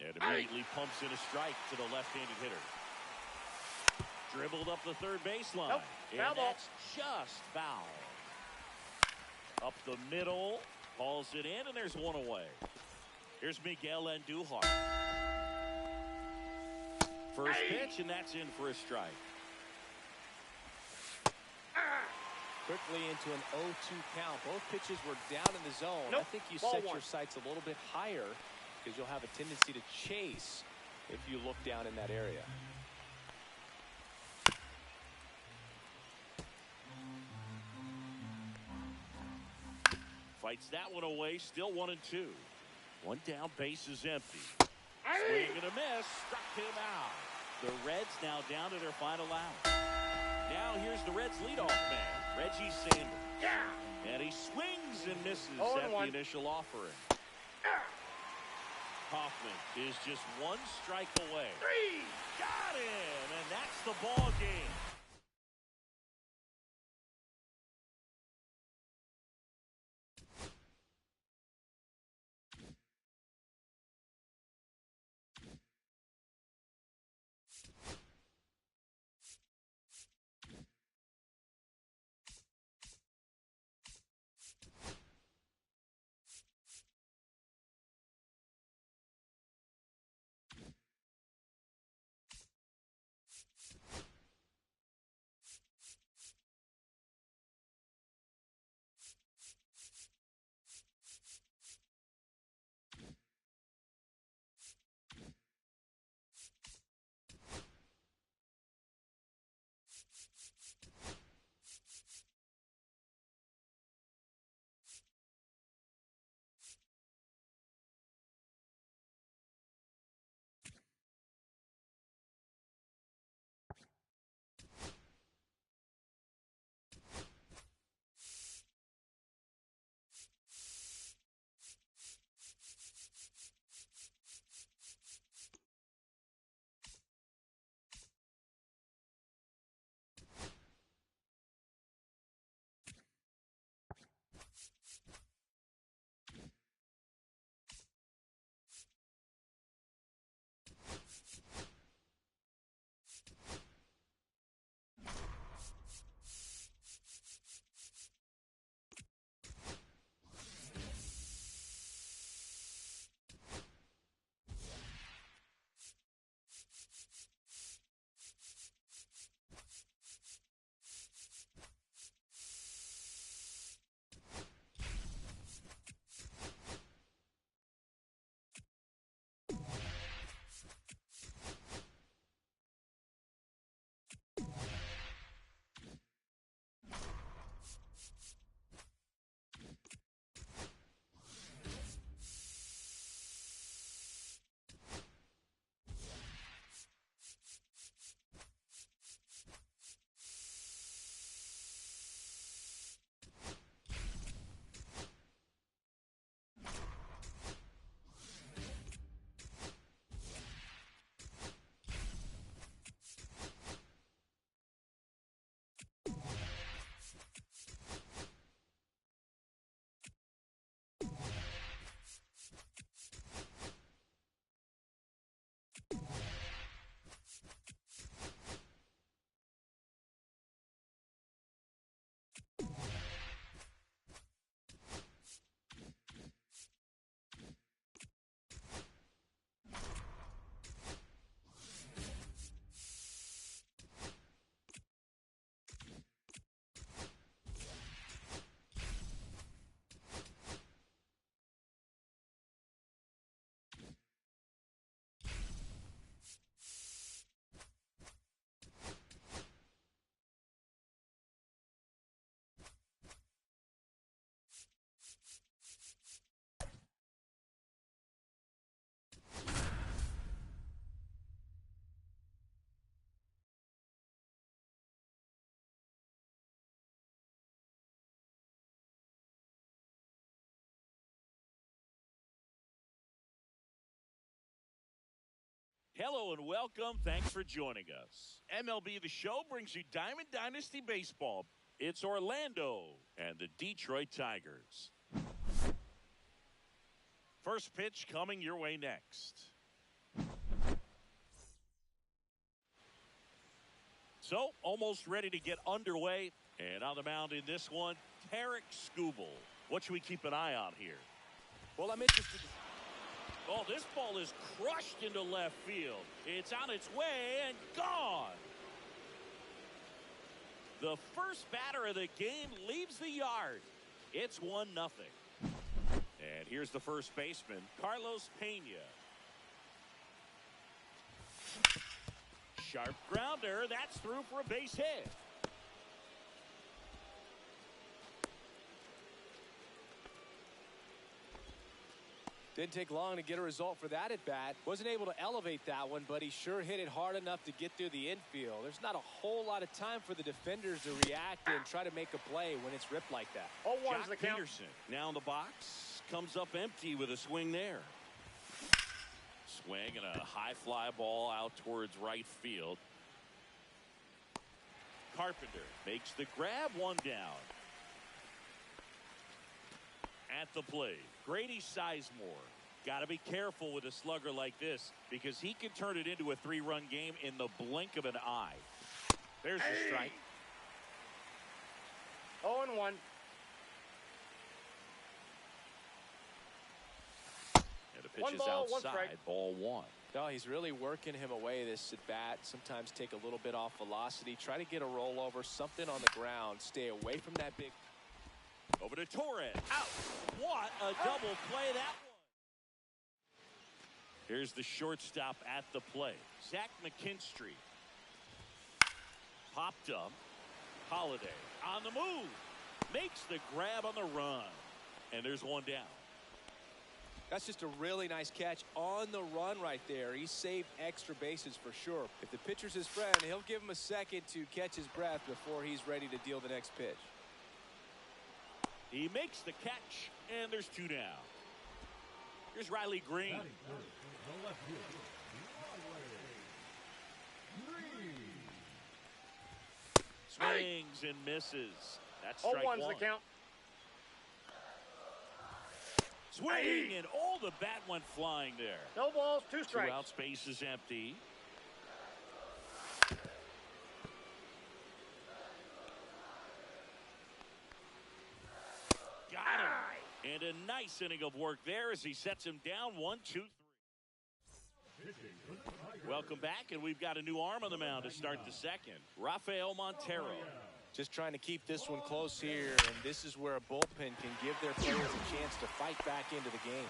And immediately pumps in a strike to the left-handed hitter. Dribbled up the third baseline. Nope. And that's just foul. Up the middle, hauls it in, and there's one away. Here's Miguel Andujar. First pitch, and that's in for a strike. Quickly into an 0-2 count. Both pitches were down in the zone. Nope. I think you Ball set one. your sights a little bit higher because you'll have a tendency to chase if you look down in that area. Fights that one away, still 1-2. One down, base is empty. Swing and a miss, struck him out. The Reds now down to their final out. Now here's the Reds leadoff man, Reggie Sanders. Yeah. And he swings and misses 0-1. at the initial offering. Hoffman is just one strike away. Got him, and that's the ball game. Hello and welcome. Thanks for joining us. MLB The Show brings you Diamond Dynasty Baseball. It's Orlando and the Detroit Tigers. First pitch coming your way next. So, almost ready to get underway. And on the mound in this one, Tarik Skubal. What should we keep an eye on here? Well, I'm interested. Oh, this ball is crushed into left field. It's on its way and gone. The first batter of the game leaves the yard. It's 1-0. And here's the first baseman, Carlos Pena. Sharp grounder. That's through for a base hit. Didn't take long to get a result for that at bat. Wasn't able to elevate that one, but he sure hit it hard enough to get through the infield. There's not a whole lot of time for the defenders to react and try to make a play when it's ripped like that. Jock the Peterson now in the box, comes up empty with a swing there. Swing and a high fly ball out towards right field. Carpenter makes the grab, one down. At the plate, Grady Sizemore. Got to be careful with a slugger like this because he can turn it into a 3-run game in the blink of an eye. There's the strike. 0-1. And the pitch is outside. Ball 1. No, he's really working him away this at bat. Sometimes take a little bit off velocity. Try to get a rollover, something on the ground. Stay away from that big. Over to Torres. Out. What a double play that was. Here's the shortstop at the plate. Zach McKinstry. Popped up. Holiday on the move. Makes the grab on the run. And there's one down. That's just a really nice catch on the run right there. He saved extra bases for sure. If the pitcher's his friend, he'll give him a second to catch his breath before he's ready to deal the next pitch. He makes the catch, and there's 2 down. Here's Riley Green. Swings and misses. That's strike 1. The count. Swing, and all the bat went flying there. No balls, 2 strikes. 2 outs, base is empty. Got him. And a nice inning of work there as he sets him down 1-2-3. Welcome back, and we've got a new arm on the mound to start the second. Rafael Montero. Just trying to keep this one close here, and this is where a bullpen can give their players a chance to fight back into the game.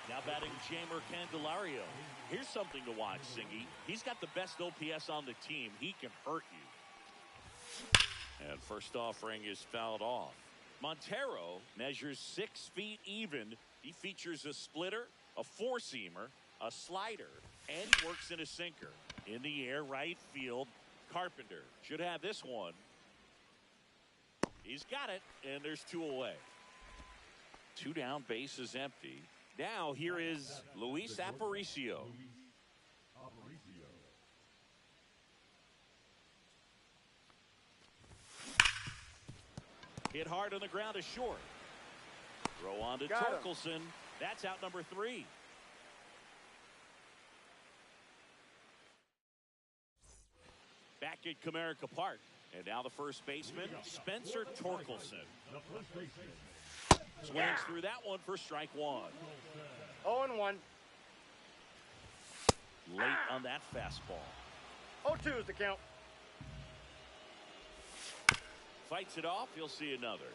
Now batting Jeimer Candelario. Here's something to watch, Singy. He's got the best OPS on the team. He can hurt you. And first offering is fouled off. Montero measures 6 feet even. He features a splitter, a 4-seamer, a slider, and he works in a sinker. In the air, right field. Carpenter should have this one. He's got it, and there's 2 away. 2 down, base is empty. Now here is Luis Aparicio. Hit hard on the ground is short. Throw on to Torkelson. That's out number 3. Back at Comerica Park. And now the first baseman, Spencer Torkelson. Swings through that one for strike 1. 0-1. Late on that fastball. 0-2 is the count. Fights it off. You'll see another.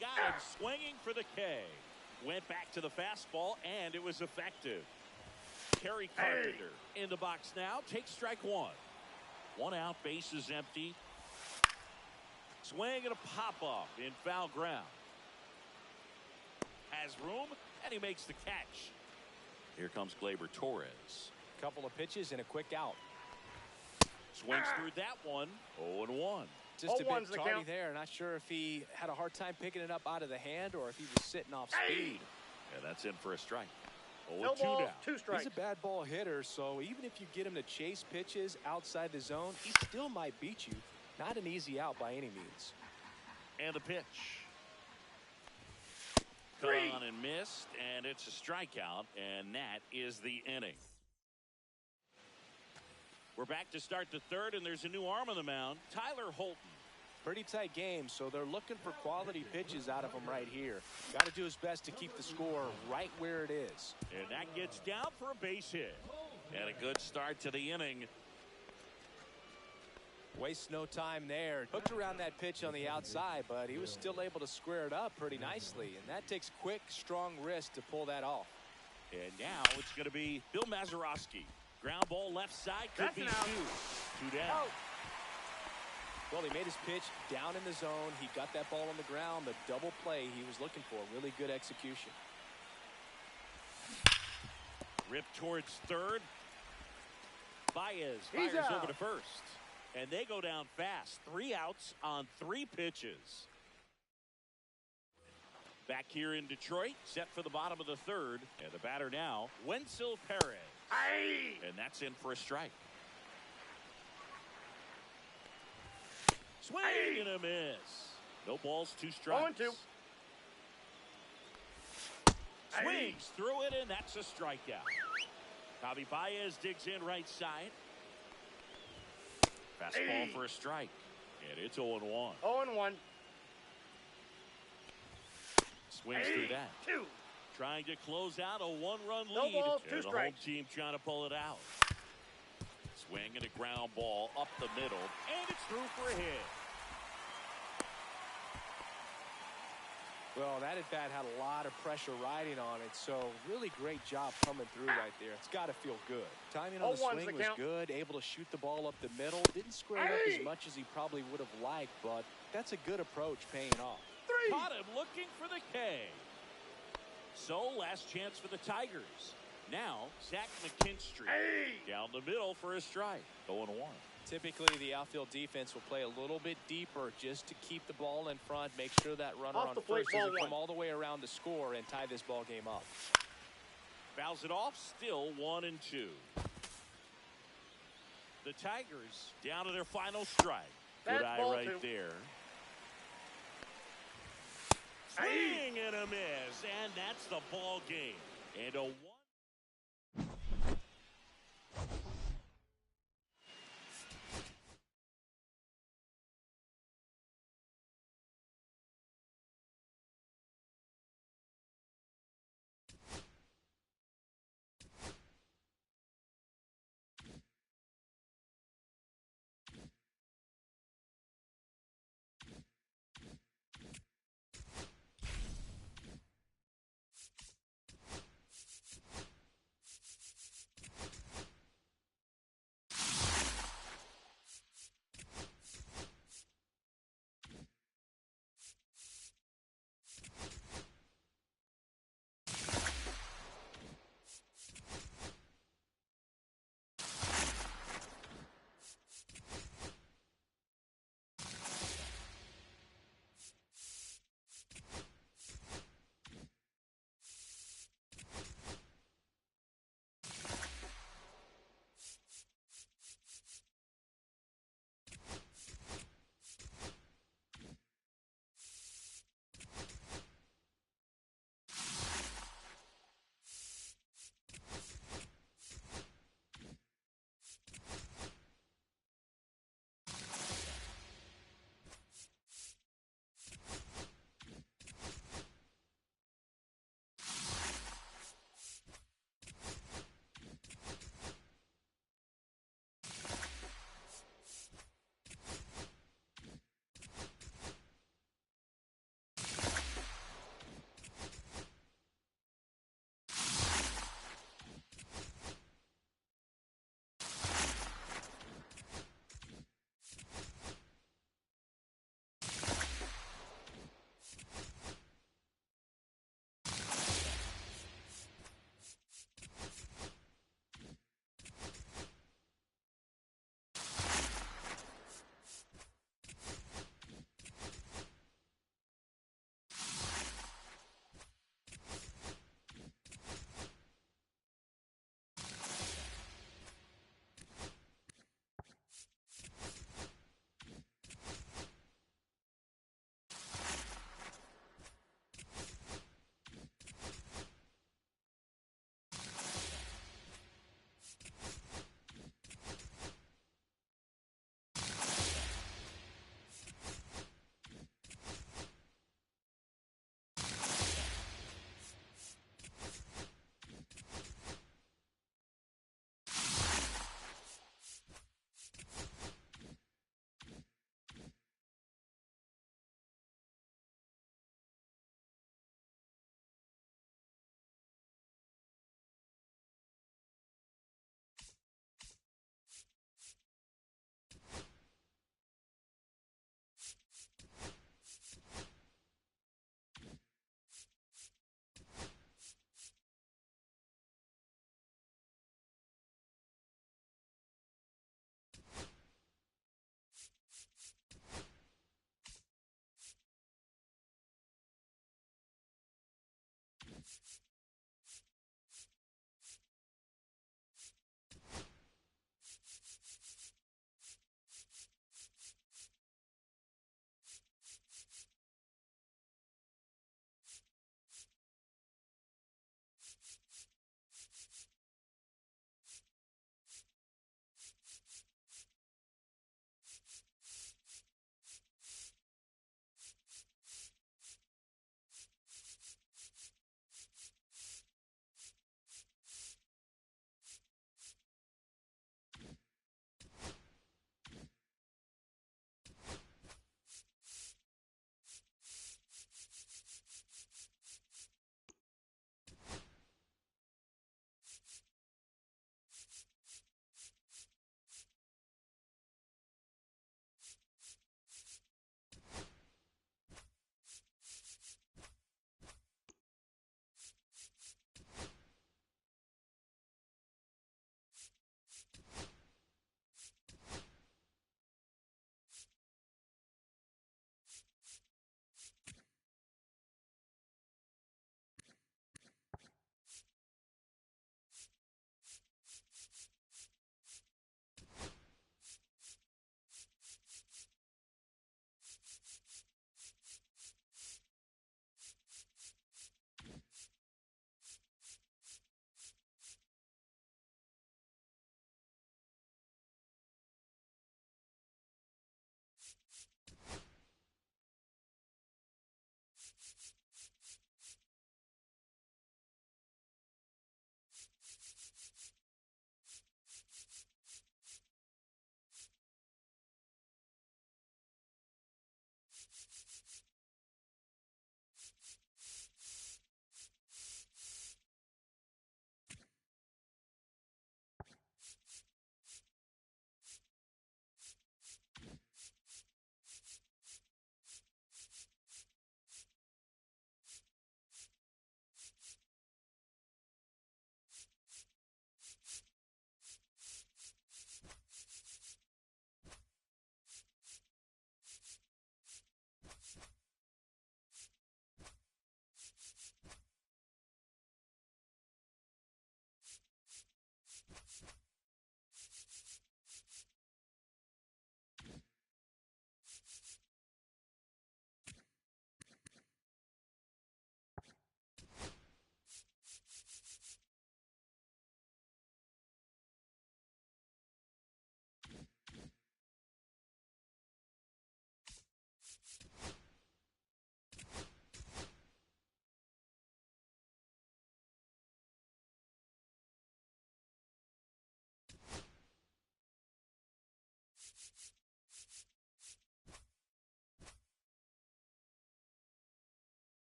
Got him swinging for the K. Went back to the fastball, and it was effective. Kerry Carpenter in the box now. Takes strike 1. 1 out, base is empty. Swing and a pop-off in foul ground. Has room, and he makes the catch. Here comes Gleyber Torres. Couple of pitches and a quick out. Swings through that one. 0-1. Just a bit tardy there. Not sure if he had a hard time picking it up out of the hand or if he was sitting off speed. And that's in for a strike. No 0-2 balls, down. 2 strikes. He's a bad ball hitter, so even if you get him to chase pitches outside the zone, he still might beat you. Not an easy out by any means. And the pitch. Three. Gone and missed, and it's a strikeout, and that is the inning. We're back to start the third, and there's a new arm on the mound, Tyler Holton. Pretty tight game, so they're looking for quality pitches out of him right here. Got to do his best to keep the score right where it is. And that gets down for a base hit. And a good start to the inning. Wastes no time there. Hooked around that pitch on the outside, but he was still able to square it up pretty nicely. And that takes quick, strong wrist to pull that off. And now it's going to be Bill Mazeroski. Ground ball left side, could be two down. Out. Well, he made his pitch down in the zone. He got that ball on the ground. The double play he was looking for. Really good execution. Ripped towards third. Baez He's fires out. over to first. And they go down fast. 3 outs on 3 pitches. Back here in Detroit, set for the bottom of the third. And the batter now, Wenzel Perez. Aye. And that's in for a strike. Swing and a miss. No balls, 2 strikes. 0-2. Swings through it, and that's a strikeout. Javi Baez digs in right side. Fastball for a strike. And it's 0-1. 0-1. Swings through that. 2. Trying to close out a 1-run No lead. balls, 2 and the home strikes. team trying to pull it out. Swing and a ground ball up the middle. And it's through for a hit. Well, that at-bat had a lot of pressure riding on it, so really great job coming through right there. It's got to feel good. Timing on the 0-1's swing the was count. good, able to shoot the ball up the middle. Didn't square it up as much as he probably would have liked, but that's a good approach paying off. 3. Caught him looking for the K. So, last chance for the Tigers. Now, Zach McKinstry down the middle for a strike. 0-1. Typically, the outfield defense will play a little bit deeper just to keep the ball in front, make sure that runner Off on the plate, first ball doesn't come 1. all the way around to score and tie this ball game up. Fouls it off, still 1-2. The Tigers down to their final strike. Good eye Fastball, right 2. there. Swing and a miss, and that's the ball game. And a 1.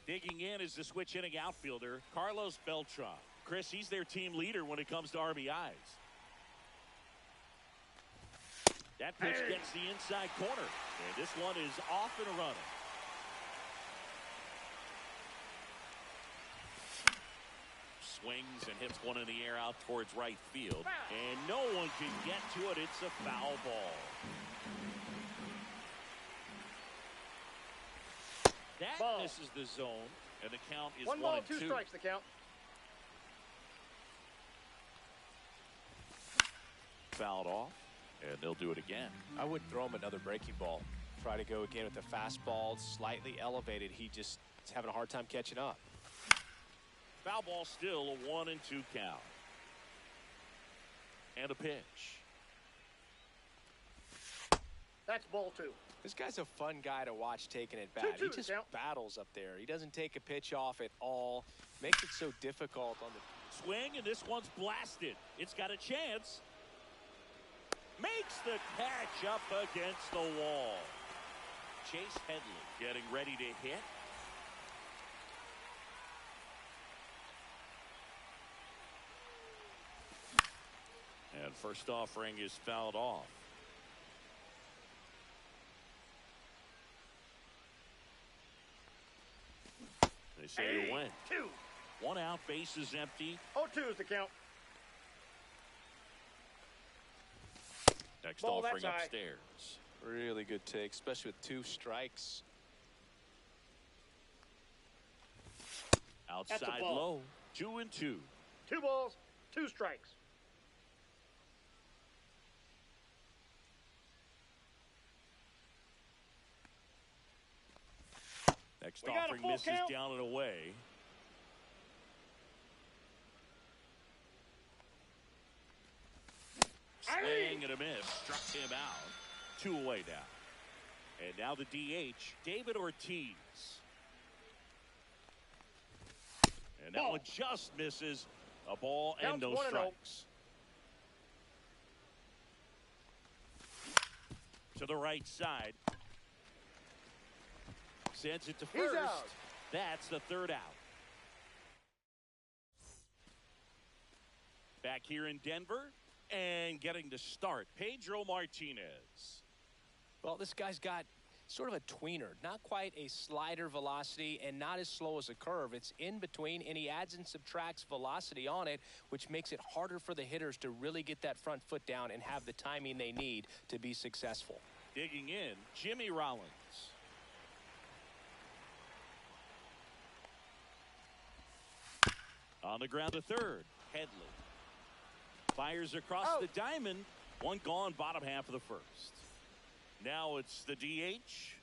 Digging in is the switch inning outfielder, Carlos Beltran. Chris, he's their team leader when it comes to RBIs. That pitch gets the inside corner, and this one is off and running. Swings and hits one in the air out towards right field, and no one can get to it. It's a foul ball. That misses the zone, and the count is 1-2. 1 ball, 2 strikes, the count. Fouled off, and they'll do it again. I wouldn't throw him another breaking ball. Try to go again with the fastball, slightly elevated. He just is having a hard time catching up. Foul ball, still a 1-2 count. And a pitch. That's ball 2. This guy's a fun guy to watch taking it back. He just battles up there. He doesn't take a pitch off at all. Makes it so difficult on the swing, and this one's blasted. It's got a chance. Makes the catch up against the wall. Chase Headley getting ready to hit. And first offering is fouled off. They say you win. 2. 1 out, base is empty. 0-2 is the count. Next Ball, offering that's high. upstairs. Really good take, especially with 2 strikes. Outside ball. low. 2-2. 2 balls, 2 strikes. Next We got a offering full misses count. down and away. Swing and a miss. Struck him out. 2 away now. And now the DH, David Ortiz. And that Ball. one just misses. A ball and Counts no 1-0. strikes. To the right side. Sends it to He's first. out. That's the 3rd out. Back here in Denver and getting to start, Pedro Martinez. Well, this guy's got sort of a tweener, not quite a slider velocity and not as slow as a curve. It's in between, and he adds and subtracts velocity on it, which makes it harder for the hitters to really get that front foot down and have the timing they need to be successful. Digging in, Jimmy Rollins. On the ground to third, Headley. Fires across Out. the diamond. 1 gone, bottom half of the first. Now it's the DH.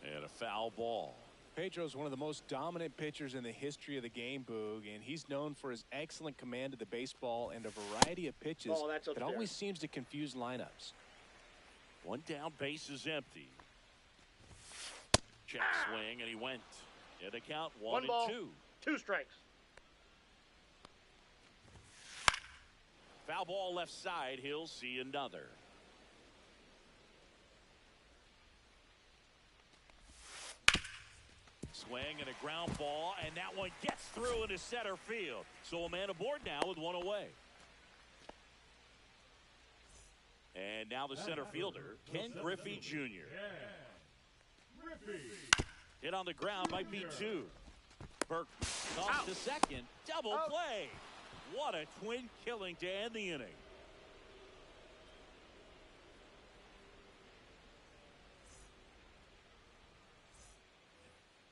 And a foul ball. Pedro's one of the most dominant pitchers in the history of the game, Boog, and he's known for his excellent command of the baseball and a variety of pitches Oh, that's that upstairs. always seems to confuse lineups. 1 down, base is empty. Check swing, and he went. And the count 1 ball, 1-2. 2 strikes. Foul ball left side. He'll see another. Swing and a ground ball, and that one gets through into center field. So a man aboard now with 1 away. And now the center fielder, Ken Griffey Jr. Griffey. Hit on the ground, might be 2. Burke comes to second. Double Out. play. What a twin killing to end the inning.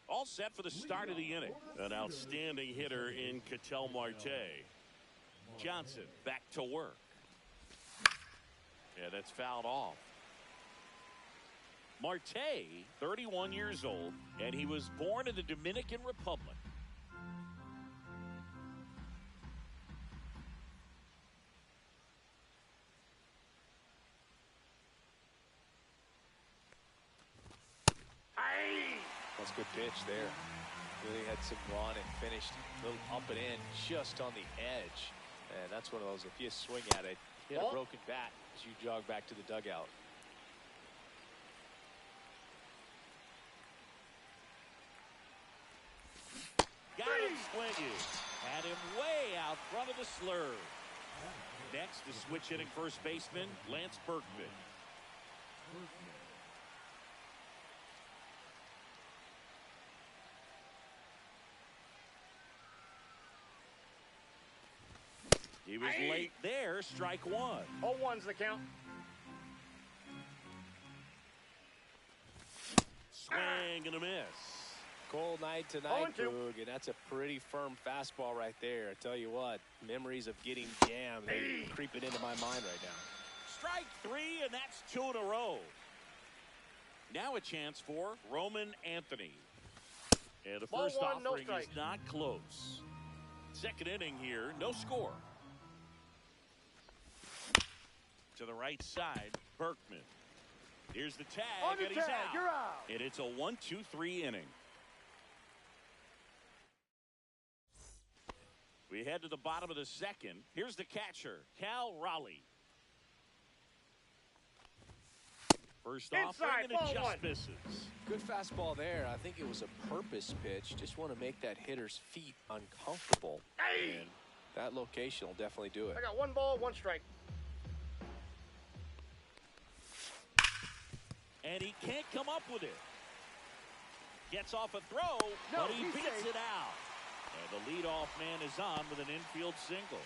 All set for the start of the inning. An outstanding hitter in Ketel Marte. Johnson back to work. Yeah, that's fouled off. Marte, 31 years old, and he was born in the Dominican Republic. That's a good pitch there. Really had some run and finished a little up and in just on the edge. And that's one of those, if you swing at it, hit a Ball. broken bat as you jog back to the dugout. Got him swinging. Had him way out front of the slurve. Next is switch hitting first baseman Lance Berkman. He was late there, strike 1. 0-1's the count. Swing and a miss. Cold night tonight, 0-2. Boog, and that's a pretty firm fastball right there. I tell you what, memories of getting jammed, they're creeping into my mind right now. Strike 3, and that's 2 in a row. Now a chance for Roman Anthony. And the Ball first 1, no offering is strikes. not close. Second inning here, no score. To the right side, Berkman. Here's the tag, On the and he's tag, out. you're out. And it's a 1-2-3 inning. We head to the bottom of the second. Here's the catcher, Cal Raleigh. First Inside, offering, and it ball just one. misses. Good fastball there. I think it was a purpose pitch. Just want to make that hitter's feet uncomfortable. Hey! And that location will definitely do it. I got 1 ball, 1 strike. And he can't come up with it. Gets off a throw, No, but he he's beats safe. it out. And the leadoff man is on with an infield single.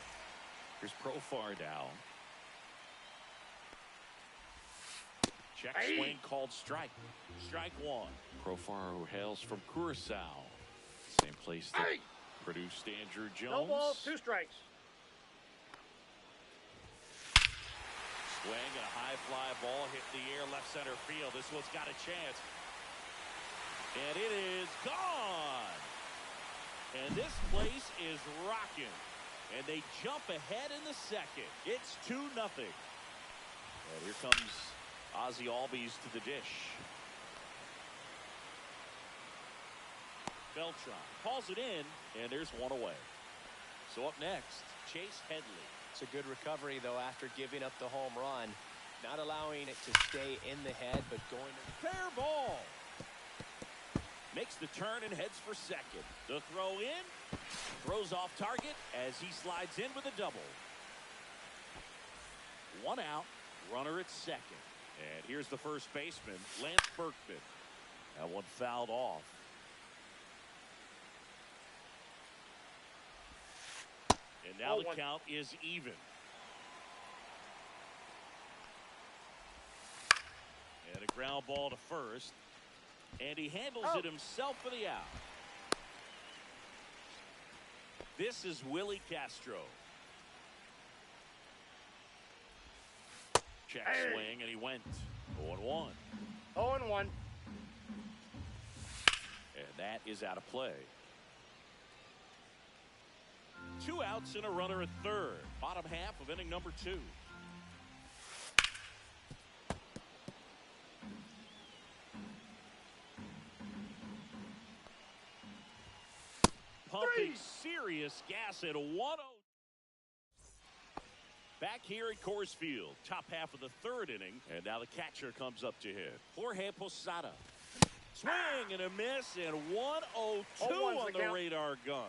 Here's Profar now. Check Hey. swing called strike. Strike one. Profar, who hails from Curacao. Same place that Hey! produced Andrew Jones. No balls, 2 strikes. Swing and a high fly ball hit the air left center field. This one's got a chance. And it is gone. And this place is rocking. And they jump ahead in the second. It's 2-0. And here comes Ozzie Albies to the dish. Beltran calls it in, and there's one away. So up next, Chase Headley. It's a good recovery, though, after giving up the home run. Not allowing it to stay in the head, but going to... Fair ball. Makes the turn and heads for second. The throw in. Throws off target as he slides in with a double. 1 out. Runner at second. And here's the first baseman, Lance Berkman. That one fouled off. And now the 0-1. count is even. And a ground ball to first. And he handles it himself for the out. This is Willie Castro. Check swing, and he went 0-1. 0-1. And that is out of play. 2 outs and a runner at third. Bottom half of inning number 2. Pumping serious gas at 1-0. Back here at Coors Field, top half of the third inning, and now the catcher comes up to hit. Jorge Posada. Swing and a miss, and 1-0-2 on the count. radar gun.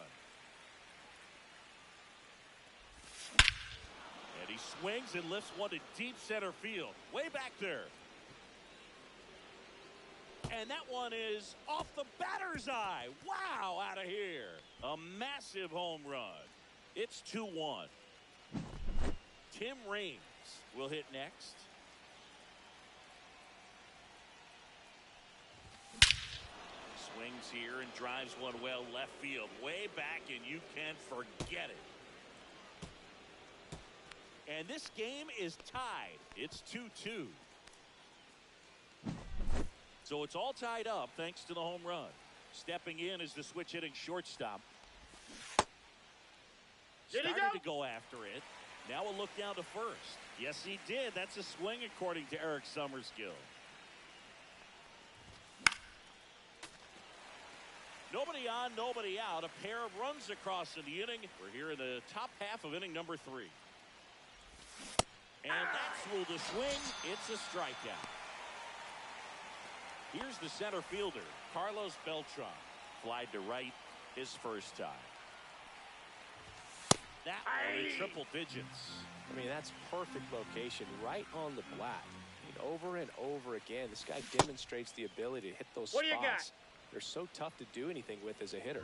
And he swings and lifts one to deep center field, way back there. And that one is off the batter's eye. Wow, out of here. A massive home run. It's 2-1. Tim Raines will hit next. Swings here and drives one well left field. Way back, and you can't forget it. And this game is tied. It's 2-2. So it's all tied up thanks to the home run. Stepping in is the switch hitting shortstop. Did he Started go? to go after it. Now a look down to first. Yes, he did. That's a swing according to Eric Summerskill. Nobody on, nobody out. A pair of runs across in the inning. We're here in the top half of inning number 3. And that's through the swing. It's a strikeout. Here's the center fielder, Carlos Beltran. Flied to right his first time. That one in triple digits. I mean, that's perfect location, right on the black. I mean, over and over again, this guy demonstrates the ability to hit those What do you spots. got? They're so tough to do anything with as a hitter.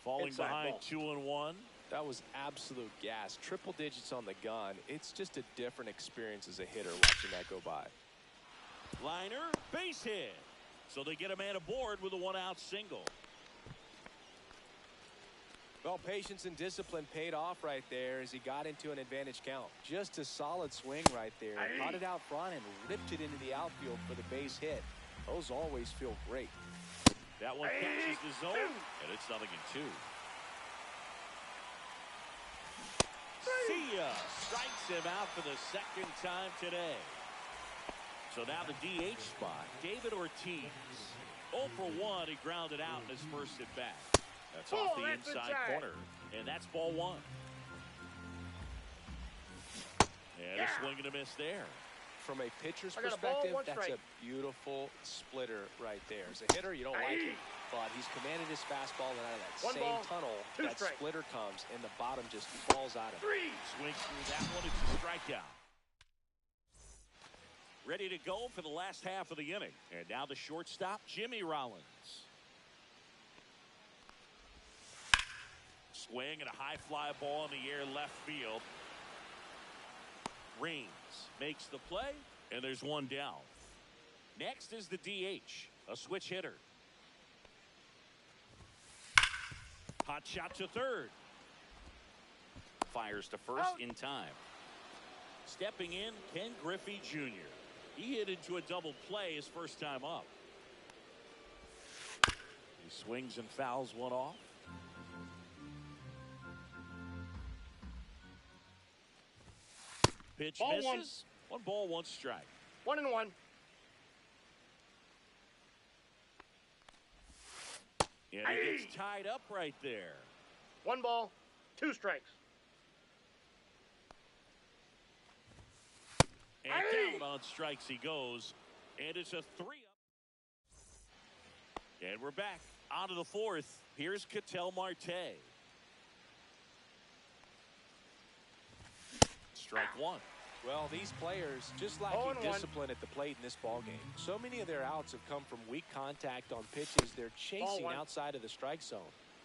Falling Inside behind ball. 2-1. That was absolute gas. Triple digits on the gun. It's just a different experience as a hitter watching that go by. Liner, base hit. So they get a man aboard with a 1-out single. Well, patience and discipline paid off right there as he got into an advantage count. Just a solid swing right there. Caught it out front and ripped it into the outfield for the base hit. Those always feel great. That one catches the zone, and it's 0-2. See ya. Strikes him out for the second time today. So now the DH spot, David Ortiz. 0 for 1, he grounded out in his first at bat. That's off the inside corner. And that's ball one. And a swing and a miss there. From a pitcher's I got a ball, perspective, one that's strike. a beautiful splitter right there. As a hitter, you don't like it, but he's commanded his fastball, and out of that One same ball, tunnel, two that strikes. splitter comes, and the bottom just falls out of it. Swings through that one. It's a strikeout. Ready to go for the last half of the inning. And now the shortstop, Jimmy Rollins. Swing and a high fly ball in the air left field. Raines makes the play, and there's one down. Next is the DH, a switch hitter. Hot shot to third. Fires to first in time. Stepping in, Ken Griffey Jr. He hit into a double play his first time up. He swings and fouls one off. Pitch Ball misses. One ball, one strike. 1-1. And he gets tied up right there. 1 ball, 2 strikes. And down on strikes he goes. And it's a 3-up. And we're back out of the fourth. Here's Ketel Marte. Strike one. Well, these players just lacking 0-1. discipline at the plate in this ball game. So many of their outs have come from weak contact on pitches they're chasing one. outside of the strike zone.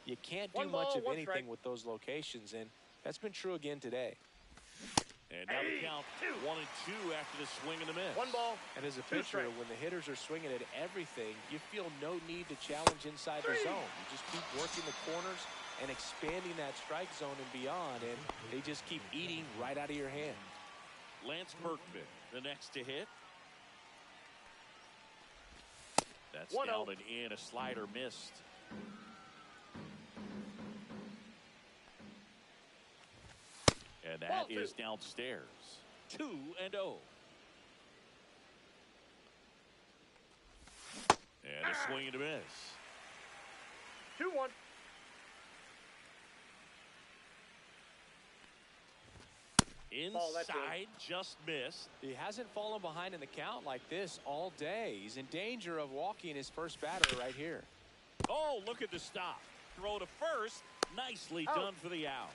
You can't do One ball, much of one anything strike. with those locations, and that's been true again today. And now the count 1-2 after the swing and the miss. 1 ball, And as a 2 pitcher, strikes. when the hitters are swinging at everything, you feel no need to challenge inside the zone. You just keep working the corners and expanding that strike zone and beyond, and they just keep eating right out of your hand. Lance Berkman, the next to hit. That's 1-0. down and in. A slider missed. And that Ball is two. downstairs. 2-0. And a swing and a miss. 2-1. Ball, that's Inside, just missed. He hasn't fallen behind in the count like this all day. He's in danger of walking his first batter right here. Oh, look at the stop. Throw to first. Nicely done for the out.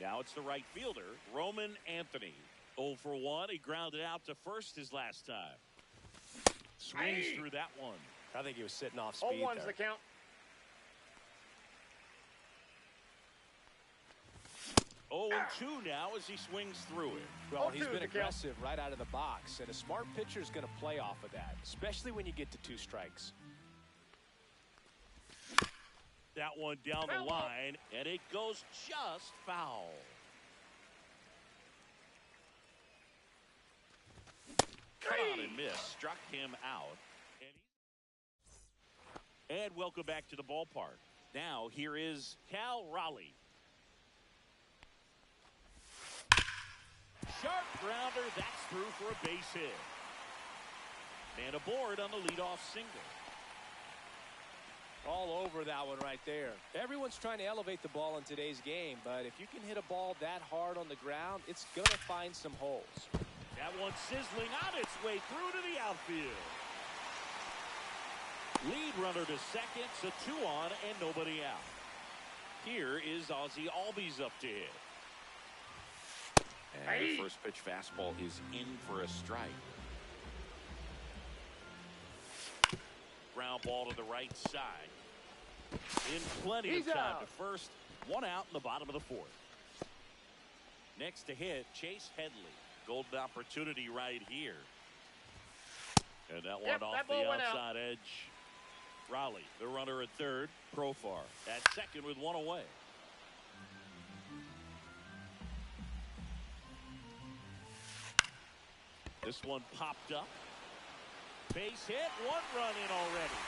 Now it's the right fielder, Roman Anthony. 0 for 1. He grounded out to first his last time. Swings through that one. I think he was sitting off speed 0-1's there. the count. 0-2 now as he swings through it. Well, he's 0-2 been the count. aggressive right out of the box, and a smart pitcher is going to play off of that, especially when you get to 2 strikes. That one down the Foul. line, and it goes just foul. Come on and miss. Struck him out. And welcome back to the ballpark. Now here is Cal Raleigh. Sharp grounder. That's through for a base hit. And aboard on the leadoff single. All over that one right there. Everyone's trying to elevate the ball in today's game, but if you can hit a ball that hard on the ground, it's going to find some holes. That one sizzling on its way through to the outfield. Lead runner to second, so 2 on and nobody out. Here is Ozzie Albies up to hit. And the first pitch fastball is in for a strike. Ground ball to the right side. In plenty He's of time out. to first. 1 out in the bottom of the 4th. Next to hit, Chase Headley. Golden opportunity right here. And that one off that the ball went out. outside edge. Raleigh, the runner at third. Profar at second with 1 away. This one popped up. Base hit, 1 run in already.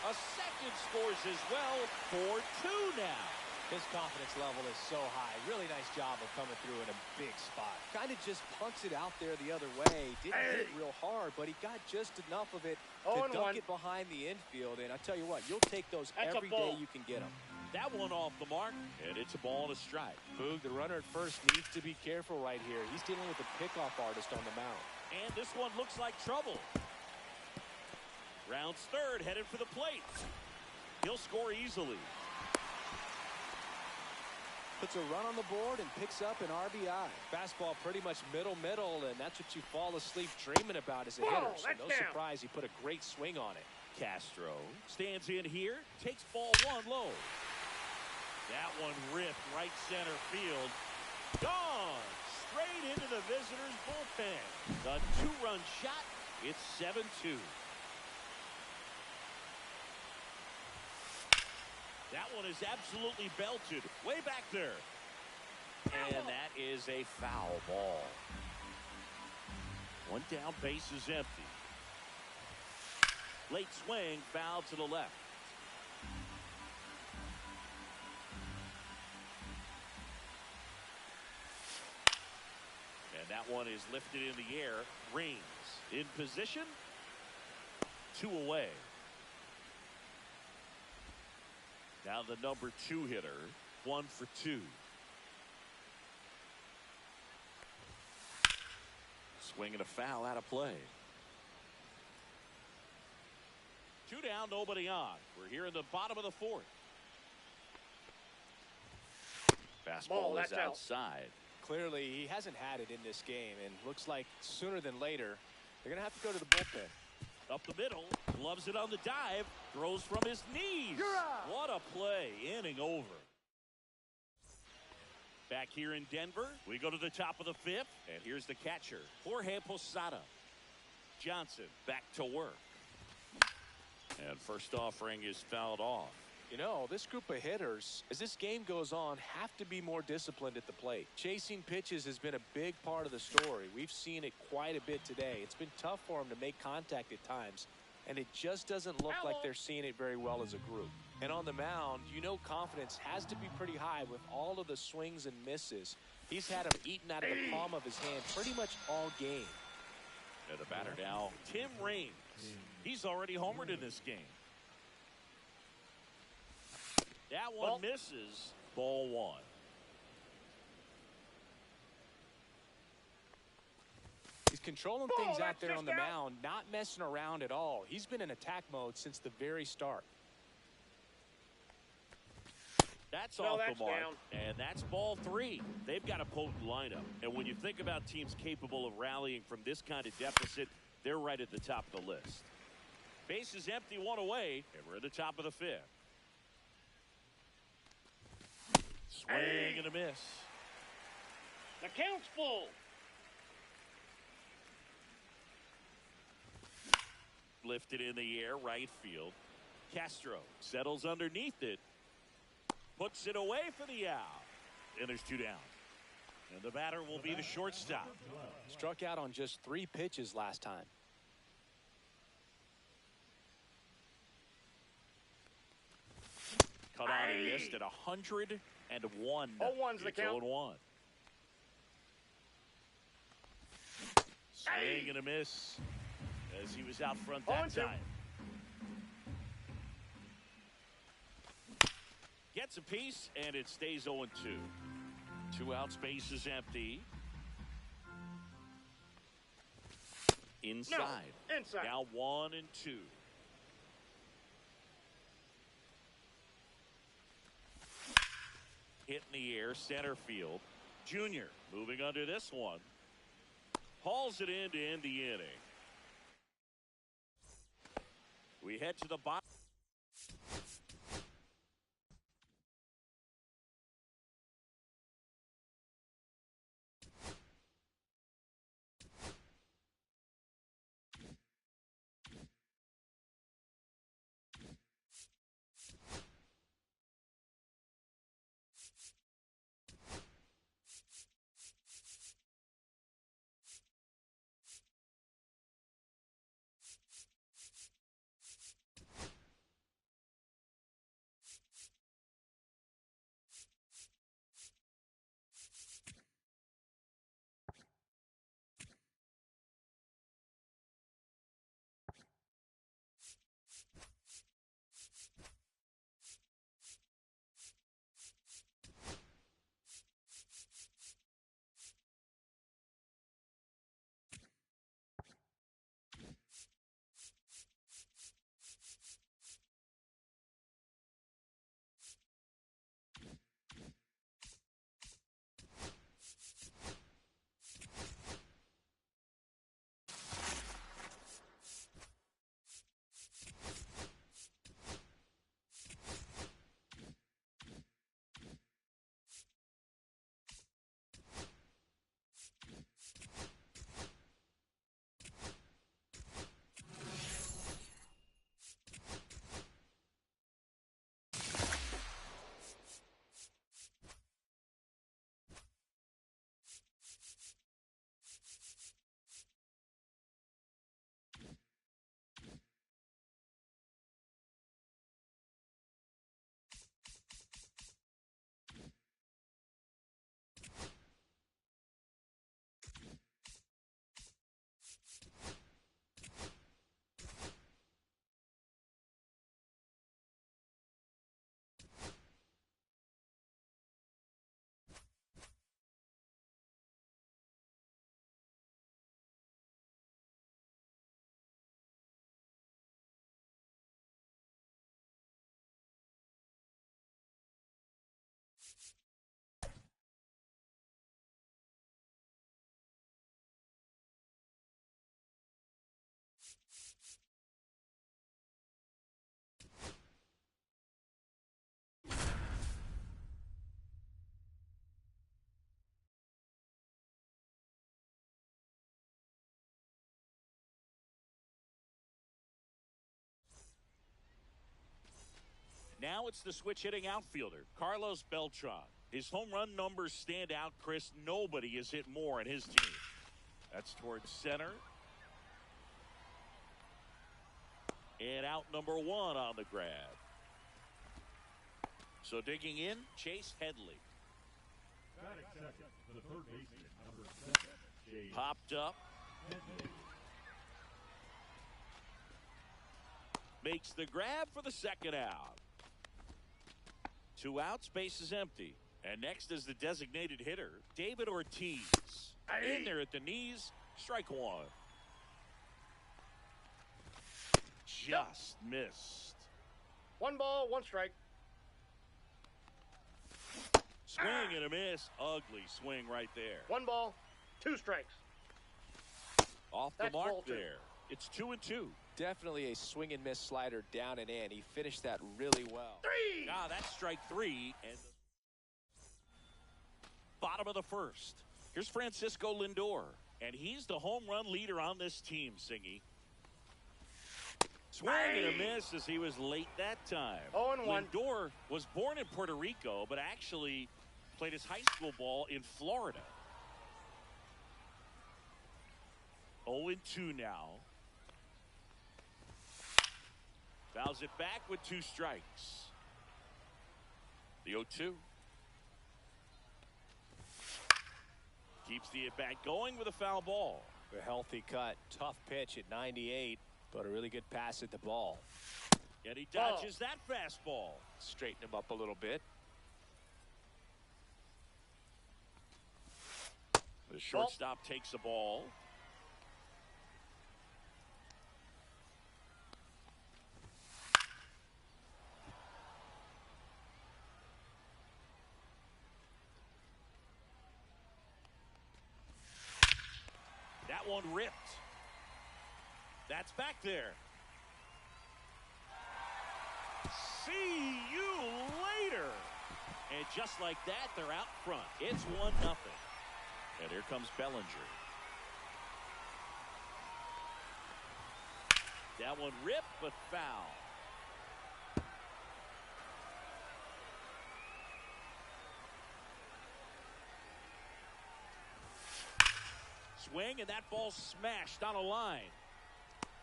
A second scores as well for 2 now. His confidence level is so high. Really nice job of coming through in a big spot. Kind of just punts it out there the other way. Didn't hit it real hard, but he got just enough of it to 0-1. dunk it behind the infield. And I tell you what, you'll take those That's a every day ball. you can get them. That one off the mark, and it's a ball and a strike. Boog, the runner at first needs to be careful right here. He's dealing with a pickoff artist on the mound. And this one looks like trouble. Rounds third, headed for the plate. He'll score easily. Puts a run on the board and picks up an RBI. Fastball pretty much middle, and that's what you fall asleep dreaming about as a hitter. So no surprise he put a great swing on it. Castro stands in here, takes ball one low. That one ripped right center field. Gone straight into the visitors' bullpen. A two-run shot. It's 7-2. That one is absolutely belted way back there. And that is a foul ball. One down, base is empty. Late swing, foul to the left. And that one is lifted in the air. Reigns in position. 2 away. Now the number 2 hitter, 1 for 2. Swing and a foul out of play. 2 down, nobody on. We're here in the bottom of the 4th. Fastball is outside. Clearly, he hasn't had it in this game, and looks like sooner than later, they're going to have to go to the bullpen. Up the middle, loves it on the dive, throws from his knees. What a play, inning over. Back here in Denver, we go to the top of the 5th, and here's the catcher, Jorge Posada. Johnson back to work. And first offering is fouled off. You know, this group of hitters, as this game goes on, have to be more disciplined at the plate. Chasing pitches has been a big part of the story. We've seen it quite a bit today. It's been tough for them to make contact at times, and it just doesn't look like they're seeing it very well as a group. And on the mound, you know confidence has to be pretty high with all of the swings and misses. He's had them eaten out of the palm of his hand pretty much all game. And the batter now, Tim Raines. He's already homered in this game. That one misses. Ball 1. He's controlling things out there on the mound, not messing around at all. He's been in attack mode since the very start. That's off the mark, and that's ball 3. They've got a potent lineup, and when you think about teams capable of rallying from this kind of deficit, they're right at the top of the list. Base is empty, 1 away, and we're at the top of the 5th. Swing and a miss. The count's full. Lifted in the air, right field. Castro settles underneath it. Puts it away for the out. And there's 2 down. And the batter will be the shortstop. Struck out on just 3 pitches last time. Cut on and missed at 101. 0-1's the count. 0-1. Swing and a miss as he was out front that time. Gets a piece, and it stays 0-2. 2 outs, base is empty. Inside. No, inside. Now 1 and 2. Hit in the air, center field. Junior moving under this one. Hauls it in to end the inning. We head to the bottom. Now it's the switch hitting outfielder, Carlos Beltran. His home run numbers stand out, Chris. Nobody has hit more in his team. That's towards center. And out number 1 on the grab. So digging in, Chase Headley. Batting second, the third baseman, number 7, Chase Popped up. Headley. Makes the grab for the second out. 2 outs, base is empty. And next is the designated hitter, David Ortiz. In there at the knees, strike 1. Just missed. 1 ball, 1 strike. Swing and a miss. Ugly swing right there. 1 ball, 2 strikes. Off the That's mark ball 2. there. It's 2-2. Definitely a swing and miss slider down and in. He finished that really well. 3. Ah, that's strike 3. And bottom of the first. Here's Francisco Lindor. And he's the home run leader on this team, Singy. Swing and a miss as he was late that time. 0-1. Lindor was born in Puerto Rico, but actually played his high school ball in Florida. 0-2 now. Fouls it back with 2 strikes. The 0-2. Keeps the at-bat going with a foul ball. A healthy cut. Tough pitch at 98, but a really good pass at the ball. And he dodges that fastball. Straighten him up a little bit. The shortstop takes the ball. That one ripped. That's back there. See you later. And just like that, they're out front. It's 1-0. And here comes Bellinger. That one ripped, but foul. Swing, and that ball smashed on a line.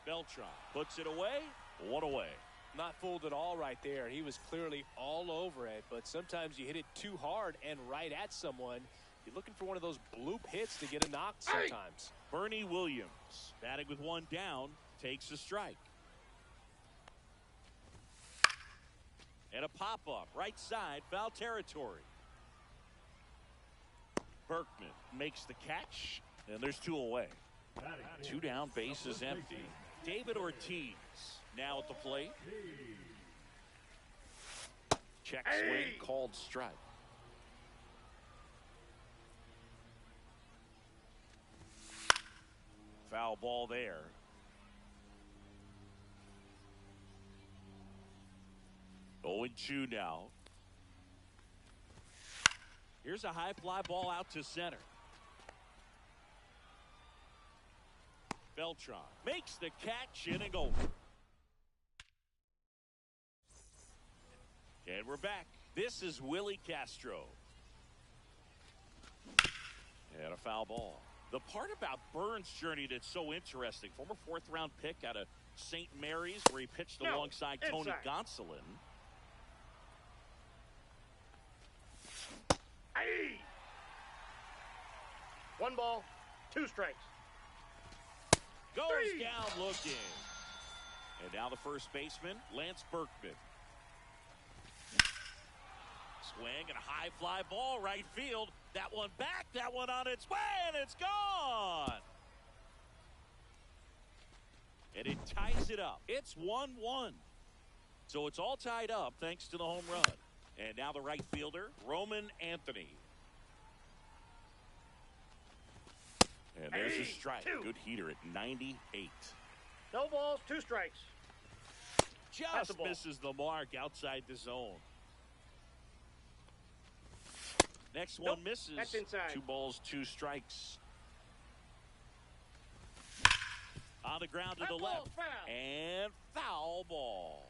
Beltran puts it away. 1 away. Not fooled at all right there. He was clearly all over it, but sometimes you hit it too hard and right at someone. You're looking for one of those bloop hits to get a knock sometimes. Bernie Williams, batting with 1 down, takes a strike. And a pop-up, right side, foul territory. Berkman makes the catch, and there's 2 away. 2 down, base is empty. David Ortiz now at the plate. Check swing, called strike. Foul ball there. Oh, and 2 now. Here's a high fly ball out to center. Beltran makes the catch, inning over. And we're back. This is Willie Castro. And a foul ball. The part about Burns' journey that's so interesting, former 4th-round pick out of St. Mary's, where he pitched alongside Tony Gonsolin. Aye. 1 ball, 2 strikes. Goes down looking. And now the first baseman, Lance Berkman. Swing and a high fly ball right field. That one back, that one on its way, and it's gone. And it ties it up. It's 1-1. So it's all tied up thanks to the home run. And now the right fielder, Roman Anthony. And there's a strike. 2. Good heater at 98. No balls, 2 strikes. Just misses the mark outside the zone. Next one misses. That's inside. 2 balls, 2 strikes. On the ground to the left. Foul. And foul ball.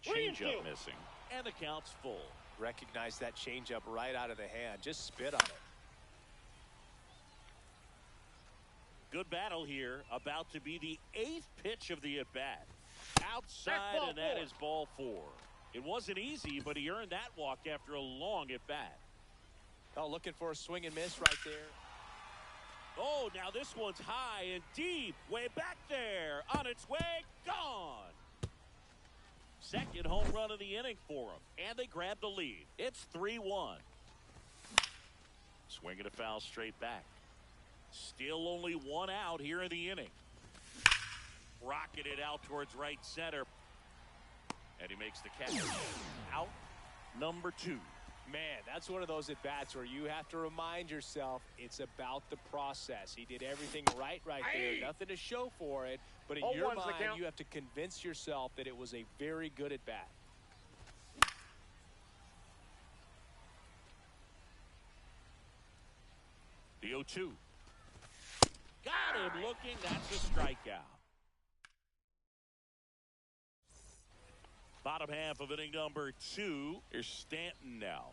changeup missing. And the count's full. Recognize that changeup right out of the hand. Just spit on it. Good battle here. About to be the 8th pitch of the at-bat. Outside, and that is ball 4. It wasn't easy, but he earned that walk after a long at-bat. Oh, looking for a swing and miss right there. Oh, now this one's high and deep. Way back there. On its way. Gone. Second home run of the inning for him. And they grab the lead. It's 3-1. Swinging a foul straight back. Still only 1 out here in the inning. Rocketed out towards right center. And he makes the catch. Out number 2. Man, that's one of those at-bats where you have to remind yourself it's about the process. He did everything right there. Nothing to show for it. But in your mind, you have to convince yourself that it was a very good at-bat. The 0-2. Got him looking. That's a strikeout. Bottom half of inning number 2. Here's Stanton now.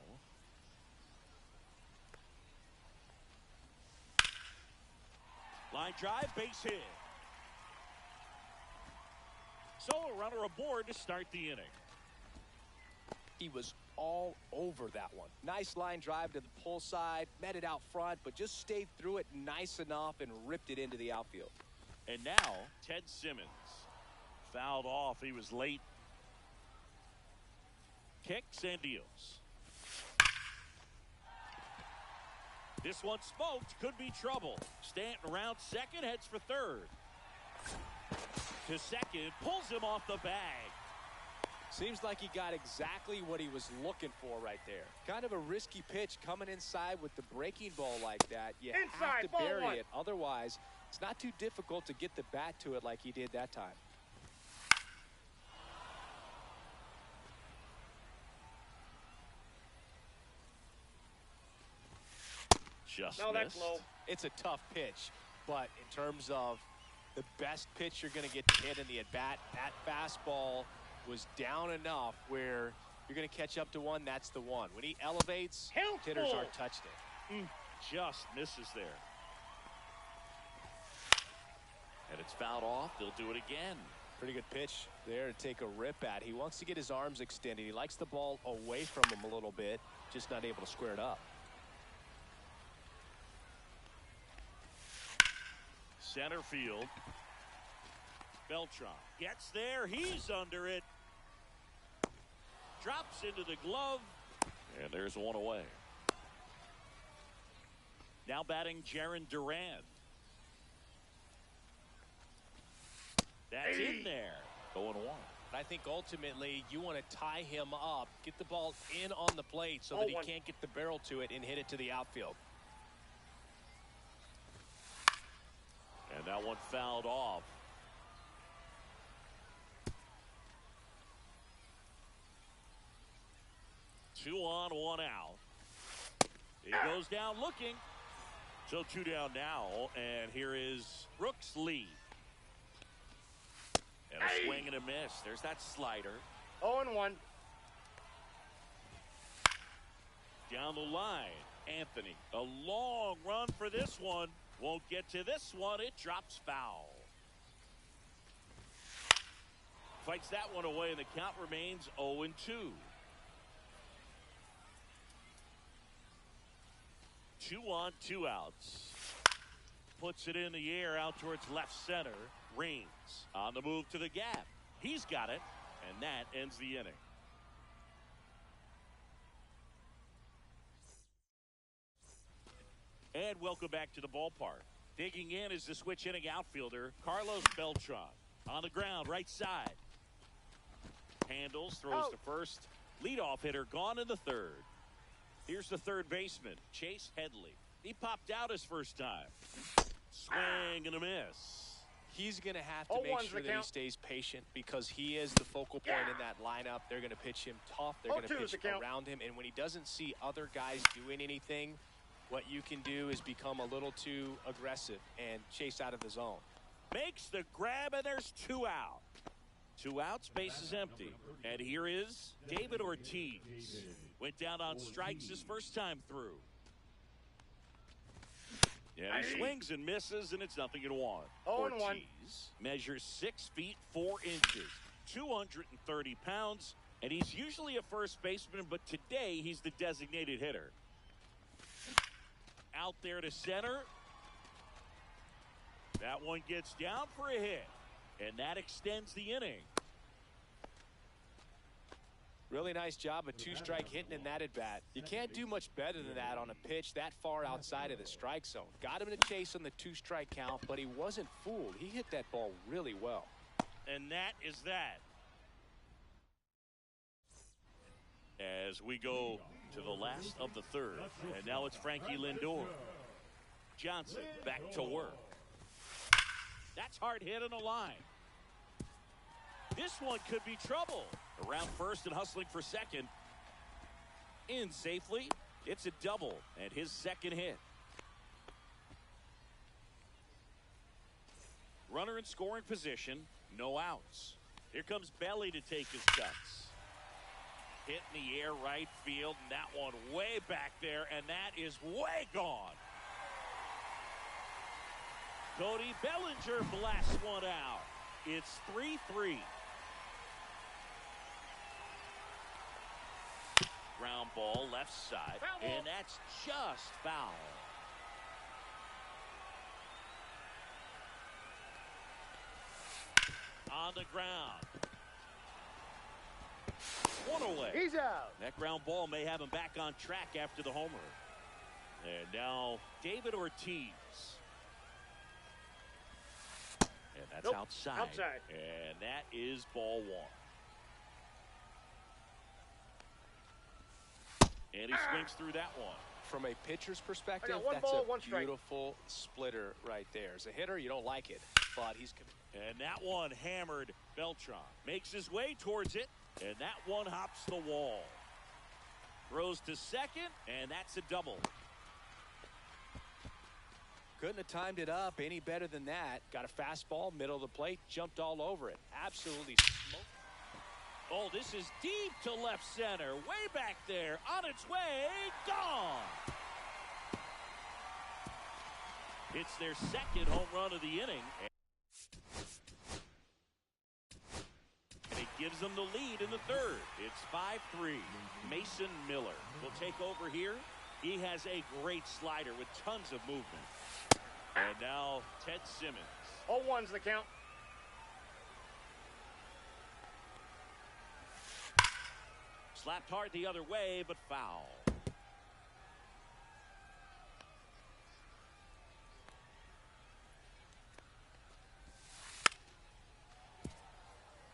Line drive, base hit. So a runner aboard to start the inning. He was all over that one. Nice line drive to the pull side, met it out front, but just stayed through it nice enough and ripped it into the outfield. And now Ted Simmons fouled off. He was late. Kicks and deals. This one smoked. Could be trouble. Stanton around second, heads for third. To second, pulls him off the bag. Seems like he got exactly what he was looking for right there. Kind of a risky pitch coming inside with the breaking ball like that. You have to bury it. Otherwise, it's not too difficult to get the bat to it like he did that time. Just that's low. It's a tough pitch, but in terms of the best pitch you're going to get hit in the at-bat, that fastball was down enough where you're going to catch up to one. That's the one. When he elevates, hitters aren't touched it. Just misses there. And it's fouled off. They'll do it again. Pretty good pitch there to take a rip at. He wants to get his arms extended. He likes the ball away from him a little bit, just not able to square it up. Center field. Beltran gets there. He's under it. Drops into the glove. And there's one away. Now batting Jarren Duran. That's in there. 0-1. I think ultimately you want to tie him up, get the ball in on the plate so that he can't get the barrel to it and hit it to the outfield. And that one fouled off. Two on, 1 out. He goes down looking. So 2 down now. And here is Brooks Lee. And a swing and a miss. There's that slider. 0-1. Down the line, Anthony. A long run for this one. Won't get to this one. It drops foul. Fights that one away, and the count remains 0-2. Two on, 2 outs. Puts it in the air out towards left center. Raines on the move to the gap. He's got it, and that ends the inning. And welcome back to the ballpark. Digging in is the switch inning outfielder, Carlos Beltran. On the ground, right side. Handles, throws to first. Leadoff hitter gone in the third. Here's the third baseman, Chase Headley. He popped out his first time. Swing and a miss. He's going to have to make sure that he stays patient because he is the focal point in that lineup. They're going to pitch him tough. They're going to pitch around him. And when he doesn't see other guys doing anything, what you can do is become a little too aggressive and chase out of the zone. Makes the grab, and there's 2 out. 2 outs, bases empty. And here is David Ortiz. Went down on strikes his first time through. Yeah, he swings and misses, and it's 0-1. Ortiz measures 6 feet 4 inches, 230 pounds, and he's usually a first baseman, but today he's the designated hitter. Out there to center. That one gets down for a hit, and that extends the inning. Really nice job of 2-strike hitting in that at bat. You can't do much better than that on a pitch that far outside of the strike zone. Got him to chase on the 2-strike count, but he wasn't fooled. He hit that ball really well. And that is that. As we go to the last of the third, and now it's Frankie Lindor. Johnson back to work. That's hard hit on the line. This one could be trouble. Around first and hustling for second. In safely. It's a double and his second hit. Runner in scoring position. No outs. Here comes Belly to take his cuts. Hit in the air right field, and that one way back there, and that is way gone. Cody Bellinger blasts one out. It's 3-3. Ground ball left side, and that's just foul. On the ground. One away. He's out. That ground ball may have him back on track after the homer. And now David Ortiz. And that's outside. And that is ball one. And he swings through that one. From a pitcher's perspective, that's a beautiful splitter right there. As a hitter, you don't like it, but he's... And that one hammered Beltran. Makes his way towards it, and that one hops the wall. Throws to second, and that's a double. Couldn't have timed it up any better than that. Got a fastball, middle of the plate, jumped all over it. Absolutely smoked. Oh, this is deep to left center. Way back there. On its way. Gone. It's their second home run of the inning. And it gives them the lead in the third. It's 5-3. Mason Miller will take over here. He has a great slider with tons of movement. And now Ted Simmons. 0-1's the count. Slapped hard the other way, but foul.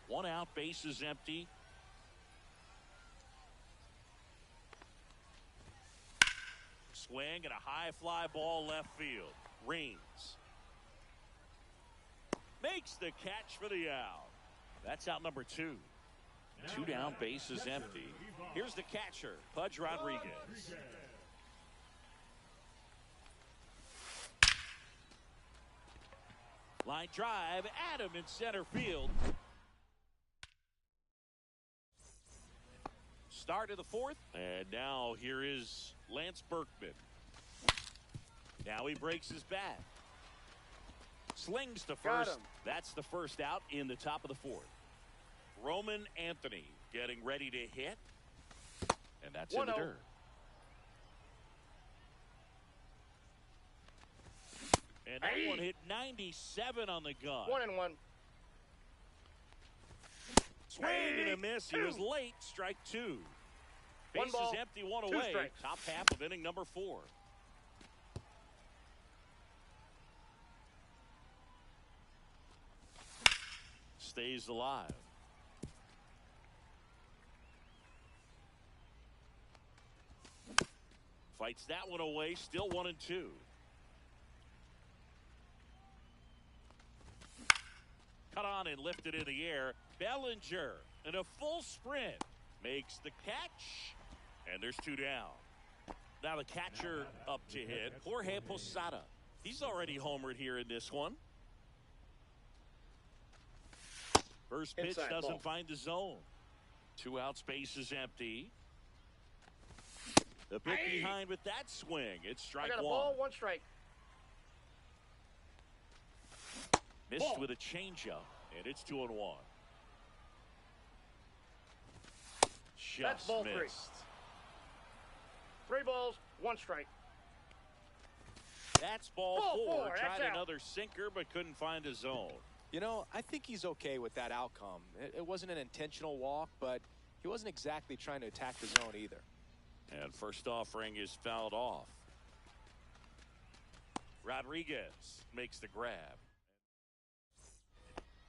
One out, base is empty. Swing and a high fly ball left field. Rains. Makes the catch for the out. That's out number 2. 2 down, base is empty. Here's the catcher, Pudge Rodriguez. Line drive, Adam in center field. Start of the fourth, and now here is Lance Berkman. Now he breaks his bat. Slings to first. That's the first out in the top of the fourth. Roman Anthony getting ready to hit. And that's in the dirt. And that one hit 97 on the gun. 1-1. Swing and a miss. He was late. Strike 2. Base is empty, 1 away. Top half of inning number 4. Stays alive. Fights that one away. Still 1-2. Cut on and lifted in the air. Bellinger in a full sprint makes the catch, and there's 2 down. Now the catcher up to hit, Jorge Posada. He's already homered here in this one. First pitch Inside doesn't ball. find the zone. 2 out, space is empty. The bit behind with that swing. It's I strike got a one. ball, 1 strike. Missed Ball. with a changeup, and it's 2-1. That's Just ball missed. 3. 3 balls, 1 strike. That's ball Ball four. four, Tried that's out. another sinker, but couldn't find a zone. You know, I think he's okay with that outcome. It wasn't an intentional walk, but he wasn't exactly trying to attack the zone either. And first offering is fouled off. Rodriguez makes the grab.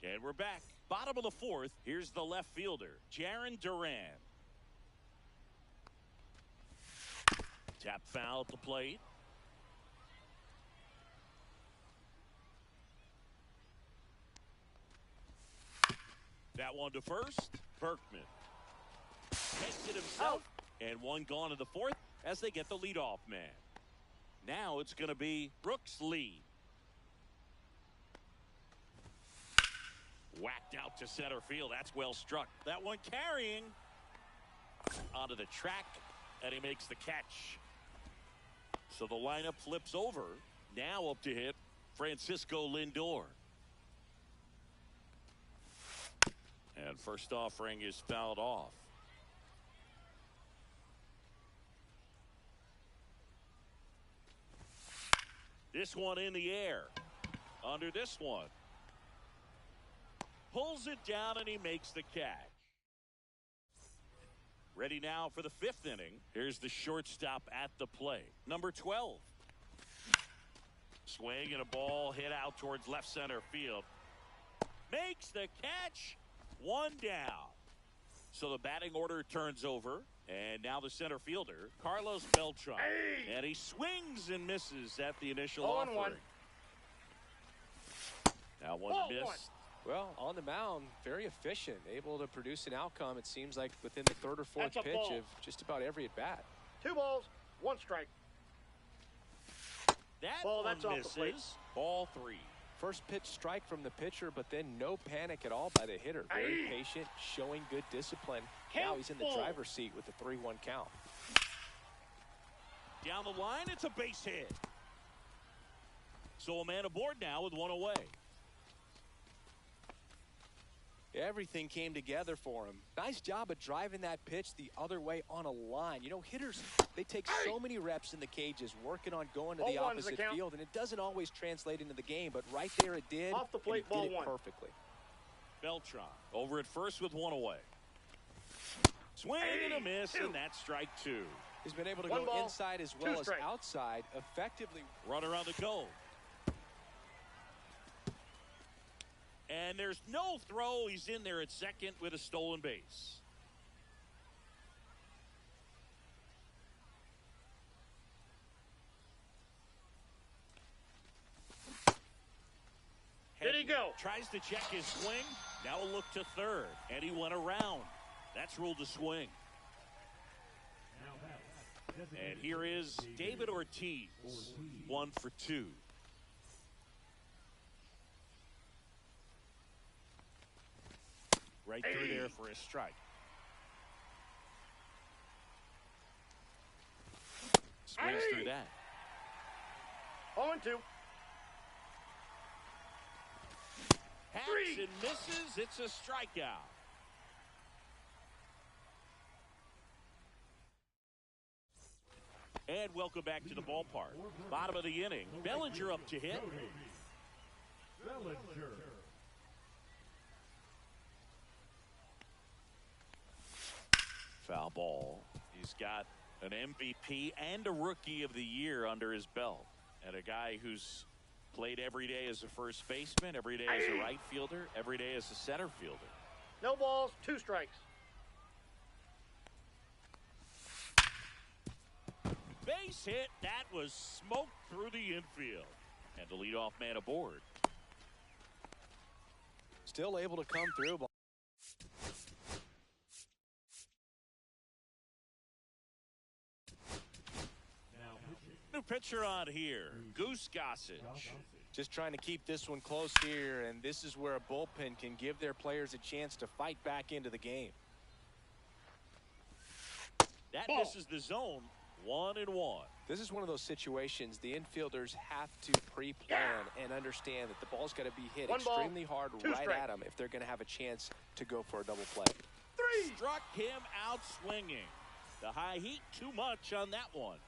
And we're back. Bottom of the 4th. Here's the left fielder, Jarren Duran. Tap foul at the plate. That one to first. Berkman takes it himself. And one gone in the 4th as they get the leadoff man. Now it's going to be Brooks Lee. Whacked out to center field. That's well struck. That one carrying onto the track, and he makes the catch. So the lineup flips over. Now up to hit Francisco Lindor. And first offering is fouled off. This one in the air. Under this one. Pulls it down and he makes the catch. Ready now for the 5th inning. Here's the shortstop at the plate. Number 12. Swing and a ball hit out towards left center field. Makes the catch. 1 down. So the batting order turns over. And now the center fielder, Carlos Beltran. Hey! And he swings and misses at the initial 0-1. offering. Now one Ball missed. 1. Well, on the mound, very efficient, able to produce an outcome, it seems like, within the 3rd or 4th That's a pitch ball. of just about every at-bat. 2 balls, 1 strike. That Ball, one that's off the plate. misses. Ball 3. First pitch strike from the pitcher, but then no panic at all by the hitter. Very Aye. patient, showing good discipline. Count Now he's in the ball. driver's seat with the 3-1 count. Down the line, it's a base hit. So a man aboard now with 1 away. Everything came together for him. Nice job of driving that pitch the other way on a line. You know, hitters, they take so many reps in the cages working on going to the 0-1's the opposite count. field, and it doesn't always translate into the game, but right there it did. Off the plate, and he ball did it 1. perfectly. Beltran over at first with 1 away. Swing and a miss, and that's strike 2. He's been able to 1 go ball, inside as 2 well as strikes. outside, effectively. Runner on the go. And there's no throw. He's in there at second with a stolen base. Did he go? Tries to check his swing. Now a look to third. And he went around. That's ruled a swing. Now that's And here is David Ortiz. 1 for 2. Right through there for a strike. Swings through that. 0-2. Hacks Three. and misses. It's a strikeout. And welcome back to the ballpark. Bottom of the inning. Bellinger up to hit. Bellinger. Foul ball. He's got an MVP and a Rookie of the Year under his belt. And a guy who's played every day as a first baseman, every day as a right fielder, every day as a center fielder. No balls, 2 strikes. Base hit. That was smoked through the infield. And the leadoff man aboard. Still able to come through. new pitcher on here, Goose Gossage. Just trying to keep this one close here, and this is where a bullpen can give their players a chance to fight back into the game. That misses the zone. 1-1. This is one of those situations the infielders have to pre-plan and understand that the ball's got to be hit extremely hard right at them if they're going to have a chance to go for a double play. 3. Struck him out swinging. The high heat too much on that one.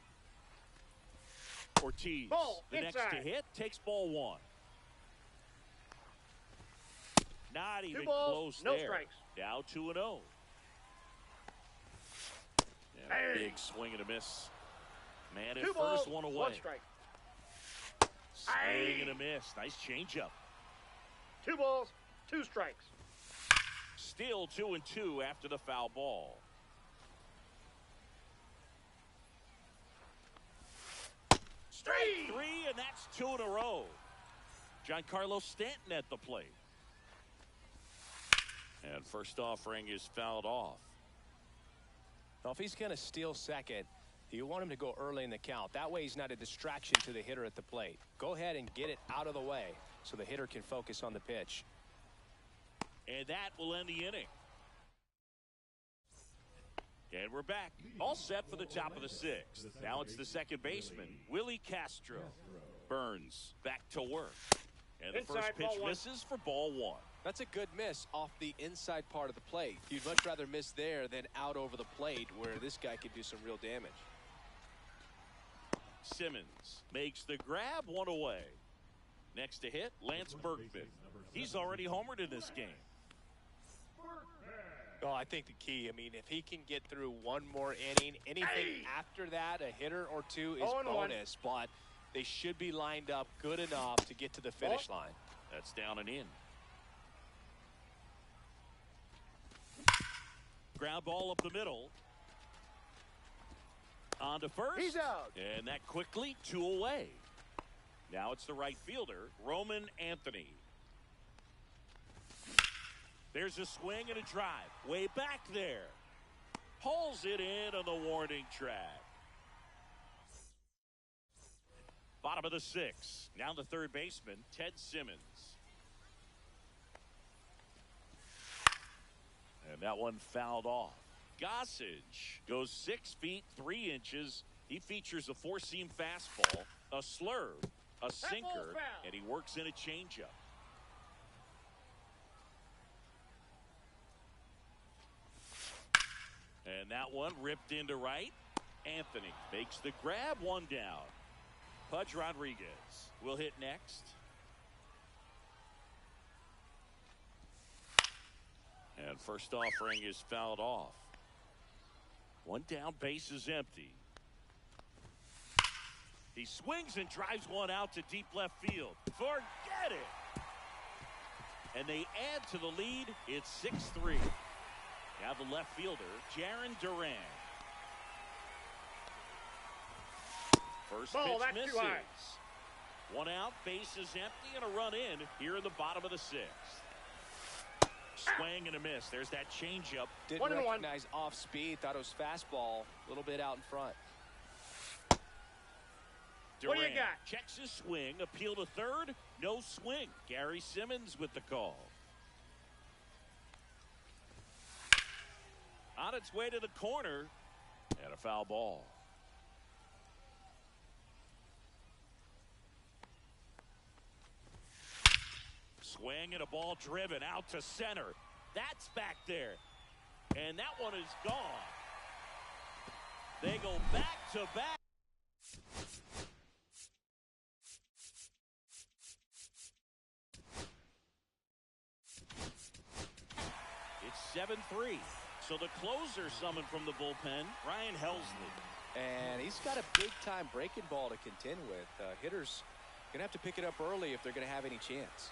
Ortiz, the next to hit, takes ball 1. Not even close there. Strikes. Now 2-0. Big swing and a miss. Man at first, 1 away. 1 strike. Swing and a miss. Nice changeup. 2 balls, 2 strikes. Still 2-2 after the foul ball. Strike 3, and that's 2 in a row. Giancarlo Stanton at the plate. And first offering is fouled off. Now, if he's going to steal second, you want him to go early in the count. That way he's not a distraction to the hitter at the plate. Go ahead and get it out of the way so the hitter can focus on the pitch. And that will end the inning. And we're back. All set for the top of the 6th. Now it's the second baseman, Willie Castro. Burns back to work. And the first pitch misses for ball 1. That's a good miss off the inside part of the plate. You'd much rather miss there than out over the plate where this guy could do some real damage. Simmons makes the grab, 1 away. Next to hit, Lance Berkman. He's already homered in this game. Oh, I think the key, I mean, if he can get through one more inning, anything after that, a hitter or 2 is bonus, but they should be lined up good enough to get to the finish line. That's down and in. Ground ball up the middle. On to first. He's out. And that quickly 2 away. Now it's the right fielder, Roman Anthony. There's a swing and a drive. Way back there. Pulls it in on the warning track. Bottom of the 6th. Now the third baseman, Ted Simmons. And that one fouled off. Gossage goes 6 feet 3 inches. He features a 4-seam fastball, a slurve, a sinker, and he works in a changeup. And that one ripped into right. Anthony makes the grab, 1 down. Pudge Rodriguez will hit next. And first offering is fouled off. 1 down, base is empty. He swings and drives one out to deep left field. Forget it. And they add to the lead. It's 6-3. Now the left fielder, Jarren Duran. First pitch misses. 1 out, base is empty, and a run in here in the bottom of the 6th. Swing and a miss. There's that changeup. Didn't recognize off speed. Thought it was fastball. A little bit out in front. Duran what do you got? Checks his swing. Appeal to third. No swing. Gary Simmons with the call. On its way to the corner. And a foul ball. Swing and a ball driven out to center. That's back there. And that one is gone. They go back to back. It's 7-3. So the closer summoned from the bullpen, Ryan Helsley. And he's got a big-time breaking ball to contend with. Hitters going to have to pick it up early if they're going to have any chance.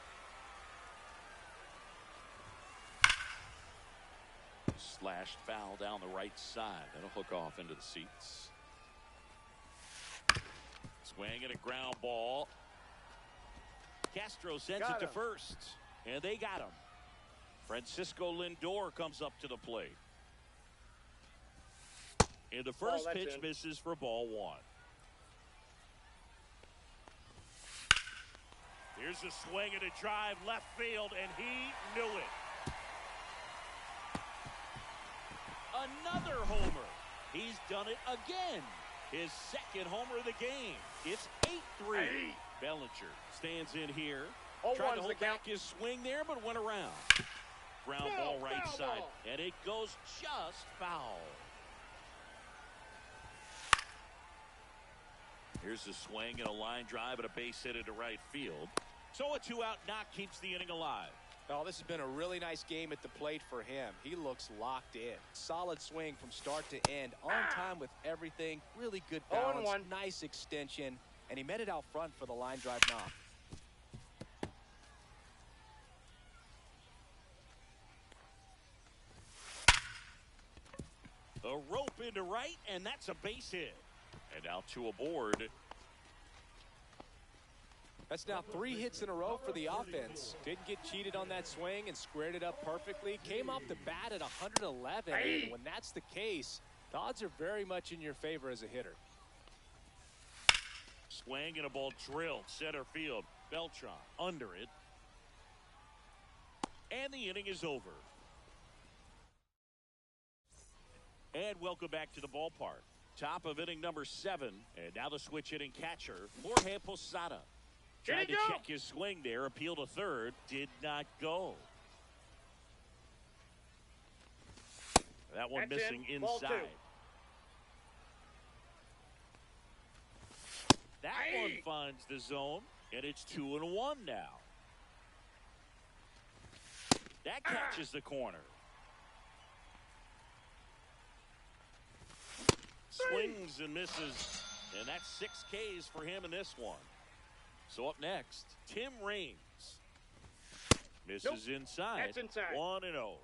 Slashed foul down the right side. That'll hook off into the seats. Swing and a ground ball. Castro sends it to first. And they got him. Francisco Lindor comes up to the plate. And the first pitch misses for ball 1. Here's a swing and a drive left field, and he knew it. Another homer. He's done it again. His second homer of the game. It's 8-3. Bellinger stands in here. Tried to hold back his swing there, but went around. Ground ball right side, and it goes just foul. Here's a swing and a line drive and a base hit into right field. So a 2-out knock keeps the inning alive. Oh, this has been a really nice game at the plate for him. He looks locked in. Solid swing from start to end. On time with everything. Really good balance. Nice extension. And he met it out front for the line drive knock. A rope into right, and that's a base hit. And now 2 aboard. That's now 3 hits in a row for the offense. Didn't get cheated on that swing and squared it up perfectly. Came off the bat at 111. And when that's the case, the odds are very much in your favor as a hitter. Swing and a ball drilled center field. Beltran under it. And the inning is over. And welcome back to the ballpark. Top of inning number 7. And now the switch hitting catcher, Jorge Posada. Tried to check his swing there, appeal to third, did not go. That one missing inside. That one finds the zone, and it's 2-1 now. That catches the corner. Swings and misses, and that's 6 Ks for him in this one. So up next, Tim Raines. Misses inside. That's inside. 1-0.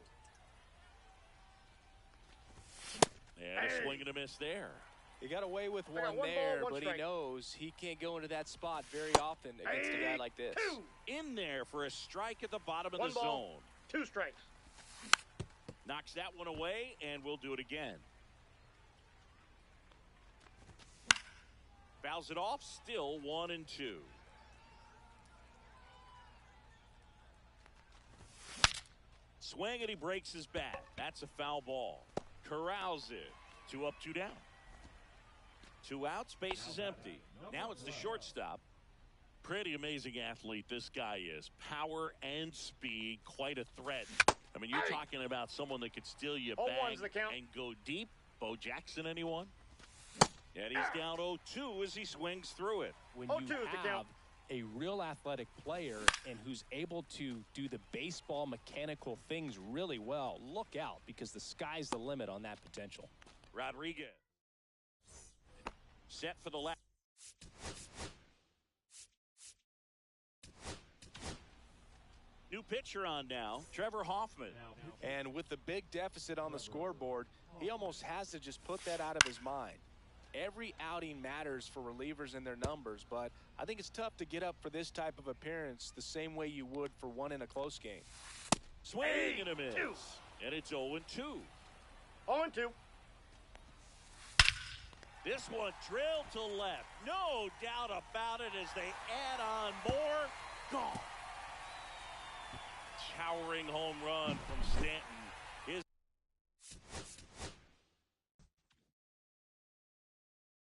And a swing and a miss there. He got away with one there, but he knows he can't go into that spot very often against a guy like this. In there for a strike at the bottom of the zone. 2 strikes. Knocks that one away, and we'll do it again. Fouls it off, still 1-2. Swing and he breaks his bat. That's a foul ball. Corrals it. 2 up, 2 down. 2 outs, base is empty. Now it's the shortstop. Pretty amazing athlete this guy is. Power and speed, quite a threat. I mean, you're talking about someone that could steal you bag and go deep. Bo Jackson, anyone? And he's down 0-2 as he swings through it. When you have a real athletic player and who's able to do the baseball mechanical things really well, look out, because the sky's the limit on that potential. Rodriguez set for the left. New pitcher on now, Trevor Hoffman. And with the big deficit on the scoreboard, he almost has to just put that out of his mind. Every outing matters for relievers and their numbers, but I think it's tough to get up for this type of appearance the same way you would for one in a close game. Swing and a miss. And it's 0-2. 0-2. This one drilled to left. No doubt about it as they add on more. Gone. Towering home run from Stanton.